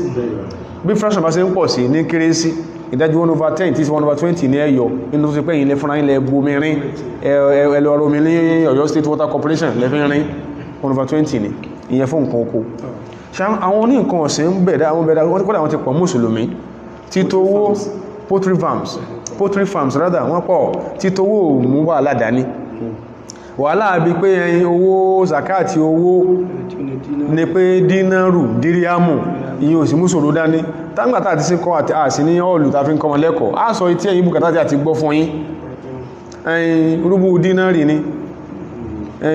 bí fraction bá ṣe ń pọ̀ sí ní kéré sí ìdájí 1/10 tí sí 1/20 ní ẹyọ inú tó ti pẹ́ yìí lẹ fúnra ilẹ̀ bomi rin ẹlọ omi ní Ọ̀yọ́ State Water Corporation lẹ́fẹ́ rin 1/20 ni ìyẹn fún nǹkan oko àwọn oní nǹkan ọ̀sìn ń bẹ̀dá àwọn bẹ̀dá wọ́n kọ́dá wọn ti pọ̀ mùsùlùmí títowó poultry farms rather wọ́n pọ̀ títowó mú wà aládàáni wàhálà bí pé ẹyin owó zakati owó ní pé dínárù díríàmù ìyẹn òsì mùsùlùmí dání tágbàtà àti sínkọ́ àti àsì ní ọ̀lù tàbí nǹkan mọ̀lẹ́kọ̀ọ́ á sọ tí ẹ̀yin bùkátà àti gbọ́ fún yín ẹyin rúbù dínárì ni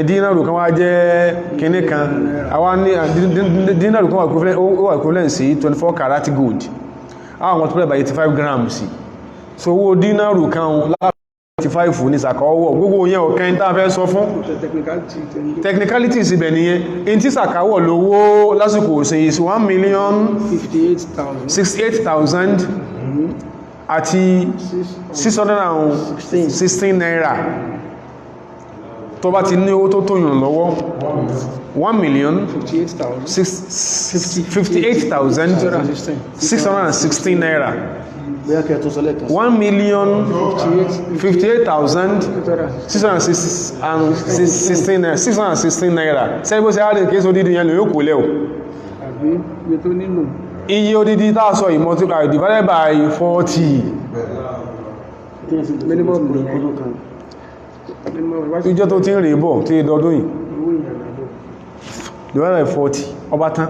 dínàrù kan wá jẹ́ kìíní kan àwọn ní dínàrù kan wà equivalent sí 24 karat gold àwọn multiplied by 85 grams so owó dínàrù kan láti 85 ní sàkọ́wọ́ gbogbo yẹn ọ̀kan ní tàbí sọ fún technicalities ibẹ̀ nìyẹn in tí sàkọ́wọ́ lówó lásìkò sí is 1,068,000 àti 616 naira tó bá ti ní owó tó tó yùn lọ́wọ́ 1,058,616 naira 1,058,616 naira sẹ́yìn bó ṣe á lè kéèsò dídí yẹn lè yóò kò lẹ́ o iye odidi tá sọ multiply divided by 40 ìjọ tó ti ń rèé bọ̀ tí ìdọdún yìí divided by 40 ọba tán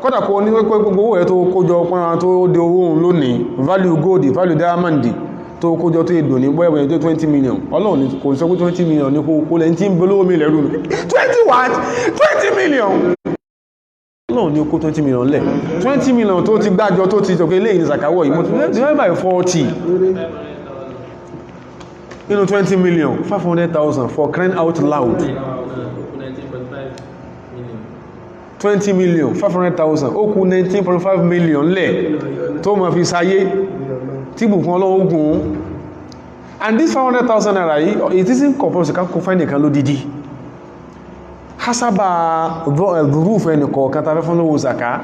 kọ́dà kó ní pẹ́pẹ́ gbogbo owó ẹ̀ tó kójọ pọ́nà tó dé owó òun lónìí value gold value diamond tó kójọ tó ìdò ní bọ́ẹ̀bẹ̀ tó 20 million ọlọ́run ní kò sọ pé 20 million ní kó lẹ́yìn tí ń bẹ lówó mi lẹ́rù 20 million ọlọ́run ní kó 20 million lẹ̀ 20 million tó ti gbájọ tó ti jọ pé lẹ́yìn ìsàkáwọ̀ yìí divided by 40 inú 20 million 500,000 for crying out loud 20 million 500,000 ó kù 19.5 million lẹ̀ tó ma fi sáyé tí bùkún ọlọ́wọ́ gùn and this 500,000 naira yìí it isn't compulsory ká kó fẹ́ nìkan ló dídí hasaba rúfẹ́ ẹnìkọ̀ọ̀kan tafẹ́ fún lówó zaka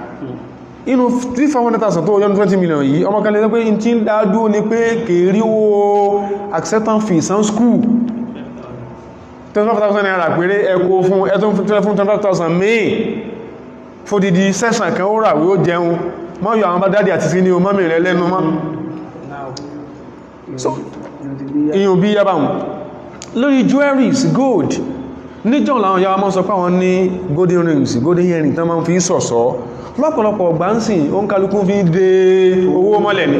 inú 500,000 tó yọ́nù 20 million yìí ọmọ kan lè sọ pé in tí ń dáadó ní pé kèrí owó acceptance fees and school 25,000 naira péré ẹkọ fún ẹtún fún 25,000 may fòdìdí sẹ́sàn kan ó rà wí ó jẹun mọ́ yọ àwọn bá dádì àti sí ní o mọ́mí rẹ lẹ́nu mọ́ so ìyàn bí yábà wọn lórí jewelries gold níjọ́ làwọn yàwó mọ́ sọ pé àwọn ní golden rings golden earring tán máa ń fi sọ̀sọ́ lọ́pọ̀lọpọ̀ ọgbà ń sìn ó ń kálukú fi dé owó mọ́lẹ̀ ni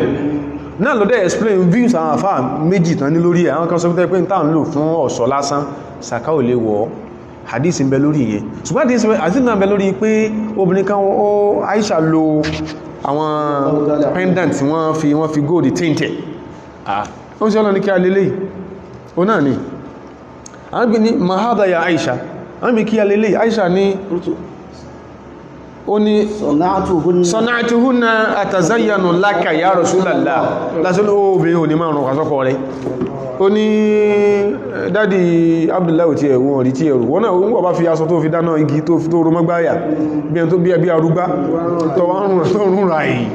náà lọ́dẹ̀ explain views àwọn àfáà méjì tán ní lórí ẹ̀ àwọn kan sọ pé ń tàn lò fún ọ̀ṣọ́ lásán sàká ò lè wọ́ hadith ń bẹ lórí yẹn ṣùgbọ́n hadith náà bẹ lórí pé obìnrin kan ó Aisha lo àwọn pendant wọ́n fi gold tẹ́ntẹ̀ ó ń ṣe ọlọ́ni kí a lélẹ̀ ó náà ni àwọn gbé ní mahada ya Aisha àwọn bí kí a lélẹ̀ Aisha ní ó ní صنعتهن sana'atuhunna atazayyanu laka ya Rasulallah lásán obìnrin ò ní máa rùn kàsọ́kọ̀ rẹ̀ ó ní dádì Abdullahi tí ẹ̀wọ̀n rí tí ẹ̀rù wọ́n náà wọ́n bá fi aṣọ tó fi dáná igi tó rọ mọ́gbáyà bí ẹn tó bí arúgbá tó wá rùn ra èyí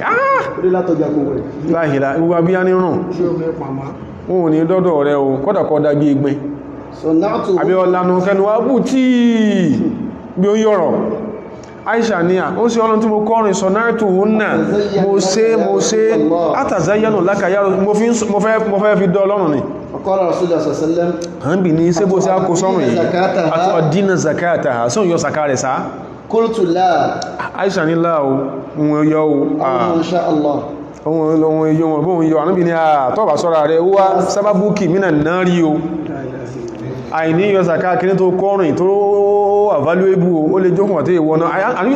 láìhìlá gbogbo bí á ní rùn wọn ò ní dọ́dọ̀ rẹ̀ o kọ́dàkọ́ dágbé egbin àbí ọlànà kẹnu wá bù tí bí ó yọ̀rọ̀ Aisha ní à ó sí ọlọ́n tí mo kọrin sọ̀nàtù húnnà mo ṣe àtàzáyánù lákàyàrò mo fẹ́ fi dọ́ ọlọ́run ni فقال رسول الله صلى الله عليه وسلم hàn bí ní ṣe bó sí àkó sọ́run yìí àti ọdínà zakata ha sọ́n yọ sàkà rẹ̀ sáà قلت لا Aisha ní láàó wọn yọ إن شاء الله ohun èyí wọn bóhun yọ ànábì ní àtọ́bà sọ́ra rẹ̀ wá sábábúkì mínà náà rí o àìní yọ sàkà kí ní tó kọrin tó wà valuable ó lè jókùn àti ìwọ̀n náà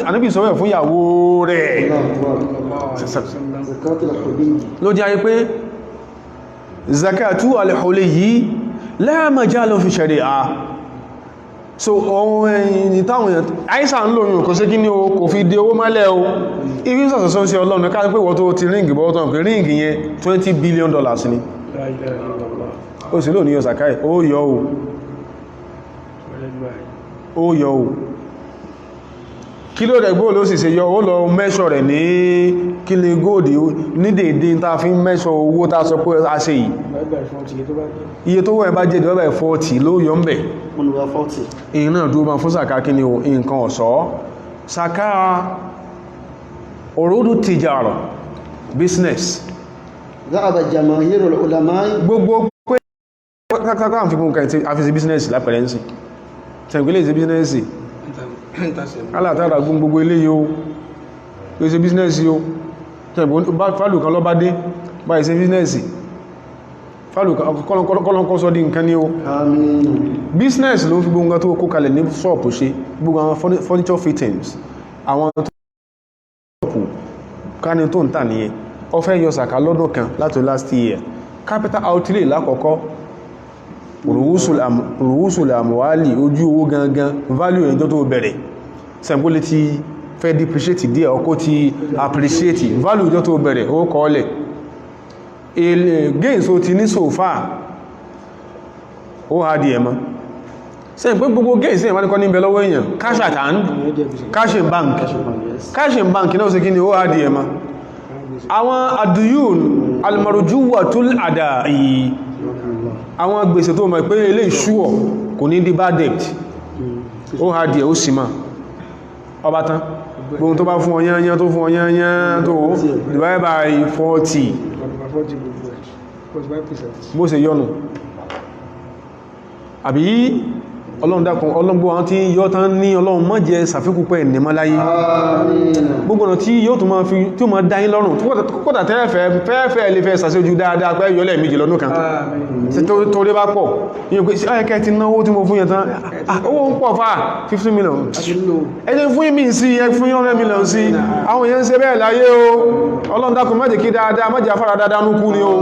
ànábì sọ́wọ́ fún ìyàwó rẹ̀ زكاة الحديد ló jẹ́ ayé pé zakatu alhuli yìí la majala fi shari'a so ohun ẹ̀yìn táwọn èèyàn àìsà ń lóyún kò sí kí ní o kò fi di owó mọ́lẹ̀ o ibi sọ̀sọ̀sọ́ sí ọlọ́run ká pé wọ́n tó ti ríǹgì bọ́ọ̀tọ̀ pé ríǹgì yẹn $20 billion ni ó sì lò ní yọ zakai ó yọ o kí ló rẹ̀ góòlù ó sì ṣe yọ ó lọ mẹ́ṣọ̀ rẹ̀ ní kílé góòdì ní dèédé tá fi mẹ́ṣọ̀ owó tá sọ pé a ṣe yìí iye tó wọ́n bá jẹ́ divided by 40 ló yọ ń bẹ̀ èyí náà dúró bá fún sàká kí ni nǹkan ọ̀ṣọ́ sàká òrùdù tìjàrọ̀ business ذهب جماهير العلماء gbogbo pé kákàkà àfi kún àfisí business lápẹ̀lẹ́ ń sìn tẹ̀gbẹ́lẹ̀ ìsẹ́ business alátàrà gún gbogbo ilé yóò ìsẹ́ business yóò fàlù kan lọ bá dé bá ìsẹ́ business fàlù kọ́lọ́kọ́ sọ di nǹkan ní o business ló fi gbogbo tó kó kalẹ̀ ní ṣọ́ọ̀pù ṣe gbogbo àwọn furniture fittings àwọn tó ṣọ́ọ̀pù káni tó ń tà nìyẹn ó fẹ́ yọ sàkà lọ́dún kan láti last year capital outlay lákọ̀ọ́kọ́ rùwúsùl àmúwálì ojú owó gangan value ẹjọ́ tó bẹ̀rẹ̀ sẹ́gbólé ti fẹ́ depreciate díẹ̀ ọkọ́ ti appreciate value ẹjọ́ tó bẹ̀rẹ̀ ó kọ́ọ̀lẹ̀ gains ó ti ní so far ó ha di ẹ̀mọ́ sẹ́yìn pé gbogbo gains ní ìwádìí kọ́ ní ibẹ̀ lọ́wọ́ èèyàn cash at hand cash in bank náà sí kí ni ó ha di ẹ̀mọ́ àwọn àdúyùn almarujuwatul àdáyì àwọn gbèsè tó mọ̀ pé ilé ìṣúọ̀ kò ní di bad debt ó ha díẹ̀ ó sì máa ọba tán gbóhun tó bá fún ọyányán tó fún ọyányán tó divide by 40 bó ṣe yọ́nù àbí ọlọ́run dákun ọlọ́gbọ́ àwọn tí yọ́ tán ní ọlọ́run má jẹ́ sàfikún pẹ́ ẹ̀nìmọ́ láyé gbogbo ọ̀nà tí yóò tún máa fi tí ó máa dáyín lọ́rùn kódà tẹ́ẹ̀fẹ́ lè fẹ́ sàṣẹ́jú dáadáa pẹ́ yọ́lẹ̀ méjì lọ́dún kan tó rí bá pọ̀ yíò pé ayẹ́kẹ́ ti náwó tí mo fún yẹn tán owó ń pọ̀ fà 50 million ẹjẹ́ fún ìmí sí ẹ fún 100 million sí àwọn èèyàn ṣe bẹ́ẹ̀ láyé o ọlọ́run dákun má jẹ́ kí dáadáa má jẹ́ afárá dáadáa nú kú ni o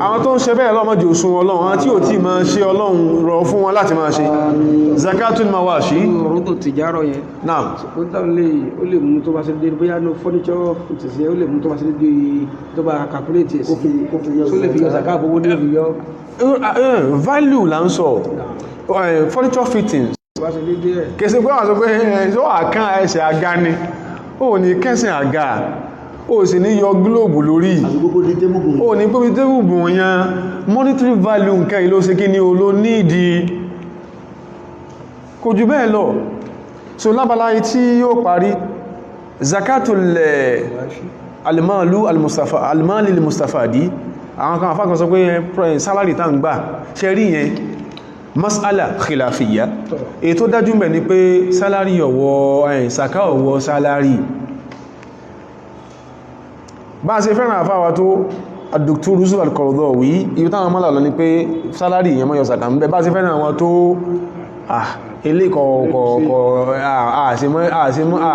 àwọn tó ń ṣe bẹ́ẹ̀ lọ́mọ jò sun ọlọ́run àwọn tí ò tí máa ṣe ọlọ́run rọ̀ fún wọn láti máa ṣe zakatul mawashi orúkọ tìjárọ̀ yẹn náà ó lè mú tó bá ṣe dédé bóyá ní furniture ìtìsí ó lè mú tó bá ṣe dédé tó bá calculate sí tó lè fi yọ zaka àbówó lè fi yọ value là ń sọ furniture fittings kèsì pé wọ́n sọ pé ẹ̀ṣọ́ àkán ẹsẹ̀ àga ni ó ní kẹsìn àga ó sì ní yọ gílòbù lórí ó ní pé tébùbù yẹn monetary value nǹkan ìlú ṣe kí ni o ló ní ìdí kò jù bẹ́ẹ̀ lọ so lábàláyé tí yóò parí zakatul almalu almali almustafadi àwọn kan àfákan sọ pé salary tá ń gbà ṣe rí yẹn mas'ala khilafiyya èyí tó dájú mẹ́ ni pé salary ọ̀wọ́ saka ọ̀wọ́ salary bá ṣe fẹ́ràn àfáwà tó Dr. Yusuf al-Qaradawi ibi táwọn mọ́lá lọ ni pé salary yẹn mọ́ yọ saka ń bẹ bá ṣe fẹ́ràn àwọn tó ilé kọ̀ọ̀kọ̀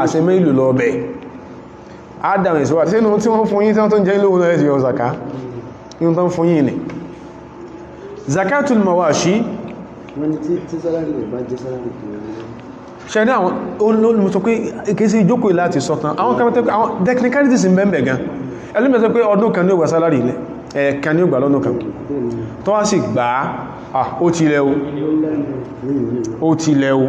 àṣemọ́ ìlú lọ bẹ̀ adam ìṣòwà tí tí wọ́n fún yín tí wọ́n tó ń jẹ́ ilé òun ẹ̀sì yọ zaka inú tán fún yín ni zakatul mawashi wọ́n ni tí sálárì rẹ̀ bá jẹ́ sálárì ṣe ní àwọn olóòlùmọ̀ sọ pé ìkéṣí ìjókòó láti sọ́tàn àwọn kẹfẹ́ àwọn technicalities ń bẹ́ẹ̀ gan ẹlùmọ̀ sọ pé ọdún kan ní ògbà sálárì ilẹ̀ ẹ̀ẹ̀kan ní ògbà lọ́dún kan tó wá sì gbà á ó ti lẹ́ o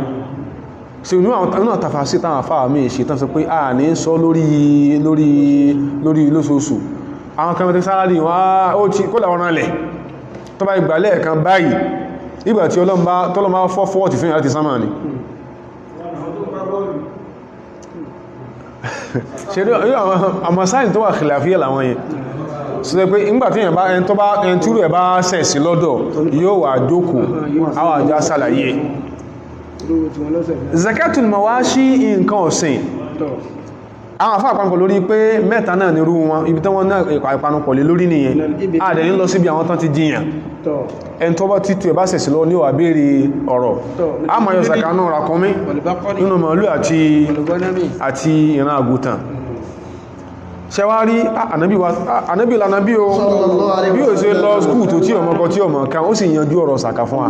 sí inú àwọn tàfàṣí táwọn àfáà mí ṣe tán sọ pé a ní sọ lórí lóṣooṣù àwọn kẹfẹ́ sálárì wọ́n ó ti kó làwọn ránlẹ̀ tó bá ìgbà lẹ́ẹ̀kan báyìí ìgbà tí tọ́lọ́mà fọ́ fọ́ọ̀tì fún ìyàtì sámà ni ṣe rí àwọn sáyìn tó wà khilafiyya làwọn yẹn so pé ìgbàtí ẹn tí rẹ̀ bá sẹ̀sì lọ́dọ̀ yóò wà jókòó àwọn àjá sàlàyé zakatul mawashi nǹkan ọ̀sìn àwọn àfáà panupọ̀ lórí pé mẹ́ta náà nírú wọn ibi tán wọ́n náà ìpanupọ̀ lé lórí nìyẹn àdẹ̀ ní lọ síbi àwọn tán ti jiyàn ẹn tó bá títù ẹ̀ bá sẹ̀sì lọ ní wà béèrè ọ̀rọ̀ a máa yọ sàkà náà ràkúnmí nínú màálù àti ìran àgùtàn ṣẹwárí ànábì lànàbí o bí o ṣe lọ skúù tó tí ọmọkọ tí ọmọ kan ó sì yanjú ọ̀rọ̀ sàkà fún wa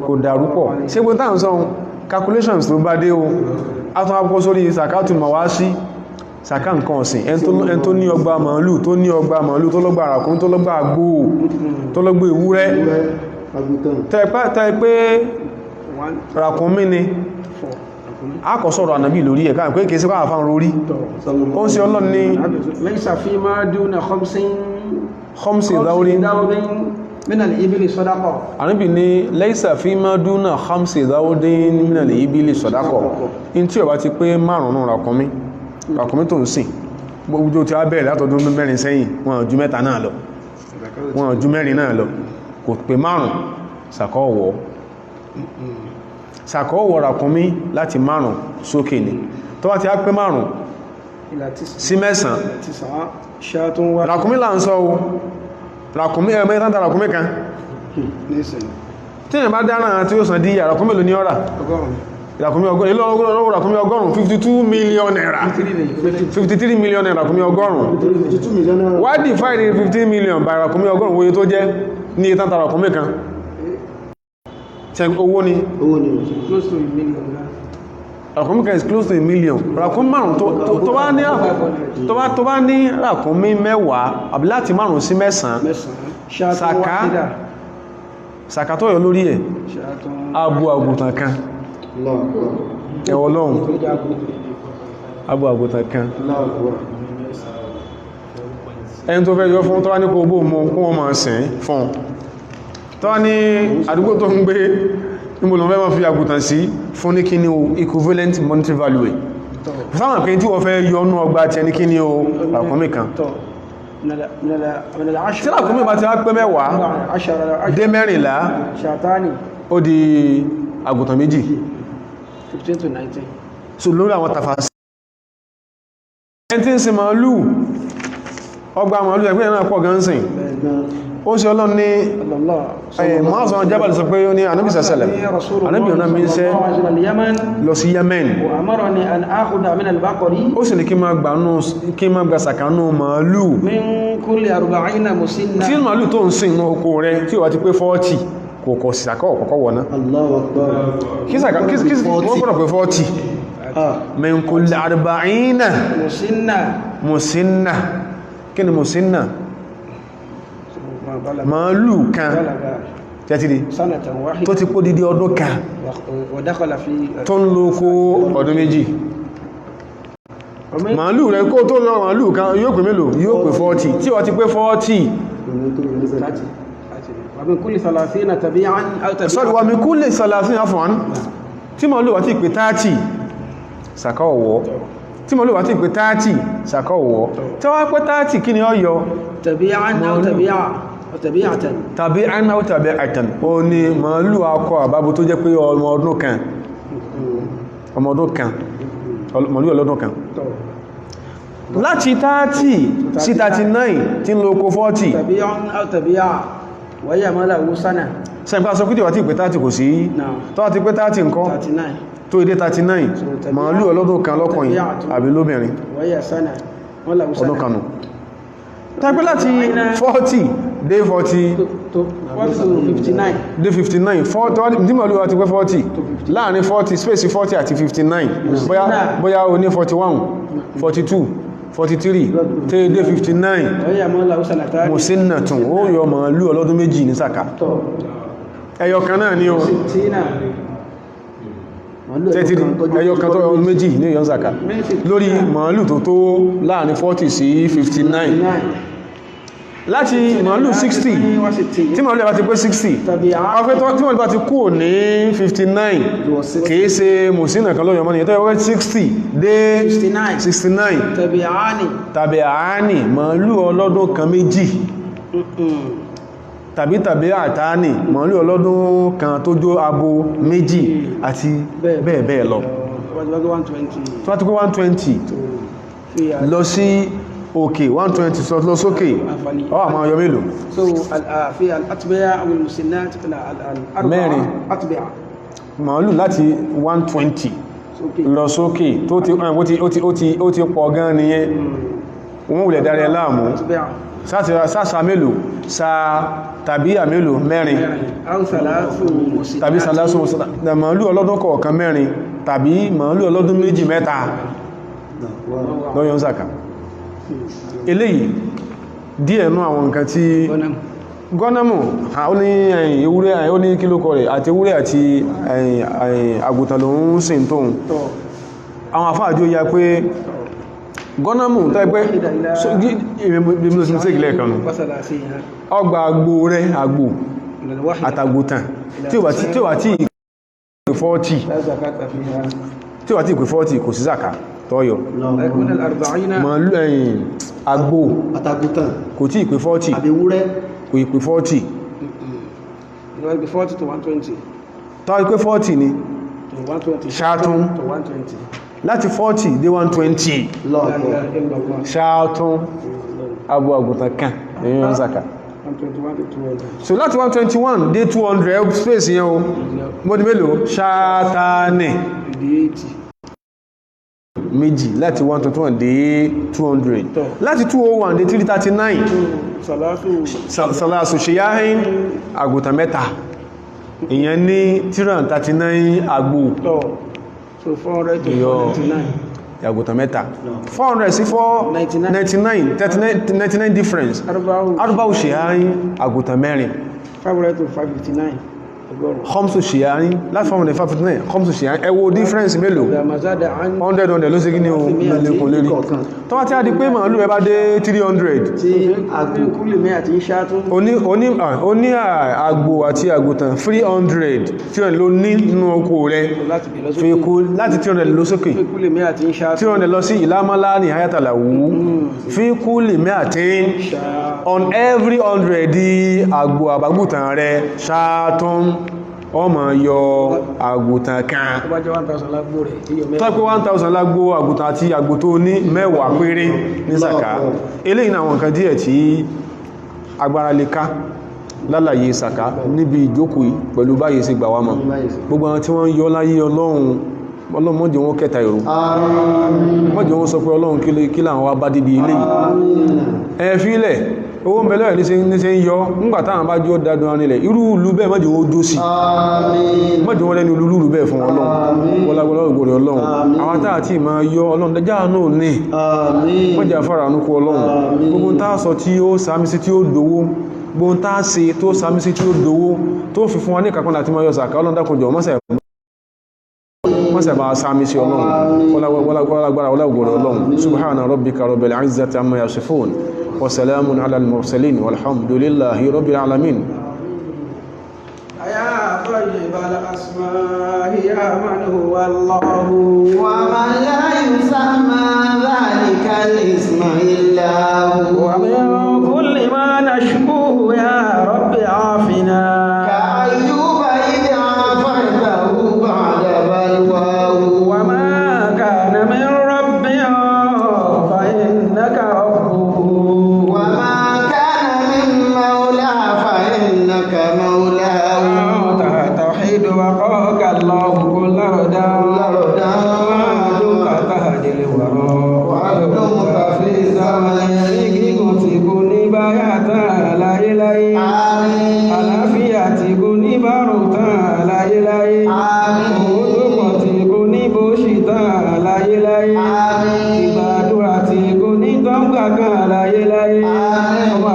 kò dàrú pọ̀ ṣe gbé táà ń sọ calculations tó bá dé o a tún apọ́ sórí sàkátù mawashi sàká nǹkan ọ̀sìn ẹn tó ní ọgbà màálù tó lọ́gbà àràkún tó lọ́gbà àgbò tó lọ́gbà ewúrẹ́ tẹ́ pé ràkúnmí ni a kò sọ̀rọ̀ ànàbí lórí ẹ̀ká pé kìí sí pàá fáwọn lórí ó ń ṣe ọlọ́n ní laysa fima duna khamsi dáwrí min al-ibili sadaqa ànábì ní laysa fima duna khamsi dáwrí min al-ibili sadaqa in tí ó bá ti pé márùn-ún ràkúnmí tó ń sìn gbogbo tí a bẹ̀rẹ̀ látọdún mẹ́rin sẹ́yìn wọn ju mẹ́ta náà lọ wọn ju mẹ́rin náà lọ kò pé márùn sàkọ́wọ̀ ràkúnmí láti márùn sókè ní tó bá ti á pé márùn sí mẹ́sàn ràkúnmí là ń sọ o ràkúnmí ẹ̀mẹ́ ìtàntà ràkúnmí kan tí èyàn bá dára tí ó sàn díyà ràkúnmí ló ní ọ́rà ràkúnmí ọgọ́rùn 52 million naira 53 million naira ràkúnmí ọgọ́rùn why divide 15 million by ràkúnmí ọgọ́rùn wòye tó jẹ́ ní ìtàntà ràkúnmí kan owó ni close to a million ràkúnmí kan is close to a million ràkúnmí márùn tó bá ní ràkúnmí mẹ́wàá àbí láti márùn sí mẹ́sàn sàkà tó yọ lórí ẹ̀ abo àgùntàn kan ẹ̀wọ̀ lọ́hun abo àgùntàn kan ẹni tó fẹ́ yọ fún tó wá ní kó bó mọ́ kó wọ́n máa sìn fún tó wá ní àdúgbò tó ń gbé níbòlò fẹ́ máa fi àgùntàn sí fún ní kí ní o equivalent monetary value fáwọn pé tí wọ́n fẹ́ yọ ọ́nú ọgbà tí ẹni kí ní o ràkúnmí kan tí ràkúnmí bá ti wá pé mẹ́wàá dé mẹ́rìnlá ó di àgùntàn méjì 15 to 19 so lórí àwọn tàfàsí ẹni tí ń sin màálù ọgbà màálù ẹgbẹ́ náà pọ̀ gan sìn ó ṣe ọlọ́run ní mọ́sàn jábàlì sọ pé ó ní ànábì sẹ́sẹ̀lẹ̀ ànábì ọ̀nà mi ṣẹ́ lọ sí Yemen ó sì ní kí máa gbà sàkánú màálù tí màálù tó ń sìn ní oko rẹ̀ tí ó wá ti pé 40 kò kọ̀ sí sàkọ́ ọ̀kọ̀kọ́ wọ̀ná kí wọ́n gbọ́nà pé 40 min kulli arba'ina musinna kí ni musinna màálù kan tẹ́tìrí tó ti pó dídí ọdún kan tó ń lo kó ọdún méjì màálù rẹ̀ kó tó lọ màálù kan yóò pé mélòó yóò pé 40 tí wọ́n ti pé 40 sorry wà mí kúlè sàlàfíà afọ́n tí màálù wà tí pé 30 sàkọ́ ọ̀wọ́ tí màálù wà tí pé 30 sàkọ́ ọ̀wọ́ tí wọ́n pé 30 kí ni ó yọ tàbí àná tàbí àtàn ó ní màálù akọ àbábò tó jẹ́ pé ọmọ ọdún kan màálù ọlọ́dún kan láti 30 sí 39 tí ń lo oko 40 wáyé àmọ́lá owó sánà sẹ́gbà sọ pé tí wà tí pé 30 kò sí tó wà tí pé 30 nǹkan tó ìdé 39 màálù ọlọ́dún kan lọ́kùnrin àbí lóbìnrin ọdún kanù tàbí láti 40 dé 40 to 59 dé 59 tí màálù wá ti pé 40 láàrin 40 space 40 àti 59 bóyá o ní 41 42 43 tí dé 59 mùsínà tún ó yọ màálù ọlọ́dún méjì ní sàká ẹyọ kan náà ni o ẹyọ kan tó ọdún méjì ní ìyọ́n sàká lórí màálù tó tó láàrin 40 sí 59 láti màálù 60 tí màálù ẹ̀bá ti pé 60 afẹ́tọ́ tí wọ́n bá ti kúrò ní 59 kìí ṣe mùsínà kan lóyọ mọ́ni ẹ̀tọ́ ẹ̀wọ́ 60 dé 69 tàbí àání màálù ọlọ́dún kan méjì tàbí àtàní màálù ọlọ́dún kan tó jó abo méjì àti bẹ́ẹ̀ bẹ́ẹ̀ lọ tó wá ti pé 120 lọ sí òkè 120 lọ sókè ọ àmà ọyọ mélòó mẹ́rin màálù láti 120 lọ sókè tó ti pọ̀ gan nìyẹn wọ́n wùlẹ̀ dáre láàmú sáàsà mélòó tàbí àmélòó mẹ́rin tàbí sàlásù màálù ọlọ́dún kọ̀ọ̀kan mẹ́rin tàbí màálù ọlọ́dún méjì mẹ́ta lọ́yọ́ zaka eléyìí díẹ̀ nú àwọn nǹkan tí gọ́nàmù ó ní ewúrẹ́ ó ní kílókọ rẹ̀ àti ewúrẹ́ àti àgùntàn ló ń sìn tóun àwọn àfáàjú ya pé gọ́nàmù tó ẹgbẹ́ ìrìnlẹ̀ kanú ọgbà àgbò rẹ̀ àgbò àtàgùntàn tí ó wà tí ìpè 40 kò sí zaka tọ́yọ̀ màálù ẹ̀yìn àgbò àtàgùntàn kò tí ìpè 40 àbẹ̀wúrẹ́ kò ìpè 40 tọ́ ìpè 40 ni ṣáàtún láti 40 dé 120 ṣáàtún abo àgùntàn kan èyàn zaka so láti 121 dé 200 space yẹn o mọ́dí mélòó ṣáàtánì méjì láti 121 dé 200 láti 201 dé 339 sàlásù ṣeyáhín àgùntàn mẹ́ta ìyẹn ní 339 àgbò so 400 to 499 àgùntàn mẹ́ta 400 sí 499 difference arúbáwò ṣeyáhín àgùntàn mẹ́rin 500 to 559 khamsu ṣeyáhín láti 459 khamsu ṣeyáhín ẹ wo difference mélòó 100 ló ṣe gí ní ohun lẹ́kùn lérí tó wá tí a di pé màálù ẹ bá dé 300 ó ní àgbò àti àgùntàn 300 ló ní nínú oko rẹ̀ láti 300 ló sókè 300 lọ sí ìlàmọ́lá ní hayatalawu fi kulli mi'atin on every 100 di àgbò àbágùntàn rẹ̀ ṣáàtún ọmọ yọ àgùntàn kan tó pé 1000 lágbó àgùntàn àti àgbò tó ní mẹ́wàá péré ní zaka eléyìí náà àwọn nǹkan díẹ̀ tí agbára lè ká lálàyé zaka níbi ìjókòó pẹ̀lú báyìí sí gbà wá mọ̀ gbogbo àwọn tí wọ́n yọ láyé ọlọ́run mọ́jẹ̀ wọn kẹta ìrù mọ́jẹ̀ wọn sọ pé ọlọ́run kí láwọn wá bá débi eléyìí ẹ fílẹ̀ owó ń bẹ̀lẹ̀ ní ṣe ń yọ ńgbàtà àwọn bá jọ dádùn arinlẹ̀ irú ìlú bẹ́ẹ̀ mọ́jẹ̀ wọn dó sí mọ́jẹ̀ wọn lẹ́nu olúlú bẹ́ẹ̀ fún ọlọ́run wọlágbọ́lá ògbòrè ọlọ́run àwọn táà tí ma yọ ọlọ́run dájá náà ní mọ́jẹ̀ afárá nukú ọlọ́run gbogbo tá sọ tí ó sàmì sí tí ó dówó gbogbo tá ṣe tó sàmì sí tí ó dówó tó fi fún wa ní ìkàkọ́nà àti mọ́ yọ sàkà ọlọ́run dákùnjọ mọ́sẹ̀ bá sàmì sí ọlọ́run wọlágbára ọlọ́gbòrè ọlọ́run subhana rabbika rabbil izzati amma yasifun وسلام على المرسلين والحمد لله رب العالمين يا طيب الأسماء يا من هو الله ومن لا يسمى ذلك الاسم إلا هو ومن كل ما نشكوه يا رب عافنا كأيوب إذ عافيته بعد بلواه وما كان من رب فإنك ربه وقاك الله كل هدى وعدك تهدي الورى وعدك في زمن يجيك تكوني بياتا لا إله bárò tán láyéláyé owó tó pọ̀ tí kò ní bó ṣì tán láyéláyé ìgbàdúrà tí kò ní tọ́ǹgbà kan láyéláyé ọmọ